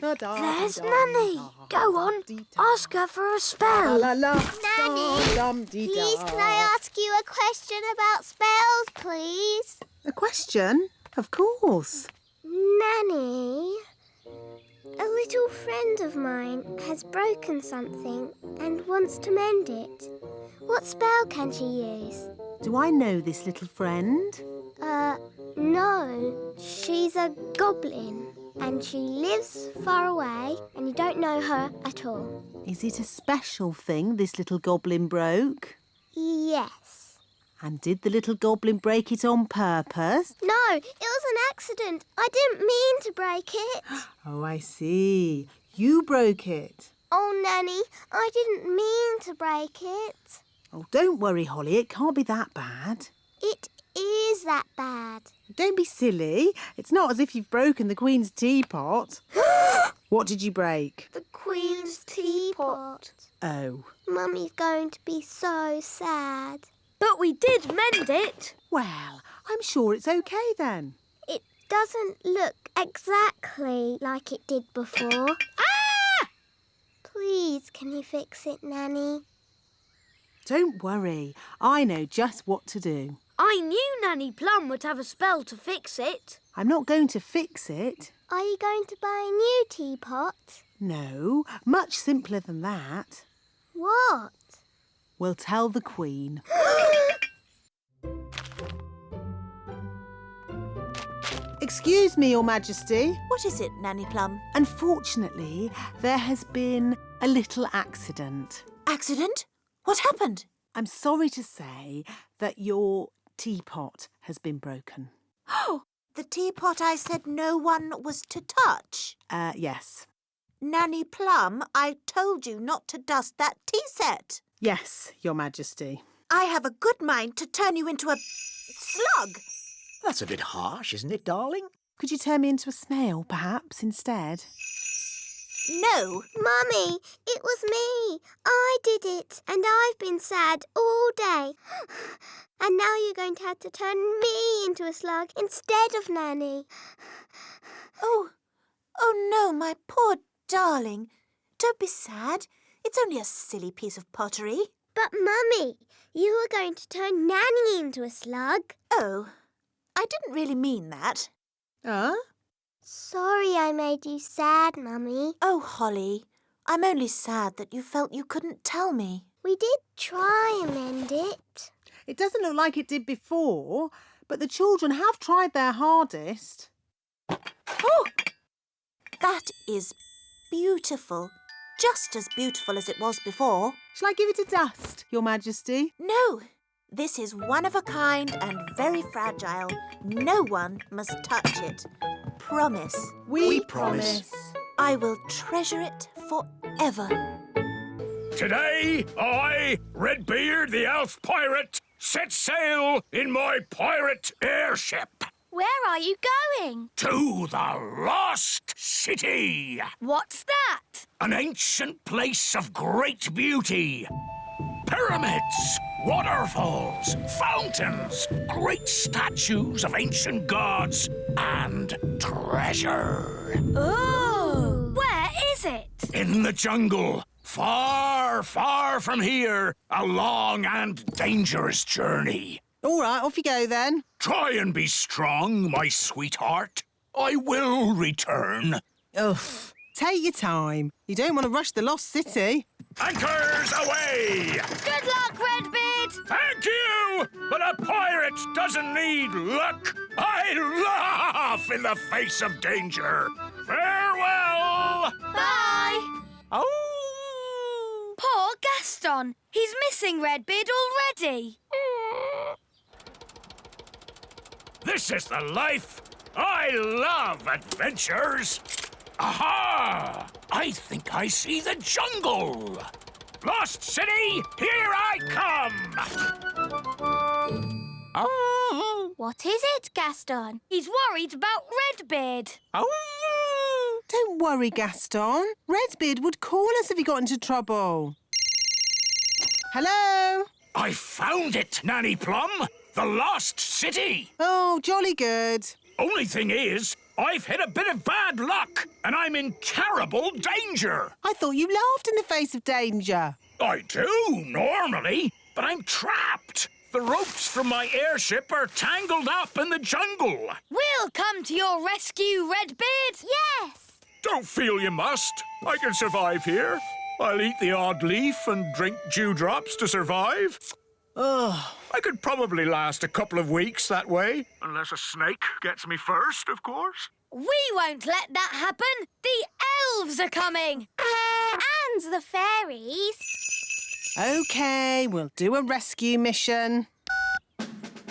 There's Nanny. Go on, ask her for a spell. Nanny, please can I ask you a question about spells, please? A question? Of course. Nanny, a little friend of mine has broken something and wants to mend it. What spell can she use? Do I know this little friend? No. She's a goblin and she lives far away and you don't know her at all. Is it a special thing this little goblin broke? Yes. And did the little goblin break it on purpose? No, it was an accident. I didn't mean to break it. Oh, I see. You broke it. Oh, Nanny, I didn't mean to break it. Oh, don't worry, Holly. It can't be that bad. It is that bad. Don't be silly. It's not as if you've broken the Queen's teapot. What did you break? The Queen's teapot. Oh. Mummy's going to be so sad. But we did mend it. Well, I'm sure it's okay then. It doesn't look exactly like it did before. Ah! Please, can you fix it, Nanny? Don't worry. I know just what to do. I knew Nanny Plum would have a spell to fix it. I'm not going to fix it. Are you going to buy a new teapot? No, much simpler than that. What? We'll tell the Queen. Excuse me, Your Majesty. What is it, Nanny Plum? Unfortunately, there has been a little accident. Accident? What happened? I'm sorry to say that your teapot has been broken. Oh, the teapot I said no one was to touch? Yes. Nanny Plum, I told you not to dust that tea set. Yes, Your Majesty. I have a good mind to turn you into a slug. That's a bit harsh, isn't it, darling? Could you turn me into a snail, perhaps, instead? No. Mummy, it was me. I did it, and I've been sad all day. And now you're going to have to turn me into a slug instead of Nanny. Oh no, my poor darling. Don't be sad. It's only a silly piece of pottery. But, Mummy, you were going to turn Nanny into a slug. Oh, I didn't really mean that. Sorry I made you sad, Mummy. Oh, Holly, I'm only sad that you felt you couldn't tell me. We did try and mend it. It doesn't look like it did before, but the children have tried their hardest. Oh! That is beautiful. Just as beautiful as it was before. Shall I give it a dust, Your Majesty? No. This is one of a kind and very fragile. No one must touch it. Promise. We promise. I will treasure it forever. Today, I, Redbeard the elf pirate, set sail in my pirate airship. Where are you going? To the Lost City. What's that? An ancient place of great beauty. Pyramids, waterfalls, fountains, great statues of ancient gods, and treasure. Oh! Where is it? In the jungle, far far, far from here. A long and dangerous journey. All right, off you go then. Try and be strong, my sweetheart. I will return. Ugh. Take your time. You don't want to rush the lost city. Anchors away! Good luck, Redbeard! Thank you! But a pirate doesn't need luck. I laugh in the face of danger. Farewell! Bye! Oh! Poor Gaston. He's missing Redbeard already. This is the life. I love adventures. Aha! I think I see the jungle. Lost City, here I come! Oh. What is it, Gaston? He's worried about Redbeard. Oh. Don't worry, Gaston. Redbeard would call us if he got into trouble. Hello? I found it, Nanny Plum. The Lost City. Oh, jolly good. Only thing is, I've hit a bit of bad luck, and I'm in terrible danger. I thought you laughed in the face of danger. I do, normally, but I'm trapped. The ropes from my airship are tangled up in the jungle. We'll come to your rescue, Redbeard. Yes. Don't feel you must. I can survive here. I'll eat the odd leaf and drink dewdrops to survive. Ugh. I could probably last a couple of weeks that way. Unless a snake gets me first, of course. We won't let that happen. The elves are coming. And the fairies. OK, we'll do a rescue mission.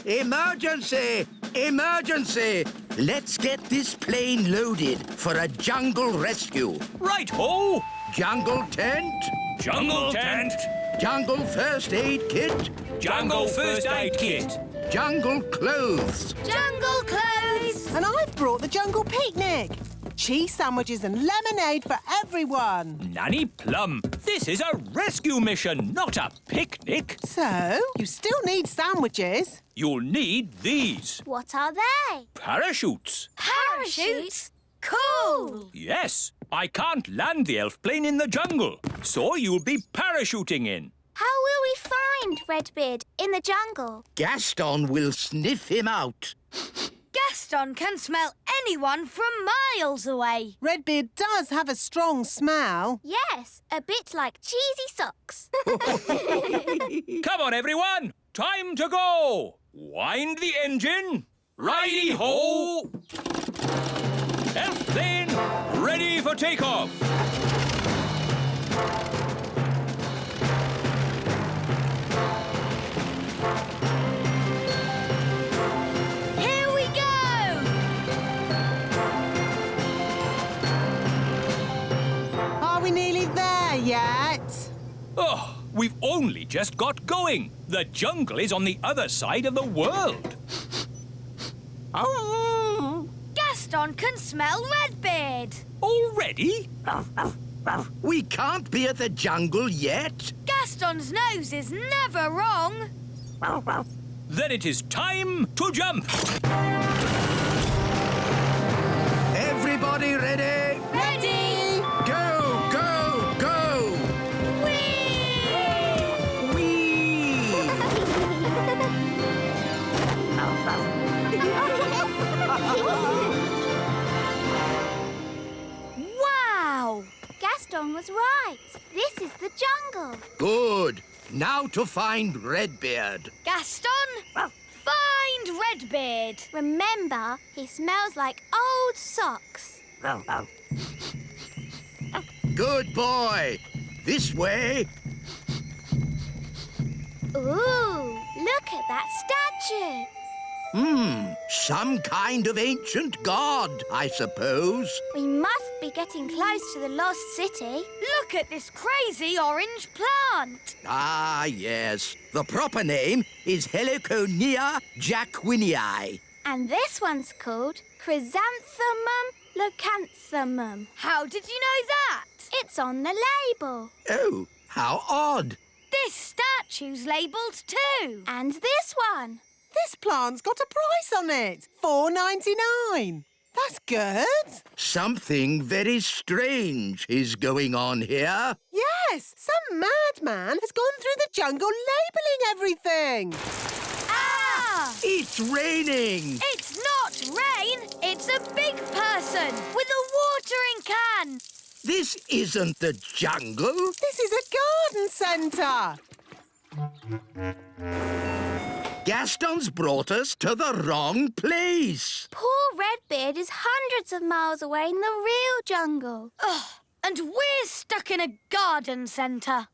Emergency! Emergency! Let's get this plane loaded for a jungle rescue. Right-ho! Jungle tent. Jungle tent. Jungle first aid kit. Jungle first aid kit. Jungle clothes. Jungle clothes. And I've brought the jungle picnic. Cheese sandwiches and lemonade for everyone. Nanny Plum, this is a rescue mission, not a picnic. So, you still need sandwiches. You'll need these. What are they? Parachutes. Parachutes? Cool. Yes, I can't land the elf plane in the jungle, so you'll be parachuting in. How will we find Redbeard in the jungle? Gaston will sniff him out. Gaston can smell anyone from miles away. Redbeard does have a strong smell. Yes, a bit like cheesy socks. Come on, everyone. Time to go. Wind the engine. Righty-ho. Elf plane, ready for takeoff. Here we go! Are we nearly there yet? Oh, we've only just got going. The jungle is on the other side of the world. Oh. Gaston can smell Redbeard. Already? We can't be at the jungle yet. Gaston's nose is never wrong. Then it is time to jump. Everybody ready? Ready! Go, go, go! Whee! Whee! Wow! Gaston was right. This is the jungle. Good. Now to find Redbeard. Gaston, find Redbeard. Remember, he smells like old socks. Good boy. This way. Ooh, look at that statue. Some kind of ancient god, I suppose. We must be getting close to the lost city. Look at this crazy orange plant. Ah, yes. The proper name is Heliconia jacquinii. And this one's called Chrysanthemum leucanthemum. How did you know that? It's on the label. Oh, how odd. This statue's labelled too. And this one. This plant's got a price on it. $4.99. That's good. Something very strange is going on here. Yes! Some madman has gone through the jungle labelling everything. Ah! It's raining! It's not rain, it's a big person with a watering can. This isn't the jungle. This is a garden centre. Gaston's brought us to the wrong place. Poor Redbeard is hundreds of miles away in the real jungle. Ugh, and we're stuck in a garden centre.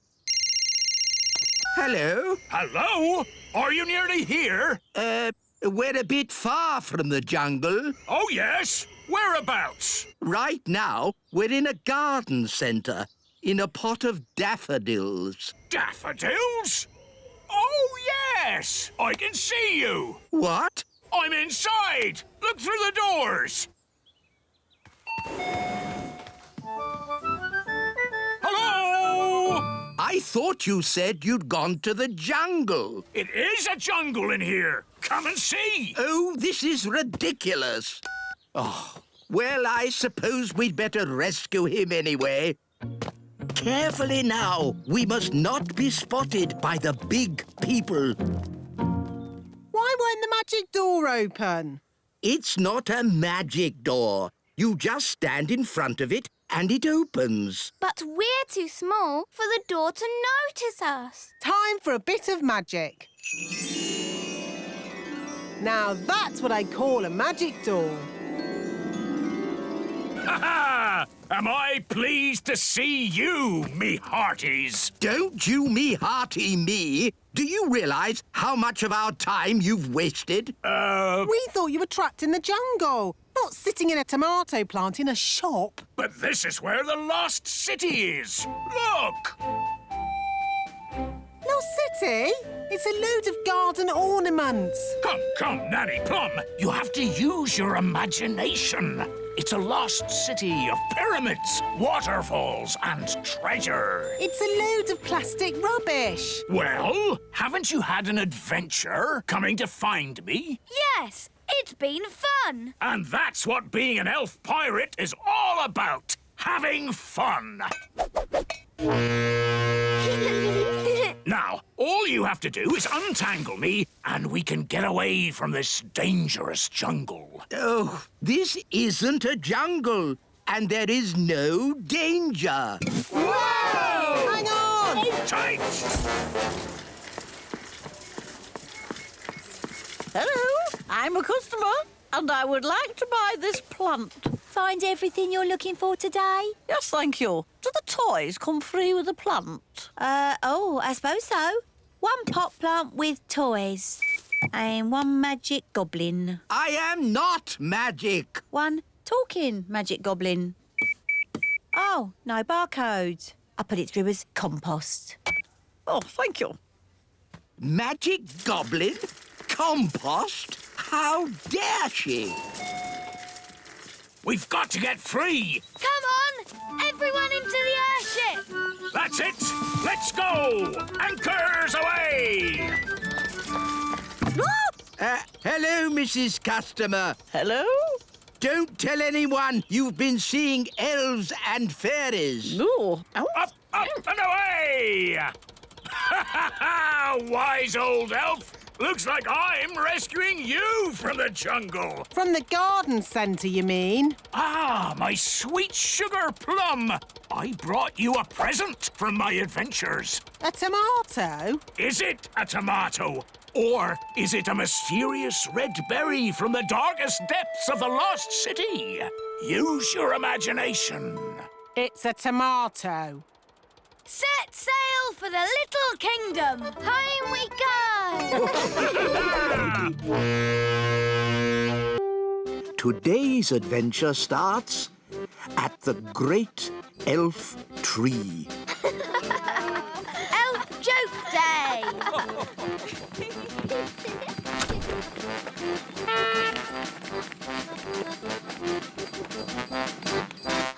Hello? Hello? Are you nearly here? We're a bit far from the jungle. Oh, yes. Whereabouts? Right now, we're in a garden centre, in a pot of daffodils. Daffodils? Oh, yes! I can see you. What? I'm inside. Look through the doors. Hello? I thought you said you'd gone to the jungle. It is a jungle in here. Come and see. Oh, this is ridiculous. Oh, well, I suppose we'd better rescue him anyway. Carefully now. We must not be spotted by the big people. Why won't the magic door open? It's not a magic door. You just stand in front of it and it opens. But we're too small for the door to notice us. Time for a bit of magic. Now that's what I call a magic door. Ha-ha! Am I pleased to see you, me hearties? Don't you me hearty me. Do you realise how much of our time you've wasted? We thought you were trapped in the jungle, not sitting in a tomato plant in a shop. But this is where the lost city is. Look! Lost City? It's a load of garden ornaments. Come, Nanny Plum. You have to use your imagination. It's a lost city of pyramids, waterfalls, and treasure. It's a load of plastic rubbish. Well, haven't you had an adventure coming to find me? Yes, it's been fun. And that's what being an elf pirate is all about. Having fun. Now, all you have to do is untangle me and we can get away from this dangerous jungle. Oh, this isn't a jungle, and there is no danger. Whoa! Hang on! Hold tight! Hello, I'm a customer and I would like to buy this plant. Find everything you're looking for today? Yes, thank you. Do the toys come free with the plant? Oh, I suppose so. One pot plant with toys. And one magic goblin. I am not magic. One talking magic goblin. Oh, no barcode. I put it through as compost. Oh, thank you. Magic goblin? Compost? How dare she? We've got to get free. Come on, everyone into the airship. That's it. Let's go. Anchors away. Hello, Mrs. Customer. Hello? Don't tell anyone you've been seeing elves and fairies. No. Up and away! Wise old elf. Looks like I'm rescuing you from the jungle. From the garden centre, you mean? Ah, my sweet sugar plum. I brought you a present from my adventures. A tomato? Is it a tomato? Or is it a mysterious red berry from the darkest depths of the lost city? Use your imagination. It's a tomato. Set sail for the Little Kingdom. Home we go! Today's adventure starts at the Great Elf Tree. Elf Joke Day.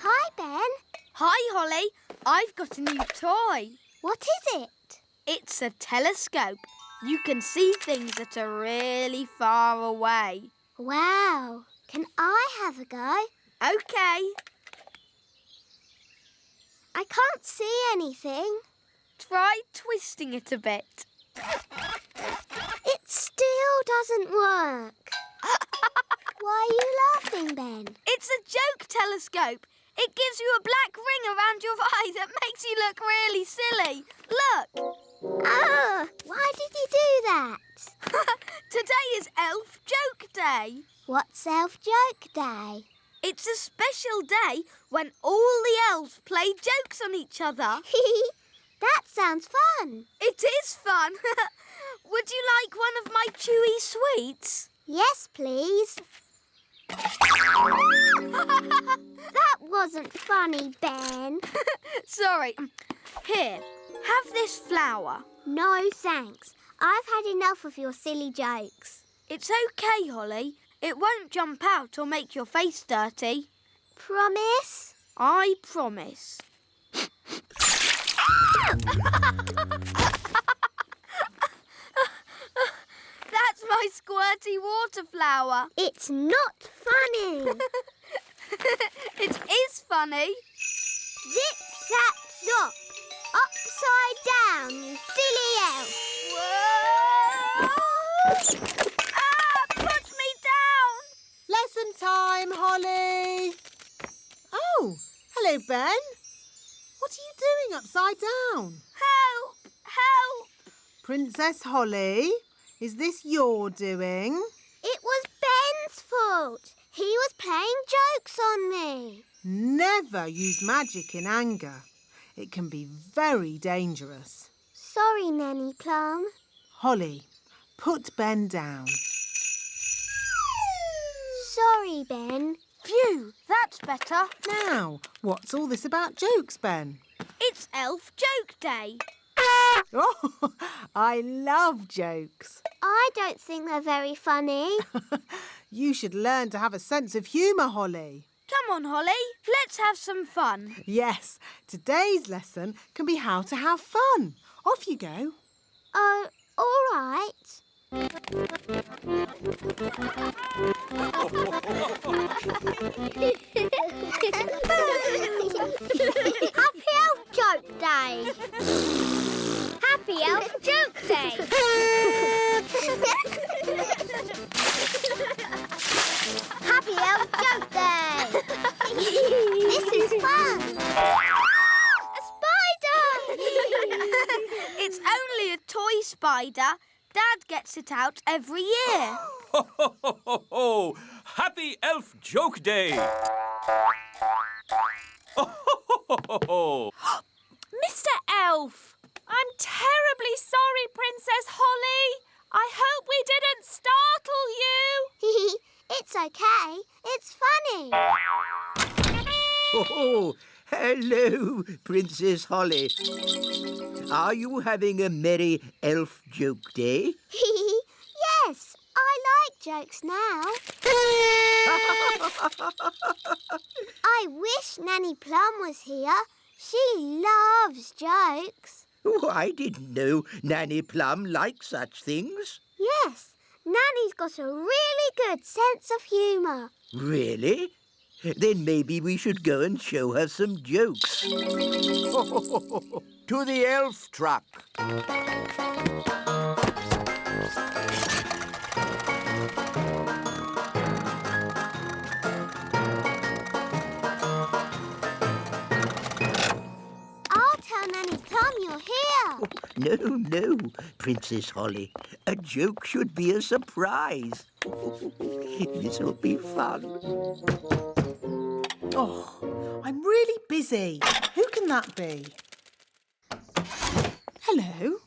Hi, Ben. Hi, Holly. I've got a new toy. What is it? It's a telescope. You can see things that are really far away. Wow. Can I have a go? OK. I I can't see anything. Try twisting it a bit. It still doesn't work. Why are you laughing, Ben? It's a joke telescope. It gives you a black ring around your eye that makes you look really silly. Look. Oh, why did you do that? Today is Elf Joke Day. What's Elf Joke Day? It's a special day when all the elves play jokes on each other. That sounds fun. It is fun. Would you like one of my chewy sweets? Yes, please. That wasn't funny, Ben. Sorry. Here, have this flower. No, thanks. I've had enough of your silly jokes. It's okay, Holly. It won't jump out or make your face dirty. Promise? I promise. That's my squirty water flower. It's not funny. It is funny. Zip, zap, zop. Upside down, you silly elf. Whoa! Put me down! Lesson time, Holly. Oh, hello, Ben. What are you doing upside down? Help! Help! Princess Holly, is this your doing? It was Ben's fault. He was playing jokes on me. Never use magic in anger. It can be very dangerous. Sorry, Nanny Plum. Holly, put Ben down. Sorry, Ben. Phew, that's better. Now, what's all this about jokes, Ben? It's Elf Joke Day. Oh, I love jokes. I don't think they're very funny. You should learn to have a sense of humour, Holly. Come on, Holly. Let's have some fun. Yes, today's lesson can be how to have fun. Off you go. Oh, all right. Happy Elf Joke Day. Happy Elf Joke Day. Happy Elf Joke Day. This is fun. A spider. It's only a toy spider. Dad gets it out every year. Ho, ho, ho, ho, ho! Happy Elf Joke Day! Ho, ho, ho, ho, ho! Mr. Elf, I'm terribly sorry, Princess Holly. I hope we didn't startle you. It's okay. It's funny. Oh, hello, Princess Holly. Are you having a merry elf joke day? Yes, I like jokes now. I wish Nanny Plum was here. She loves jokes. Oh, I didn't know Nanny Plum liked such things. Yes, Nanny's got a really good sense of humour. Really? Then maybe we should go and show her some jokes. To the elf truck. I'll tell Nanny Plum you're here. No, Princess Holly. A joke should be a surprise. This'll be fun. Oh, I'm really busy. Who can that be? Hello.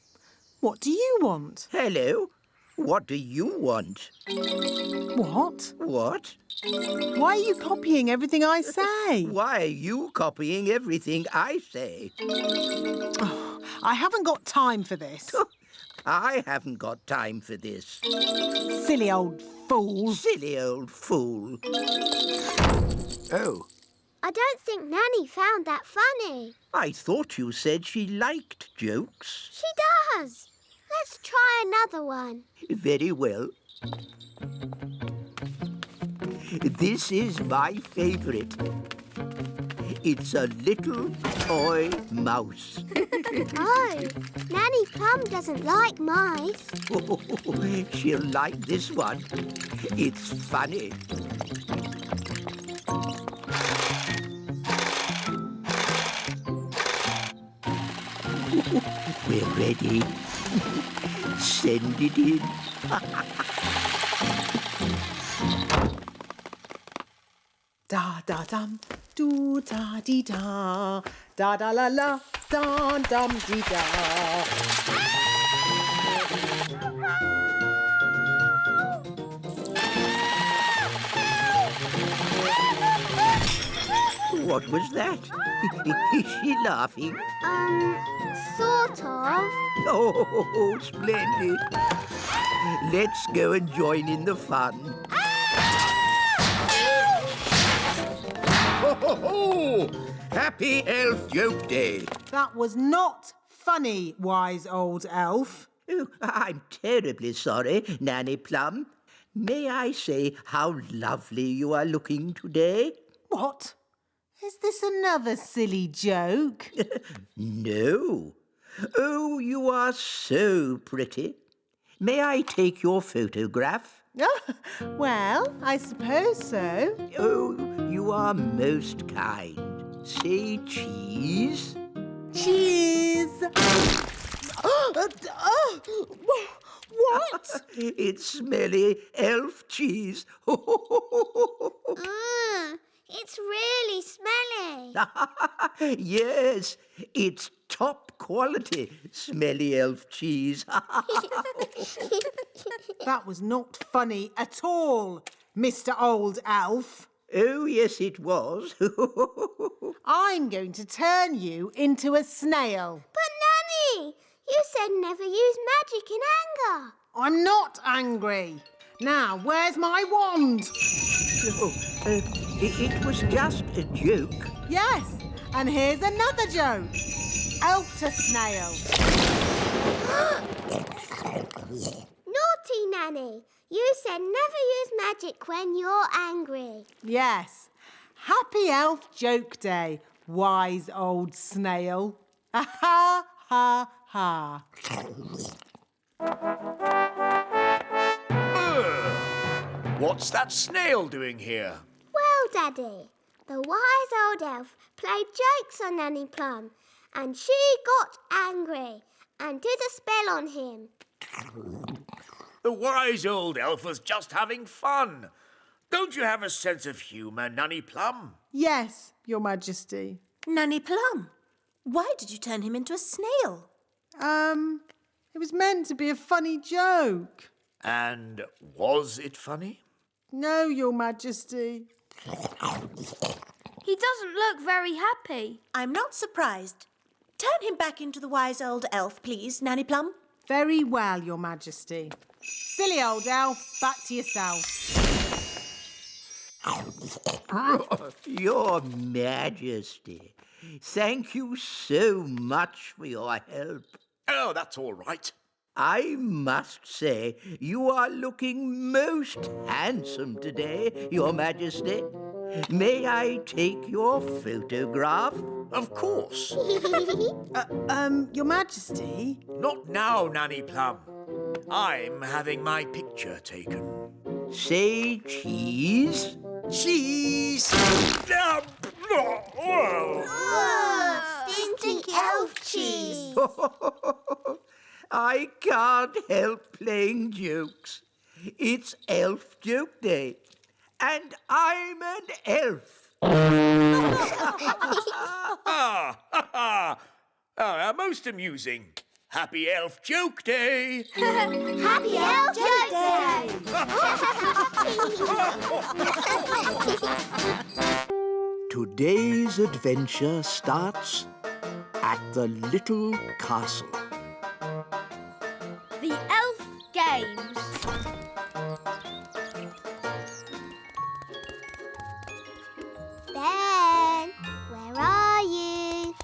What do you want? Hello. What do you want? What? What? Why are you copying everything I say? Why are you copying everything I say? Oh, I haven't got time for this. I haven't got time for this. Silly old fool. Silly old fool. Oh. I don't think Nanny found that funny. I thought you said she liked jokes. She does. Let's try another one. Very well. This is my favourite. It's a little toy mouse. Oh, Nanny Plum doesn't like mice. She'll like this one. It's funny. We're ready. Send it in. Da da dum, do da dee da, da da la la, da dum dee da. What was that? Is she laughing? Sort of. Oh, splendid. Let's go and join in the fun. Ho, ho, ho! Happy Elf Joke Day. That was not funny, wise old elf. Oh, I'm terribly sorry, Nanny Plum. May I say how lovely you are looking today? What? Is this another silly joke? No. Oh, you are so pretty. May I take your photograph? Well, I suppose so. Oh, you are most kind. Say cheese. Cheese! What? It's smelly elf cheese. It's really smelly. Yes, it's top quality smelly elf cheese. That was not funny at all, Mr. Old Elf. Oh, yes, it was. I'm going to turn you into a snail. But, Nanny, you said never use magic in anger. I'm not angry. Now, where's my wand? It was just a joke. Yes, and here's another joke. Elf to snail. Naughty, Nanny. You said never use magic when you're angry. Yes. Happy Elf Joke Day, wise old snail. Ha ha ha. What's that snail doing here? Well, Daddy, the wise old elf played jokes on Nanny Plum, and she got angry and did a spell on him. The wise old elf was just having fun. Don't you have a sense of humour, Nanny Plum? Yes, Your Majesty. Nanny Plum, why did you turn him into a snail? It was meant to be a funny joke. And was it funny? No, Your Majesty. He doesn't look very happy. I'm not surprised. Turn him back into the wise old elf, please, Nanny Plum. Very well, Your Majesty. Silly old elf, back to yourself. Your Majesty, thank you so much for your help. Oh, that's all right. I must say, you are looking most handsome today, Your Majesty. May I take your photograph? Of course. Your Majesty? Not now, Nanny Plum. I'm having my picture taken. Say cheese. Cheese! Stinky elf cheese. I can't help playing jokes. It's Elf Joke Day, and I'm an elf. Most amusing. Happy Elf Joke Day! Happy Elf Joke Day! Today's adventure starts at the little castle. The Elf Games. Ben, where are you?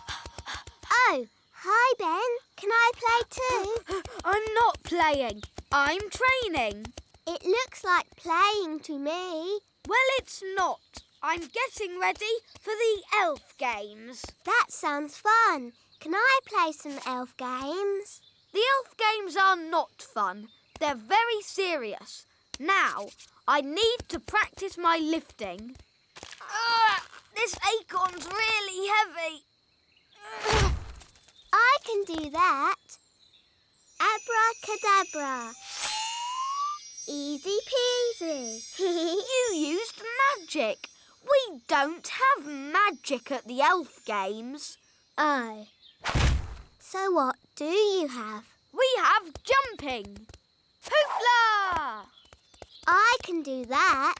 Oh, hi, Ben. Can I play too? I'm not playing. I'm training. It looks like playing to me. Well, it's not. I'm getting ready for the elf games. That sounds fun. Can I play some elf games? The elf games are not fun. They're very serious. Now, I need to practice my lifting. This acorn's really heavy. I can do that. Abracadabra. Easy peasy. You used magic. We don't have magic at the elf games. Oh. So what do you have? We have jumping. Hoopla! I can do that.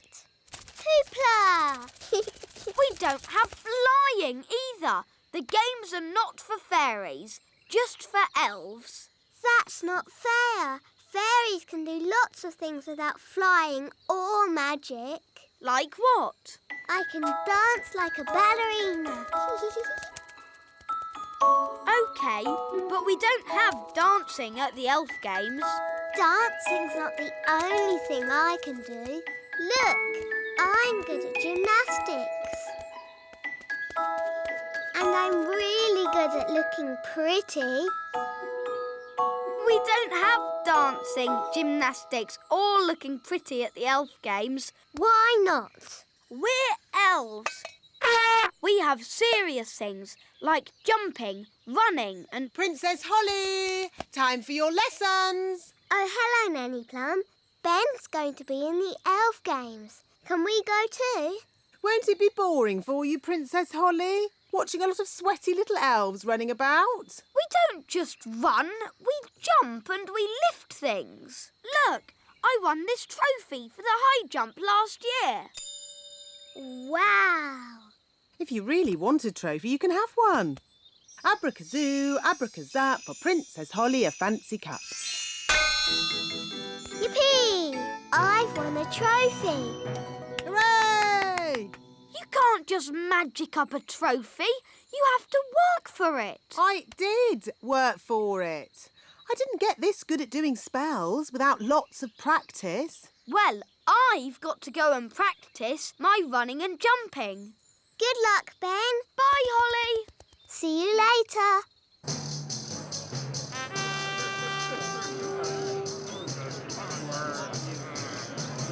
Hoopla! We don't have flying either. The games are not for fairies, just for elves. That's not fair. Fairies can do lots of things without flying or magic. Like what? I can dance like a ballerina. OK, but we don't have dancing at the elf games. Dancing's not the only thing I can do. Look, I'm good at gymnastics. And I'm really good at looking pretty. We don't have dancing, gymnastics or looking pretty at the elf games. Why not? We're elves. We have serious things like jumping, running and... Princess Holly, time for your lessons. Oh, hello, Nanny Plum. Ben's going to be in the elf games. Can we go too? Won't it be boring for you, Princess Holly? Watching a lot of sweaty little elves running about? We don't just run, we jump and we lift things. Look, I won this trophy for the high jump last year. Wow! If you really want a trophy, you can have one. Abracazoo, abracazap, for Princess Holly a fancy cup. Yippee! I've won a trophy. Hooray! You can't just magic up a trophy. You have to work for it. I did work for it. I didn't get this good at doing spells without lots of practice. Well, I've got to go and practice my running and jumping. Good luck, Ben. Bye, Holly. See you later.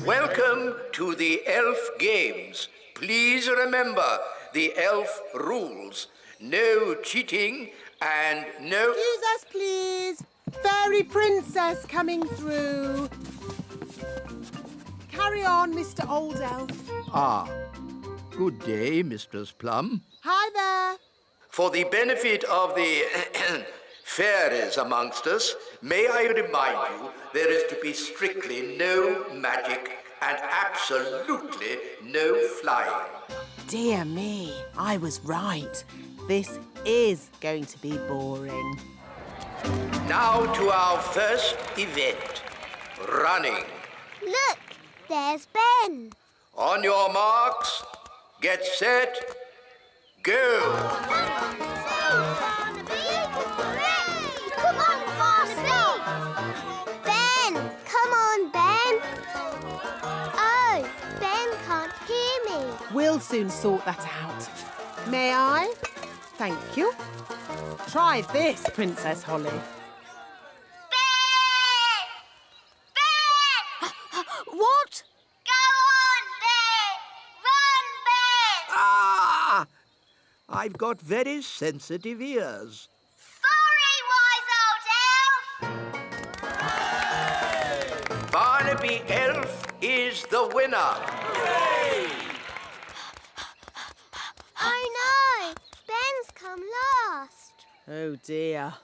Welcome to the Elf Games. Please remember the elf rules. No cheating and no... Excuse us, please. Fairy princess coming through. Carry on, Mr. Old Elf. Ah, good day, Mistress Plum. Hi there. For the benefit of the fairies amongst us, may I remind you there is to be strictly no magic and absolutely no flying. Dear me, I was right. This is going to be boring. Now to our first event, running. Look, there's Ben. On your marks, get set, go. Come on, Barnaby! Ben! Come on, Ben! Oh, Ben can't hear me. We'll soon sort that out. May I? Thank you. Try this, Princess Holly. What? Go on, Ben! Run, Ben! Ah! I've got very sensitive ears. Sorry, wise old elf! Barnaby Elf is the winner. Oh no! Ben's come last. Oh dear.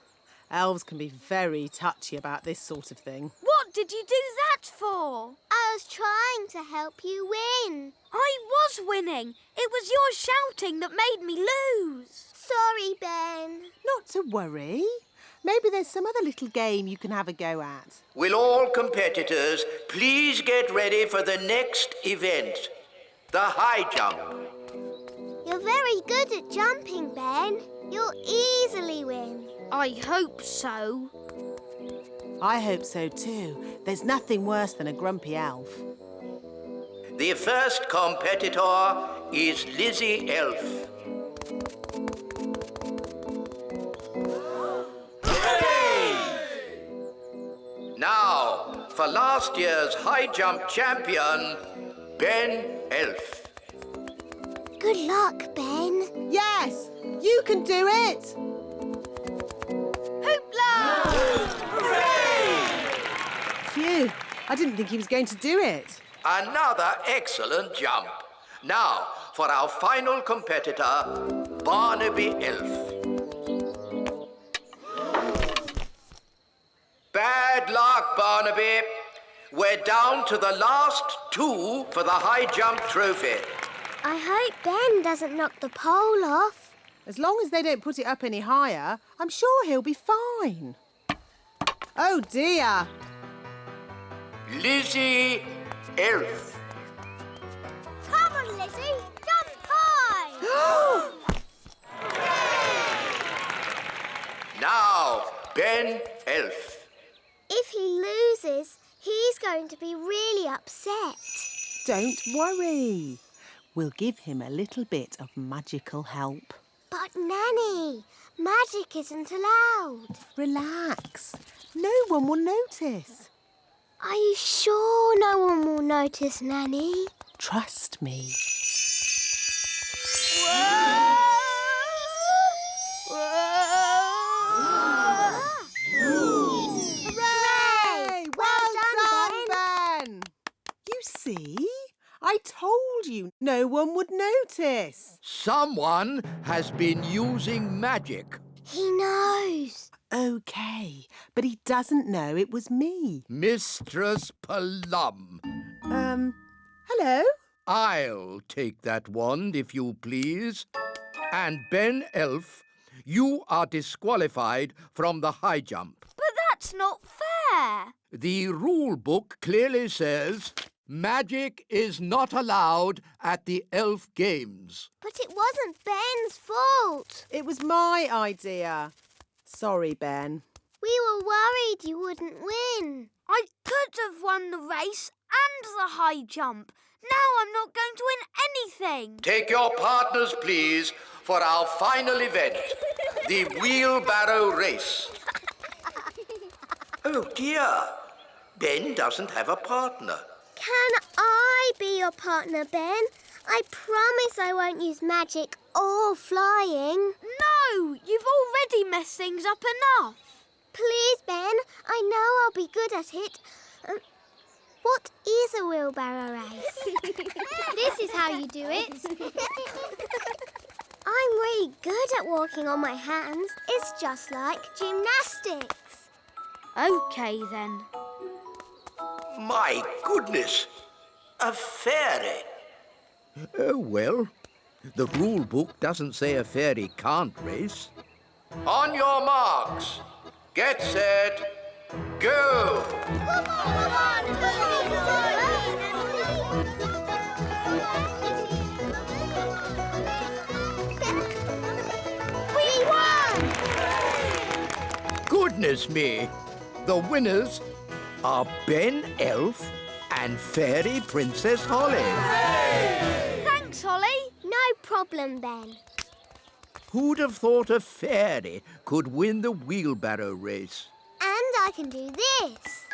Elves can be very touchy about this sort of thing. What did you do that for? I was trying to help you win. I was winning. It was your shouting that made me lose. Sorry, Ben. Not to worry. Maybe there's some other little game you can have a go at. Will all competitors please get ready for the next event, the high jump. You're very good at jumping, Ben. You'll easily win. I hope so. I hope so too. There's nothing worse than a grumpy elf. The first competitor is Lizzie Elf. Now, for last year's high jump champion, Ben Elf. Good luck, Ben. Yes, you can do it. Hoopla! Phew, I didn't think he was going to do it. Another excellent jump. Now, for our final competitor, Barnaby Elf. Bad luck, Barnaby. We're down to the last two for the high jump trophy. I hope Ben doesn't knock the pole off. As long as they don't put it up any higher, I'm sure he'll be fine. Oh, dear. Lizzie Elf. Come on, Lizzie. Jump high. Now, Ben Elf. If he loses, he's going to be really upset. Don't worry. We'll give him a little bit of magical help. But, Nanny, magic isn't allowed. Relax. No one will notice. Are you sure no one will notice, Nanny? Trust me. Hooray! Well done, Ben! You see? I told you no one would notice. Someone has been using magic. He knows. OK, but he doesn't know it was me. Mistress Plum. Hello? I'll take that wand, if you please. And Ben Elf, you are disqualified from the high jump. But that's not fair. The rule book clearly says magic is not allowed at the Elf Games. But it wasn't Ben's fault. It was my idea. Sorry, Ben. We were worried you wouldn't win. I could have won the race and the high jump. Now I'm not going to win anything. Take your partners, please, for our final event, the wheelbarrow race. Oh, dear. Ben doesn't have a partner. Can I be your partner, Ben? I promise I won't use magic or flying. No, you've already messed things up enough. Please, Ben. I know I'll be good at it. What is a wheelbarrow race? This is how you do it. I'm really good at walking on my hands. It's just like gymnastics. OK, then. My goodness, a fairy. Oh, well, the rule book doesn't say a fairy can't race. On your marks, get set, go! Come on, We won! Goodness me, the winners are Ben Elf and Fairy Princess Holly. Thanks, Holly. No problem, Ben. Who'd have thought a fairy could win the wheelbarrow race? And I can do this.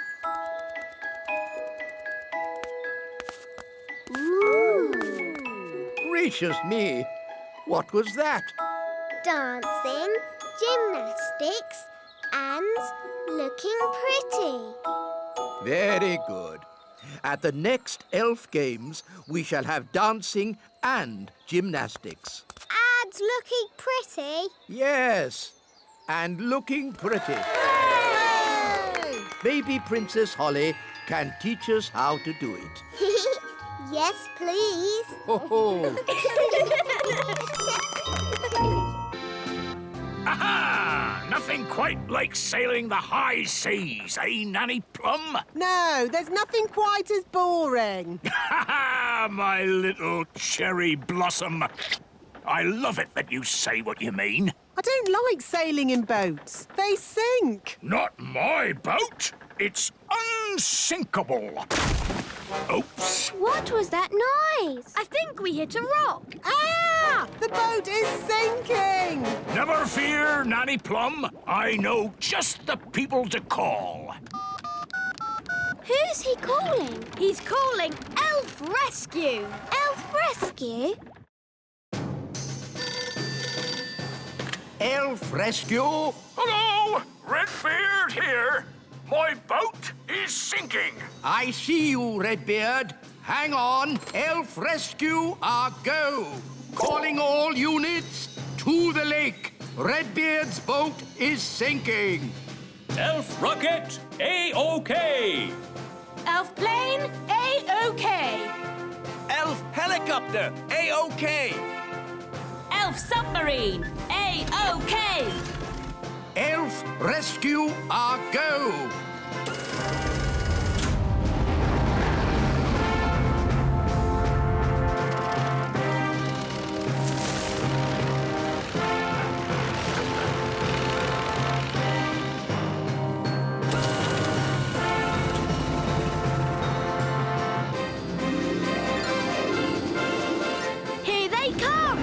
Ooh. Gracious me, what was that? Dancing, gymnastics, and looking pretty. Very good. At the next Elf Games, we shall have dancing and gymnastics. And looking pretty? Yes, and looking pretty. Yay! Maybe Princess Holly can teach us how to do it. Yes, please. Ho ho! Aha! Nothing quite like sailing the high seas, eh, Nanny Plum? No, there's nothing quite as boring. Ha ha! My little cherry blossom. I love it that you say what you mean. I don't like sailing in boats. They sink. Not my boat. It's unsinkable. Oops. What was that noise? I think we hit a rock. Ah! The boat is sinking! Never fear, Nanny Plum. I know just the people to call. Who's he calling? He's calling Elf Rescue. Elf Rescue? Elf Rescue? Hello! Redbeard here. My boat is sinking. I see you, Redbeard. Hang on. Elf Rescue are go. Calling all units to the lake. Redbeard's boat is sinking. Elf rocket, A-OK. Elf plane, A-OK. Elf helicopter, A-OK. Elf submarine, A-OK. Elf Rescue are go. Here they come.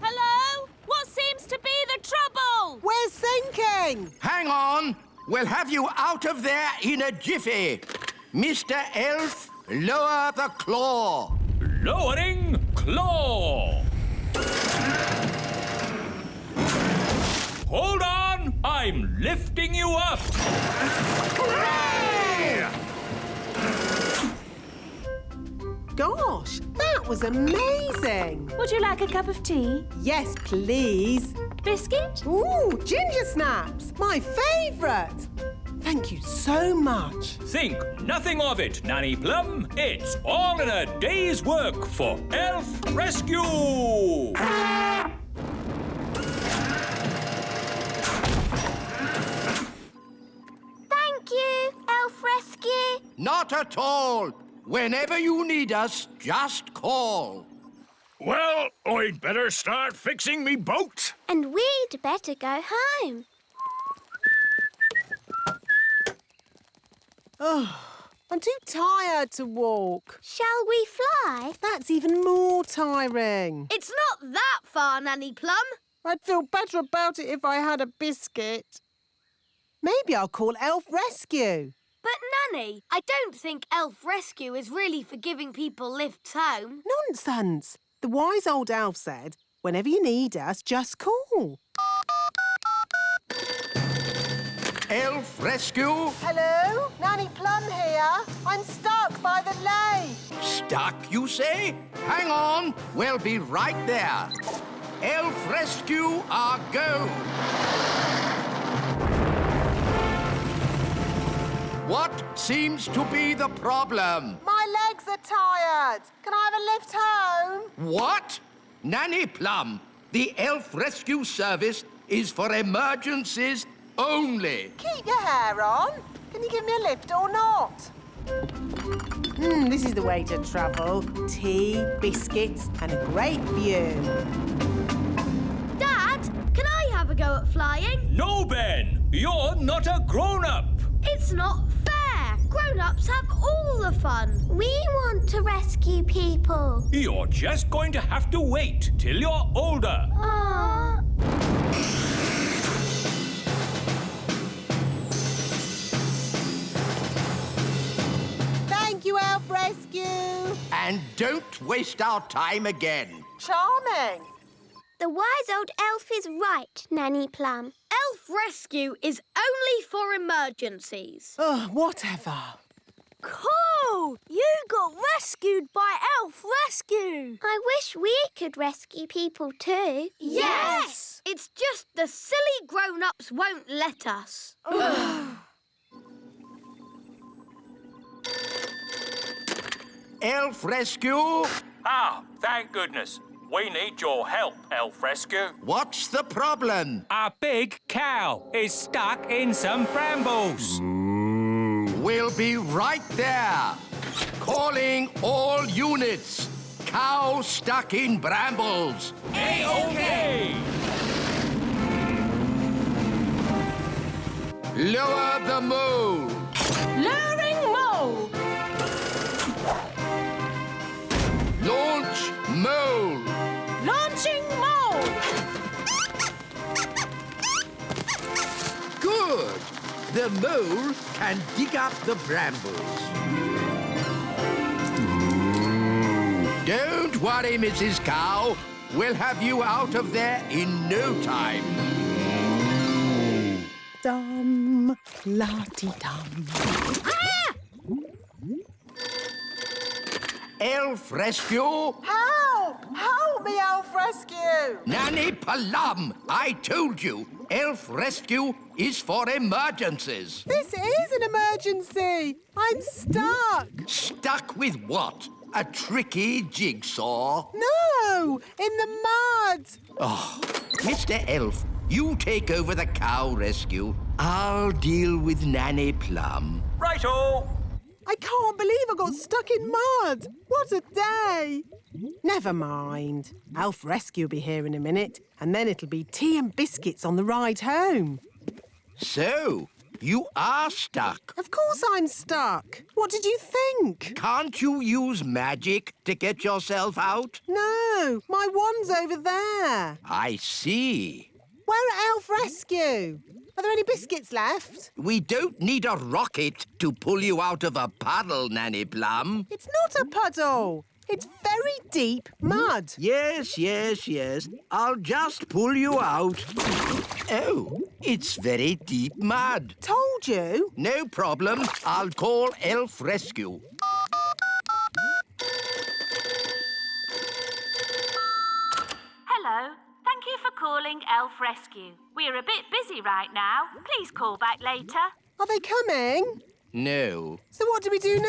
Hello? What seems to be the trouble? We're sinking! Hang on. We'll have you out of there in a jiffy. Mr. Elf, lower the claw. Lowering claw. Hold on, I'm lifting you up. Gosh, that was amazing! Would you like a cup of tea? Yes, please. Biscuit? Ooh, ginger snaps! My favourite! Thank you so much. Think nothing of it, Nanny Plum. It's all in a day's work for Elf Rescue. Thank you, Elf Rescue. Not at all. Whenever you need us, just call. Well, I'd better start fixing me boat. And we'd better go home. Oh, I'm too tired to walk. Shall we fly? That's even more tiring. It's not that far, Nanny Plum. I'd feel better about it if I had a biscuit. Maybe I'll call Elf Rescue. But, Nanny, I don't think Elf Rescue is really for giving people lifts home. Nonsense. The wise old elf said, whenever you need us, just call. Elf Rescue? Hello? Nanny Plum here. I'm stuck by the lake. Stuck, you say? Hang on. We'll be right there. Elf Rescue are go. What seems to be the problem? My legs are tired. Can I have a lift home? What? Nanny Plum, the Elf Rescue Service is for emergencies only. Keep your hair on. Can you give me a lift or not? This is the way to travel. Tea, biscuits, and a great view. Dad, can I have a go at flying? No, Ben, you're not a grown-up. It's not fair. Grown-ups have all the fun. We want to rescue people. You're just going to have to wait till you're older. Aww. Thank you, Elf Rescue. And don't waste our time again. Charming. The wise old elf is right, Nanny Plum. Elf Rescue is only for emergencies. Oh, whatever. Cool! You got rescued by Elf Rescue. I wish we could rescue people too. Yes! It's just the silly grown-ups won't let us. Elf Rescue? Ah, thank goodness. We need your help, Elf Rescue. What's the problem? A big cow is stuck in some brambles. We'll be right there. Calling all units. Cow stuck in brambles. A-OK! Lower the mole. Lowering mole. Launch mole. Launching mole. Good. The mole can dig up the brambles. Don't worry, Mrs. Cow. We'll have you out of there in no time. Dum, la-dee-dum. Ah! Elf rescue. Help! Help me, Elf Rescue! Nanny Plum, I told you, Elf rescue is for emergencies. This is an emergency. I'm stuck. Stuck with what? A tricky jigsaw? No, in the mud. Oh, Mr. Elf, you take over the cow rescue. I'll deal with Nanny Plum. Righto! I can't believe I got stuck in mud. What a day. Never mind. Elf Rescue will be here in a minute, and then it'll be tea and biscuits on the ride home. So, you are stuck. Of course I'm stuck. What did you think? Can't you use magic to get yourself out? No, my wand's over there. I see. Where are Elf Rescue? Are there any biscuits left? We don't need a rocket to pull you out of a puddle, Nanny Plum. It's not a puddle. It's very deep mud. Yes. I'll just pull you out. Oh, it's very deep mud. Told you. No problem. I'll call Elf Rescue. Hello. Thank you for calling Elf Rescue. We're a bit busy right now. Please call back later. Are they coming? No. So what do we do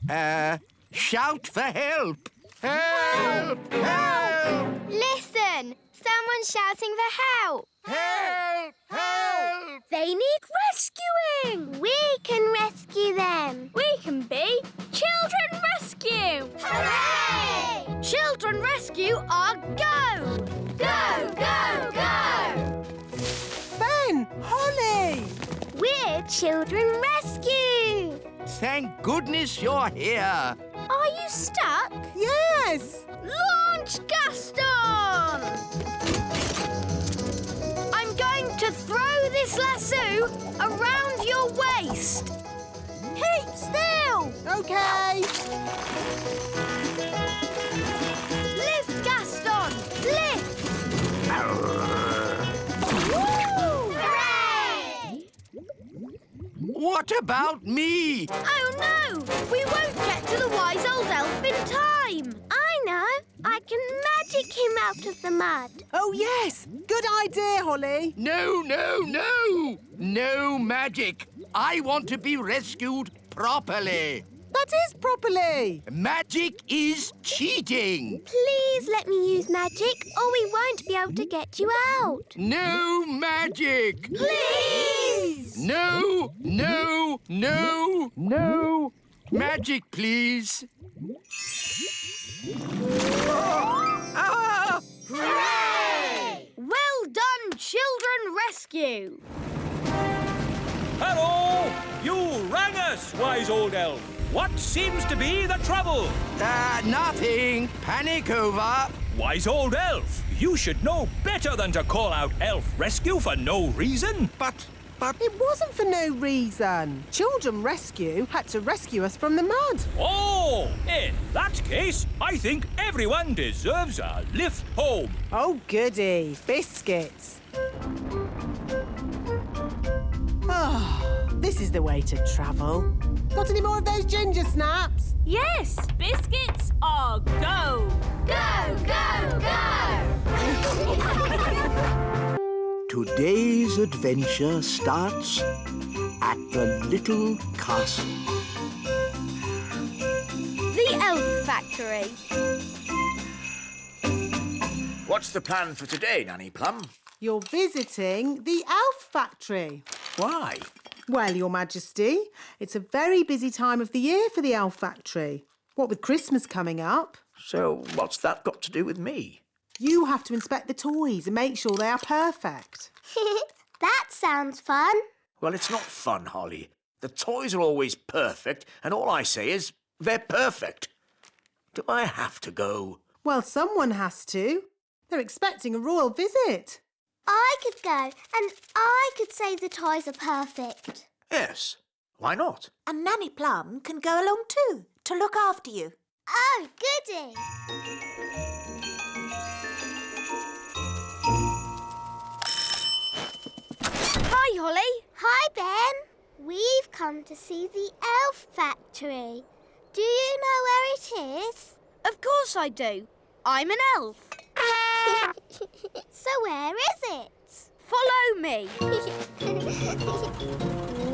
now? Shout for help. Help! Help! Listen! Someone's shouting for help. Help! Help! They need rescuing. We can rescue them. We can be Children Rescue! Hooray! Children Rescue are go! Go, go, go! Ben! Holly! We're Children Rescue. Thank goodness you're here. Are you stuck? Yes! Launch Gaston! I'm going to throw this lasso around your waist. Keep still! OK. Lift, Gaston! Lift! Hooray! What about me? Oh no! We won't get to the wise old elf in time! I know. I can magic him out of the mud. Oh, yes. Good idea, Holly. No. No magic. I want to be rescued properly. That is properly. Magic is cheating. Please let me use magic or we won't be able to get you out. No magic. Please! No. Magic, please. Ah! Hooray! Well done, Children Rescue! Hello! You rang us, wise old elf. What seems to be the trouble? Nothing. Panic over. Wise old elf, you should know better than to call out Elf Rescue for no reason. But... It wasn't for no reason. Children Rescue had to rescue us from the mud. Oh, in that case, I think everyone deserves a lift home. Oh, goody. Biscuits. Oh, this is the way to travel. Got any more of those ginger snaps? Yes, biscuits are go! Go, go, go! Today's adventure starts at the little castle. The Elf Factory. What's the plan for today, Nanny Plum? You're visiting the Elf Factory. Why? Well, Your Majesty, it's a very busy time of the year for the Elf Factory. What with Christmas coming up. So what's that got to do with me? You have to inspect the toys and make sure they are perfect. That sounds fun. Well, it's not fun, Holly. The toys are always perfect, and all I say is they're perfect. Do I have to go? Well, someone has to. They're expecting a royal visit. I could go, and I could say the toys are perfect. Yes. Why not? And Nanny Plum can go along too, to look after you. Oh, goody. Hi, Holly. Hi, Ben. We've come to see the elf factory. Do you know where it is? Of course I do. I'm an elf. So where is it? Follow me.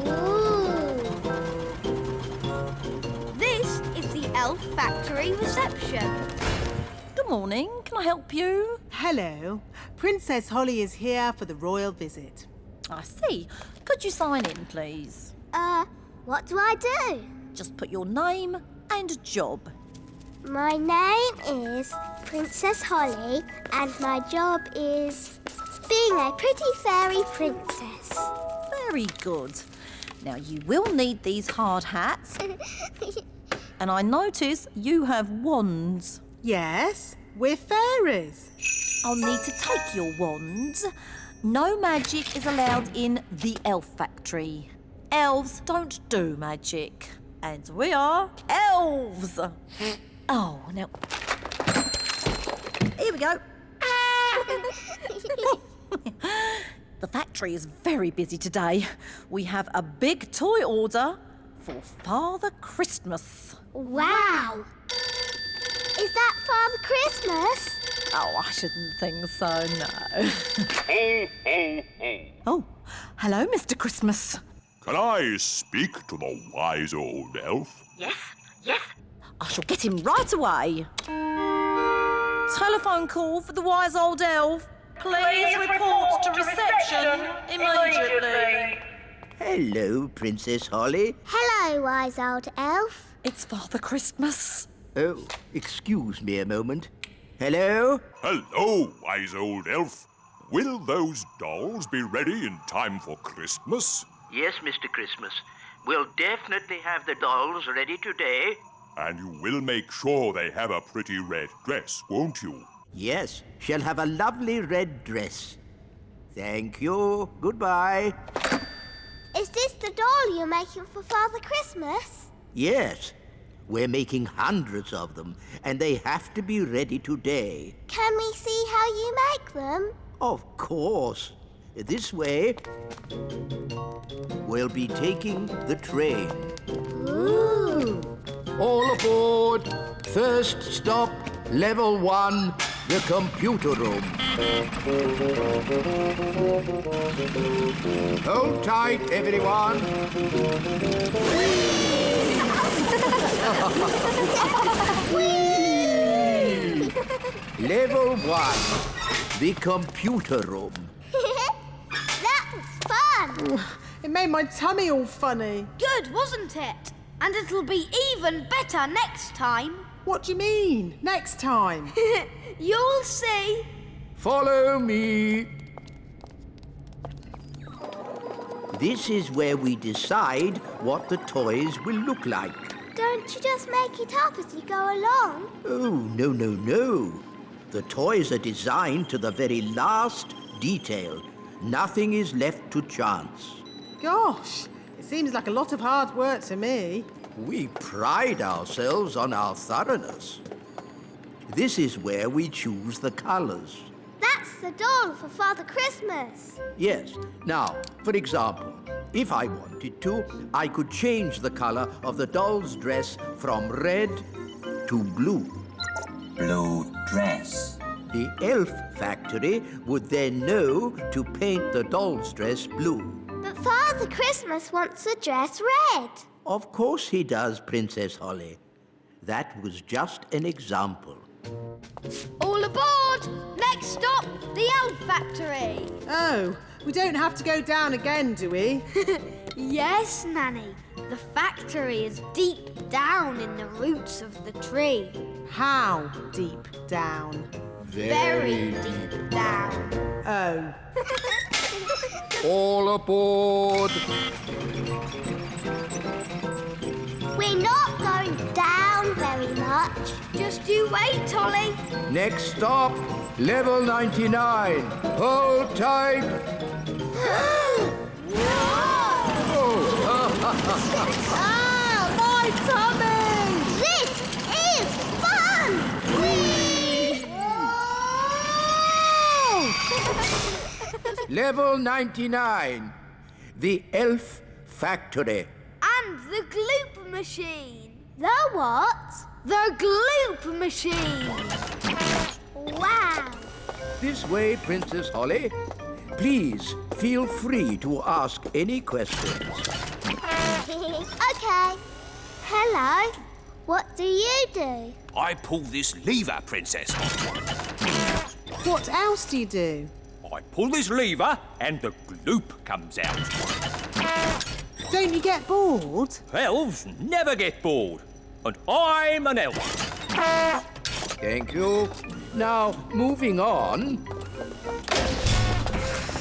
Ooh. This is the elf factory reception. Good morning. Can I help you? Hello. Princess Holly is here for the royal visit. I see. Could you sign in, please? What do I do? Just put your name and job. My name is Princess Holly, and my job is being a pretty fairy princess. Very good. Now, you will need these hard hats. And I notice you have wands. Yes, we're fairies. I'll need to take your wands. No magic is allowed in the elf factory. Elves don't do magic. And we are elves. Oh, now... Here we go. The factory is very busy today. We have a big toy order for Father Christmas. Wow! Is that Father Christmas? Oh, I shouldn't think so, no. Oh, hello, Mr. Christmas. Can I speak to the wise old elf? Yes. I shall get him right away. Telephone call for the wise old elf. Please report to reception immediately. Hello, Princess Holly. Hello, wise old elf. It's Father Christmas. Oh, excuse me a moment. Hello? Hello, wise old elf. Will those dolls be ready in time for Christmas? Yes, Mr. Christmas. We'll definitely have the dolls ready today. And you will make sure they have a pretty red dress, won't you? Yes, she'll have a lovely red dress. Thank you. Goodbye. Is this the doll you're making for Father Christmas? Yes, we're making hundreds of them, and they have to be ready today. Can we see how you make them? Of course. This way, we'll be taking the train. Ooh. All aboard. First stop, level 1, the computer room. Hold tight, everyone. Level 1, the computer room. That was fun. It made my tummy all funny. Good, wasn't it? And it'll be even better next time. What do you mean, next time? You'll see. Follow me. This is where we decide what the toys will look like. Don't you just make it up as you go along? Oh, no. The toys are designed to the very last detail. Nothing is left to chance. Gosh, it seems like a lot of hard work to me. We pride ourselves on our thoroughness. This is where we choose the colours. That's the doll for Father Christmas. Yes. Now, for example, if I wanted to, I could change the colour of the doll's dress from red to blue. Blue dress. The elf factory would then know to paint the doll's dress blue. But Father Christmas wants the dress red. Of course he does, Princess Holly. That was just an example. All aboard! Next stop, the elf factory. Oh, we don't have to go down again, do we? Yes, Nanny. The factory is deep down in the roots of the tree. How deep down? Very deep down. Oh. All aboard! We're not going down very much. Just you wait, Ollie. Next stop, level 99. Hold tight. Oh, my tummy! This is fun! Whee! Level 99. The Elf Factory. And the gloop machine. The what? The gloop machine. Wow! This way, Princess Holly. Please feel free to ask any questions. OK. Hello. What do you do? I pull this lever, Princess. What else do you do? I pull this lever and the gloop comes out. Don't you get bored? Elves never get bored. And I'm an elf. Thank you. Now, moving on.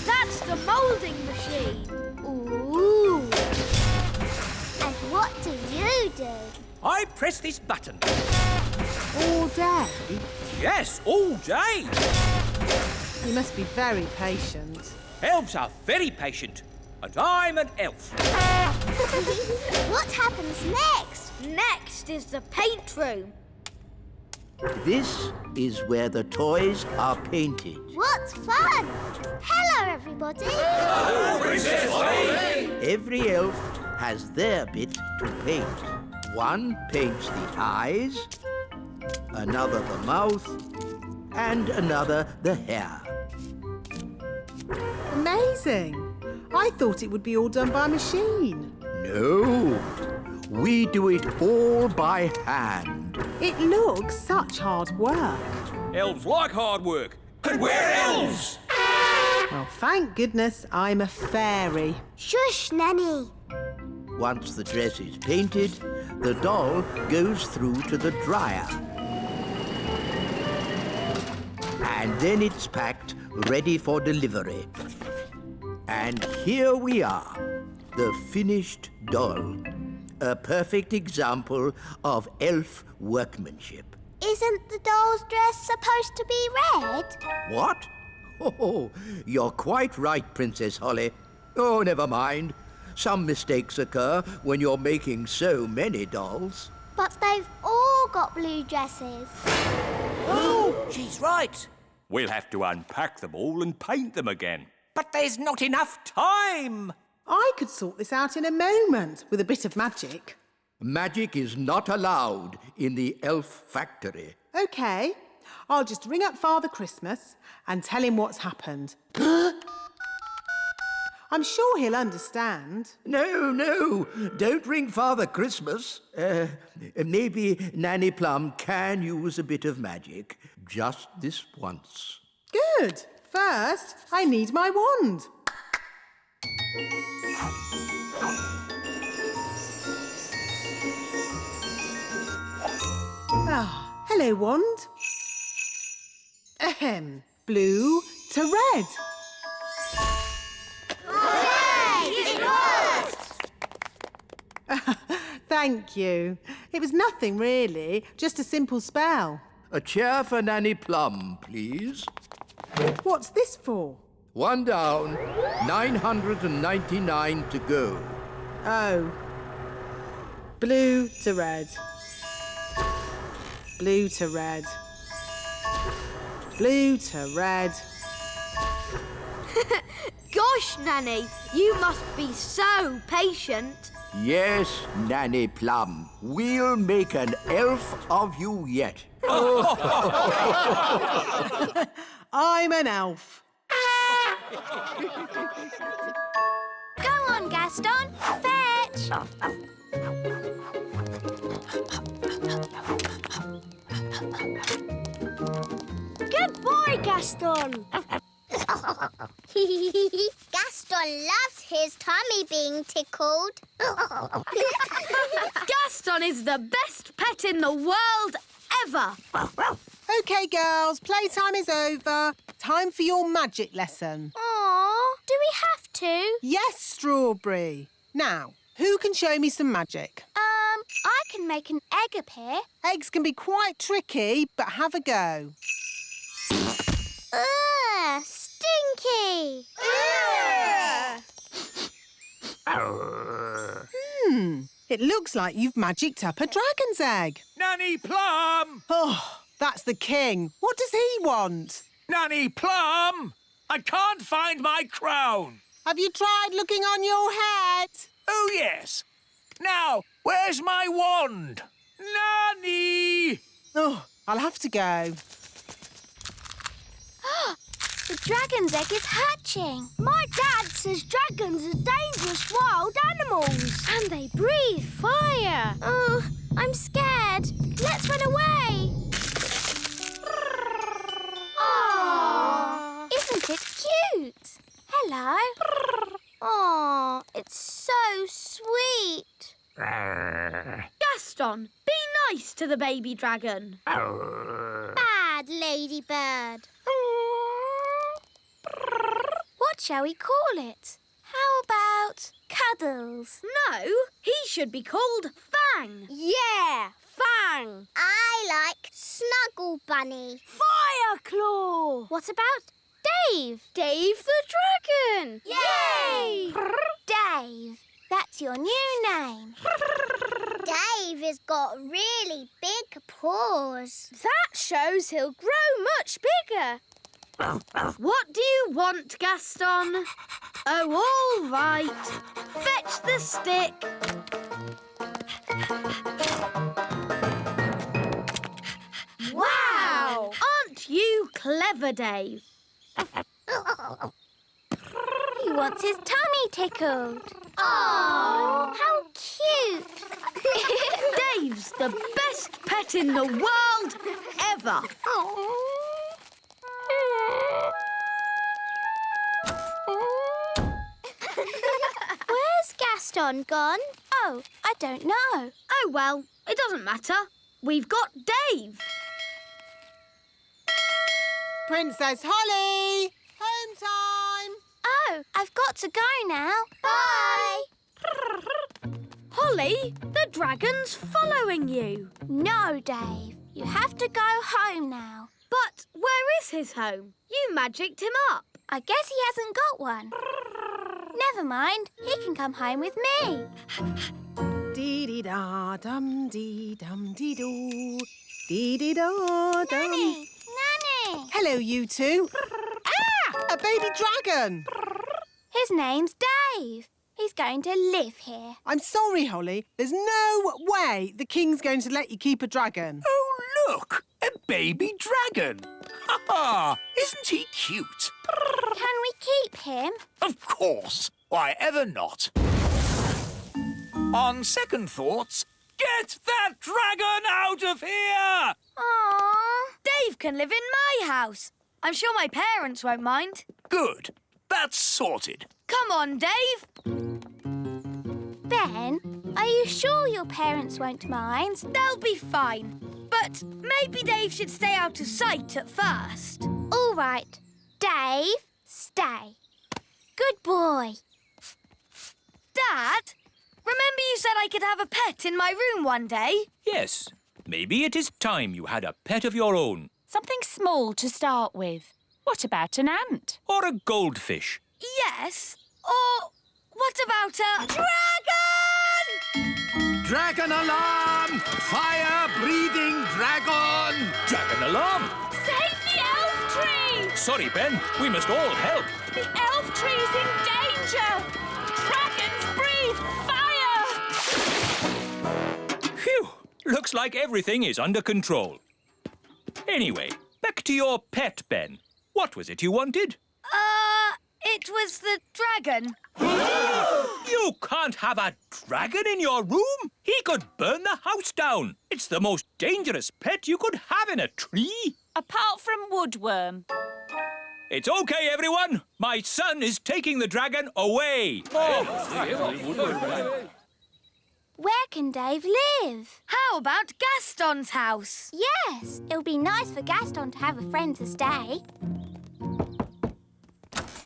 That's the moulding machine. Ooh. And what do you do? I press this button. All day? Yes, all day. You must be very patient. Elves are very patient. And I'm an elf. What happens next? Next is the paint room. This is where the toys are painted. What fun! Hello, everybody. Hello, Princess Holly. Every elf has their bit to paint. One paints the eyes, another the mouth, and another the hair. Amazing. I thought it would be all done by machine. No, we do it all by hand. It looks such hard work. Elves like hard work. And we're elves. Well, thank goodness I'm a fairy. Shush, Nanny. Once the dress is painted, the doll goes through to the dryer. And then it's packed, ready for delivery. And here we are, the finished doll. A perfect example of elf workmanship. Isn't the doll's dress supposed to be red? What? Oh, you're quite right, Princess Holly. Oh, never mind. Some mistakes occur when you're making so many dolls. But they've all got blue dresses. Oh, she's right. We'll have to unpack them all and paint them again. But there's not enough time. I could sort this out in a moment with a bit of magic. Magic is not allowed in the elf factory. OK, I'll just ring up Father Christmas and tell him what's happened. I'm sure he'll understand. No, don't ring Father Christmas. Maybe Nanny Plum can use a bit of magic. Just this once. Good. First, I need my wand. Ah, hello, wand. Ahem. Blue to red. Hooray! It worked! Thank you. It was nothing, really. Just a simple spell. A chair for Nanny Plum, please. What's this for? One down, 999 to go. Oh. Blue to red. Blue to red. Blue to red. Gosh, Nanny, you must be so patient. Yes, Nanny Plum. We'll make an elf of you yet. I'm an elf. Go on, Gaston. Fetch. Good boy, Gaston. Gaston loves his tummy being tickled. Gaston is the best pet in the world ever. OK, girls, playtime is over. Time for your magic lesson. Aww, Do we have to? Yes, Strawberry. Now, who can show me some magic? I can make an egg appear. Eggs can be quite tricky, but have a go. Ugh, stinky! It looks like you've magicked up a dragon's egg. Nanny Plum! Oh, that's the king. What does he want? Nanny Plum! I can't find my crown. Have you tried looking on your head? Oh, yes. Now, where's my wand? Nanny! Oh, I'll have to go. The dragon's egg is hatching. My dad says dragons are dangerous wild animals. And they breathe fire. Oh, I'm scared. Let's run away. Oh, isn't it cute? Hello. Oh, it's so sweet. Gaston, be nice to the baby dragon. Bad ladybird. What shall we call it? How about Cuddles? No, he should be called Fang. Yeah, Fang. I like Snuggle Bunny. Fireclaw. What about Dave? Dave the dragon. Yay! Dave, that's your new name. Dave has got really big paws. That shows he'll grow much bigger. What do you want, Gaston? Oh, all right. Fetch the stick. Wow! Aren't you clever, Dave? He wants his tummy tickled. Oh, how cute. Dave's the best pet in the world ever. Where's Gaston gone? Oh, I don't know. Oh, well, it doesn't matter. We've got Dave. Princess Holly! Home time! Oh, I've got to go now. Bye! Holly, the dragon's following you. No, Dave. You have to go home now. But where is his home? You magicked him up. I guess he hasn't got one. Never mind. He can come home with me. Dee-dee-da-dum-dee-dum-dee-doo. Dee-dee-da-dum. Nanny! Nanny! Hello, you two. A baby dragon! His name's Dave. He's going to live here. I'm sorry, Holly. There's no way the king's going to let you keep a dragon. Oh, look! A baby dragon! Ha-ha! Isn't he cute? Can we keep him? Of course! Why ever not? On second thoughts, get that dragon out of here! Aww. Dave can live in my house. I'm sure my parents won't mind. Good. That's sorted. Come on, Dave. Ben, are you sure your parents won't mind? They'll be fine. But maybe Dave should stay out of sight at first. All right. Dave, stay. Good boy. Dad, remember you said I could have a pet in my room one day? Yes. Maybe it is time you had a pet of your own. Something small to start with. What about an ant? Or a goldfish. Yes. Or what about a dragon? Dragon alarm! Fire-breathing dragon! Dragon alarm! Save the elf tree! Sorry, Ben. We must all help. The elf tree's in danger! Dragons breathe fire! Phew! Looks like everything is under control. Anyway, back to your pet, Ben. What was it you wanted? It was the dragon. You can't have a dragon in your room. He could burn the house down. It's the most dangerous pet you could have in a tree. Apart from Woodworm. It's okay, everyone. My son is taking the dragon away. Where can Dave live? How about Gaston's house? Yes, it'll be nice for Gaston to have a friend to stay.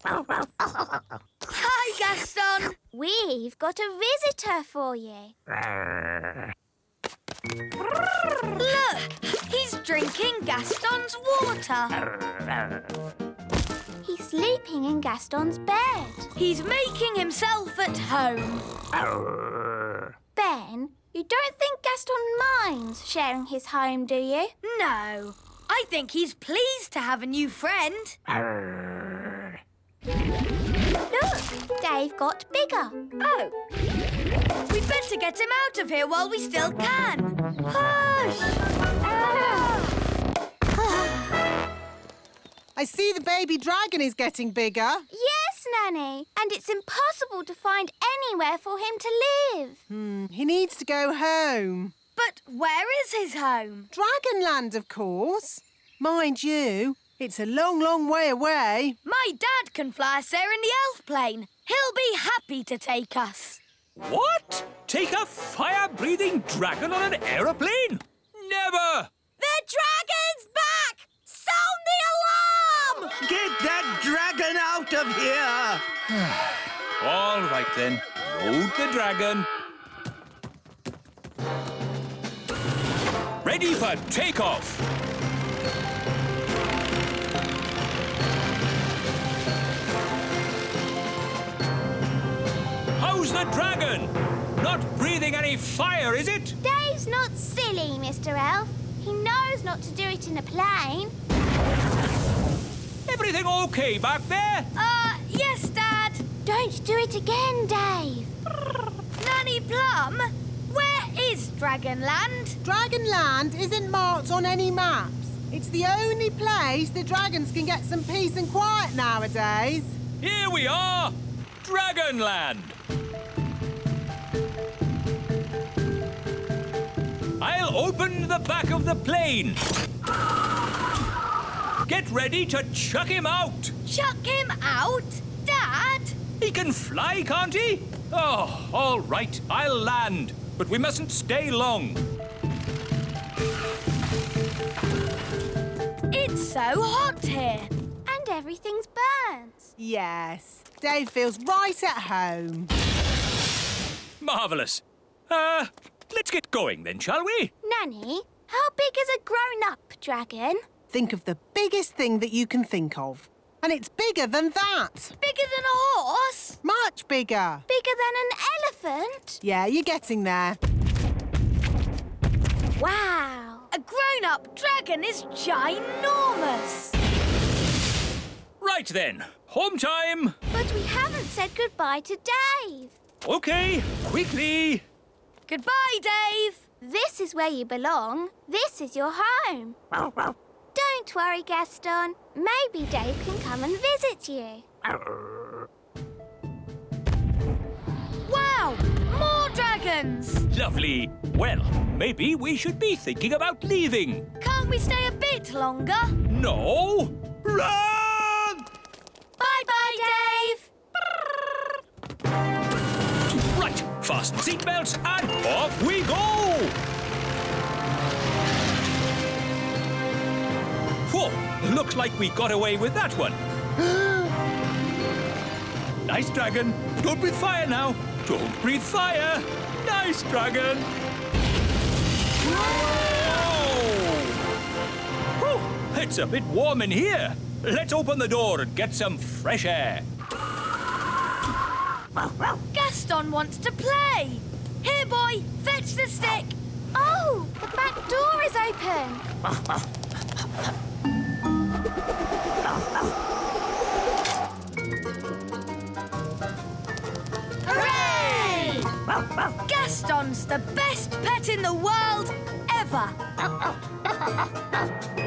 Hi, Gaston. We've got a visitor for you. Look, he's drinking Gaston's water. He's sleeping in Gaston's bed. He's making himself at home. Ben, you don't think Gaston minds sharing his home, do you? No, I think he's pleased to have a new friend. Look, Dave got bigger. Oh. We'd better get him out of here while we still can. I see the baby dragon is getting bigger. Yes, Nanny. And it's impossible to find anywhere for him to live. He needs to go home. But where is his home? Dragonland, of course. Mind you, it's a long, long way away. My dad can fly us there in the elf plane. He'll be happy to take us. What? Take a fire-breathing dragon on an aeroplane? Never! The dragon's back! Sound the alarm! Get that dragon out of here! All right, then. Load the dragon. Ready for takeoff. How's the dragon? Not breathing any fire, is it? Dave's not silly, Mr. Elf. He knows not to do it in a plane. Everything okay back there? Yes, Dad. Don't do it again, Dave. Nanny Plum, where is Dragonland? Dragonland isn't marked on any maps. It's the only place the dragons can get some peace and quiet nowadays. Here we are! Dragonland! I'll open the back of the plane. Get ready to chuck him out. Chuck him out? Dad? He can fly, can't he? Oh, all right, I'll land. But we mustn't stay long. It's so hot here. And everything's burnt. Yes, Dave feels right at home. Marvellous. Let's get going then, shall we? Nanny, how big is a grown-up dragon? Think of the biggest thing that you can think of. And it's bigger than that. Bigger than a horse? Much bigger. Bigger than an elephant? Yeah, you're getting there. Wow. A grown-up dragon is ginormous. Right then, home time. But we haven't said goodbye to Dave. OK, quickly. Goodbye, Dave. This is where you belong. This is your home. Don't worry, Gaston. Maybe Dave can come and visit you. Wow! More dragons! Lovely. Well, maybe we should be thinking about leaving. Can't we stay a bit longer? No. Run! Bye-bye, Dave! Right, fasten seatbelts and off we go! Whoa, looks like we got away with that one. Nice dragon. Don't breathe fire now. Don't breathe fire. Nice dragon. Whoa! It's a bit warm in here. Let's open the door and get some fresh air. Gaston wants to play. Here, boy, fetch the stick. Oh, the back door is open. Hooray! Gaston's the best pet in the world ever.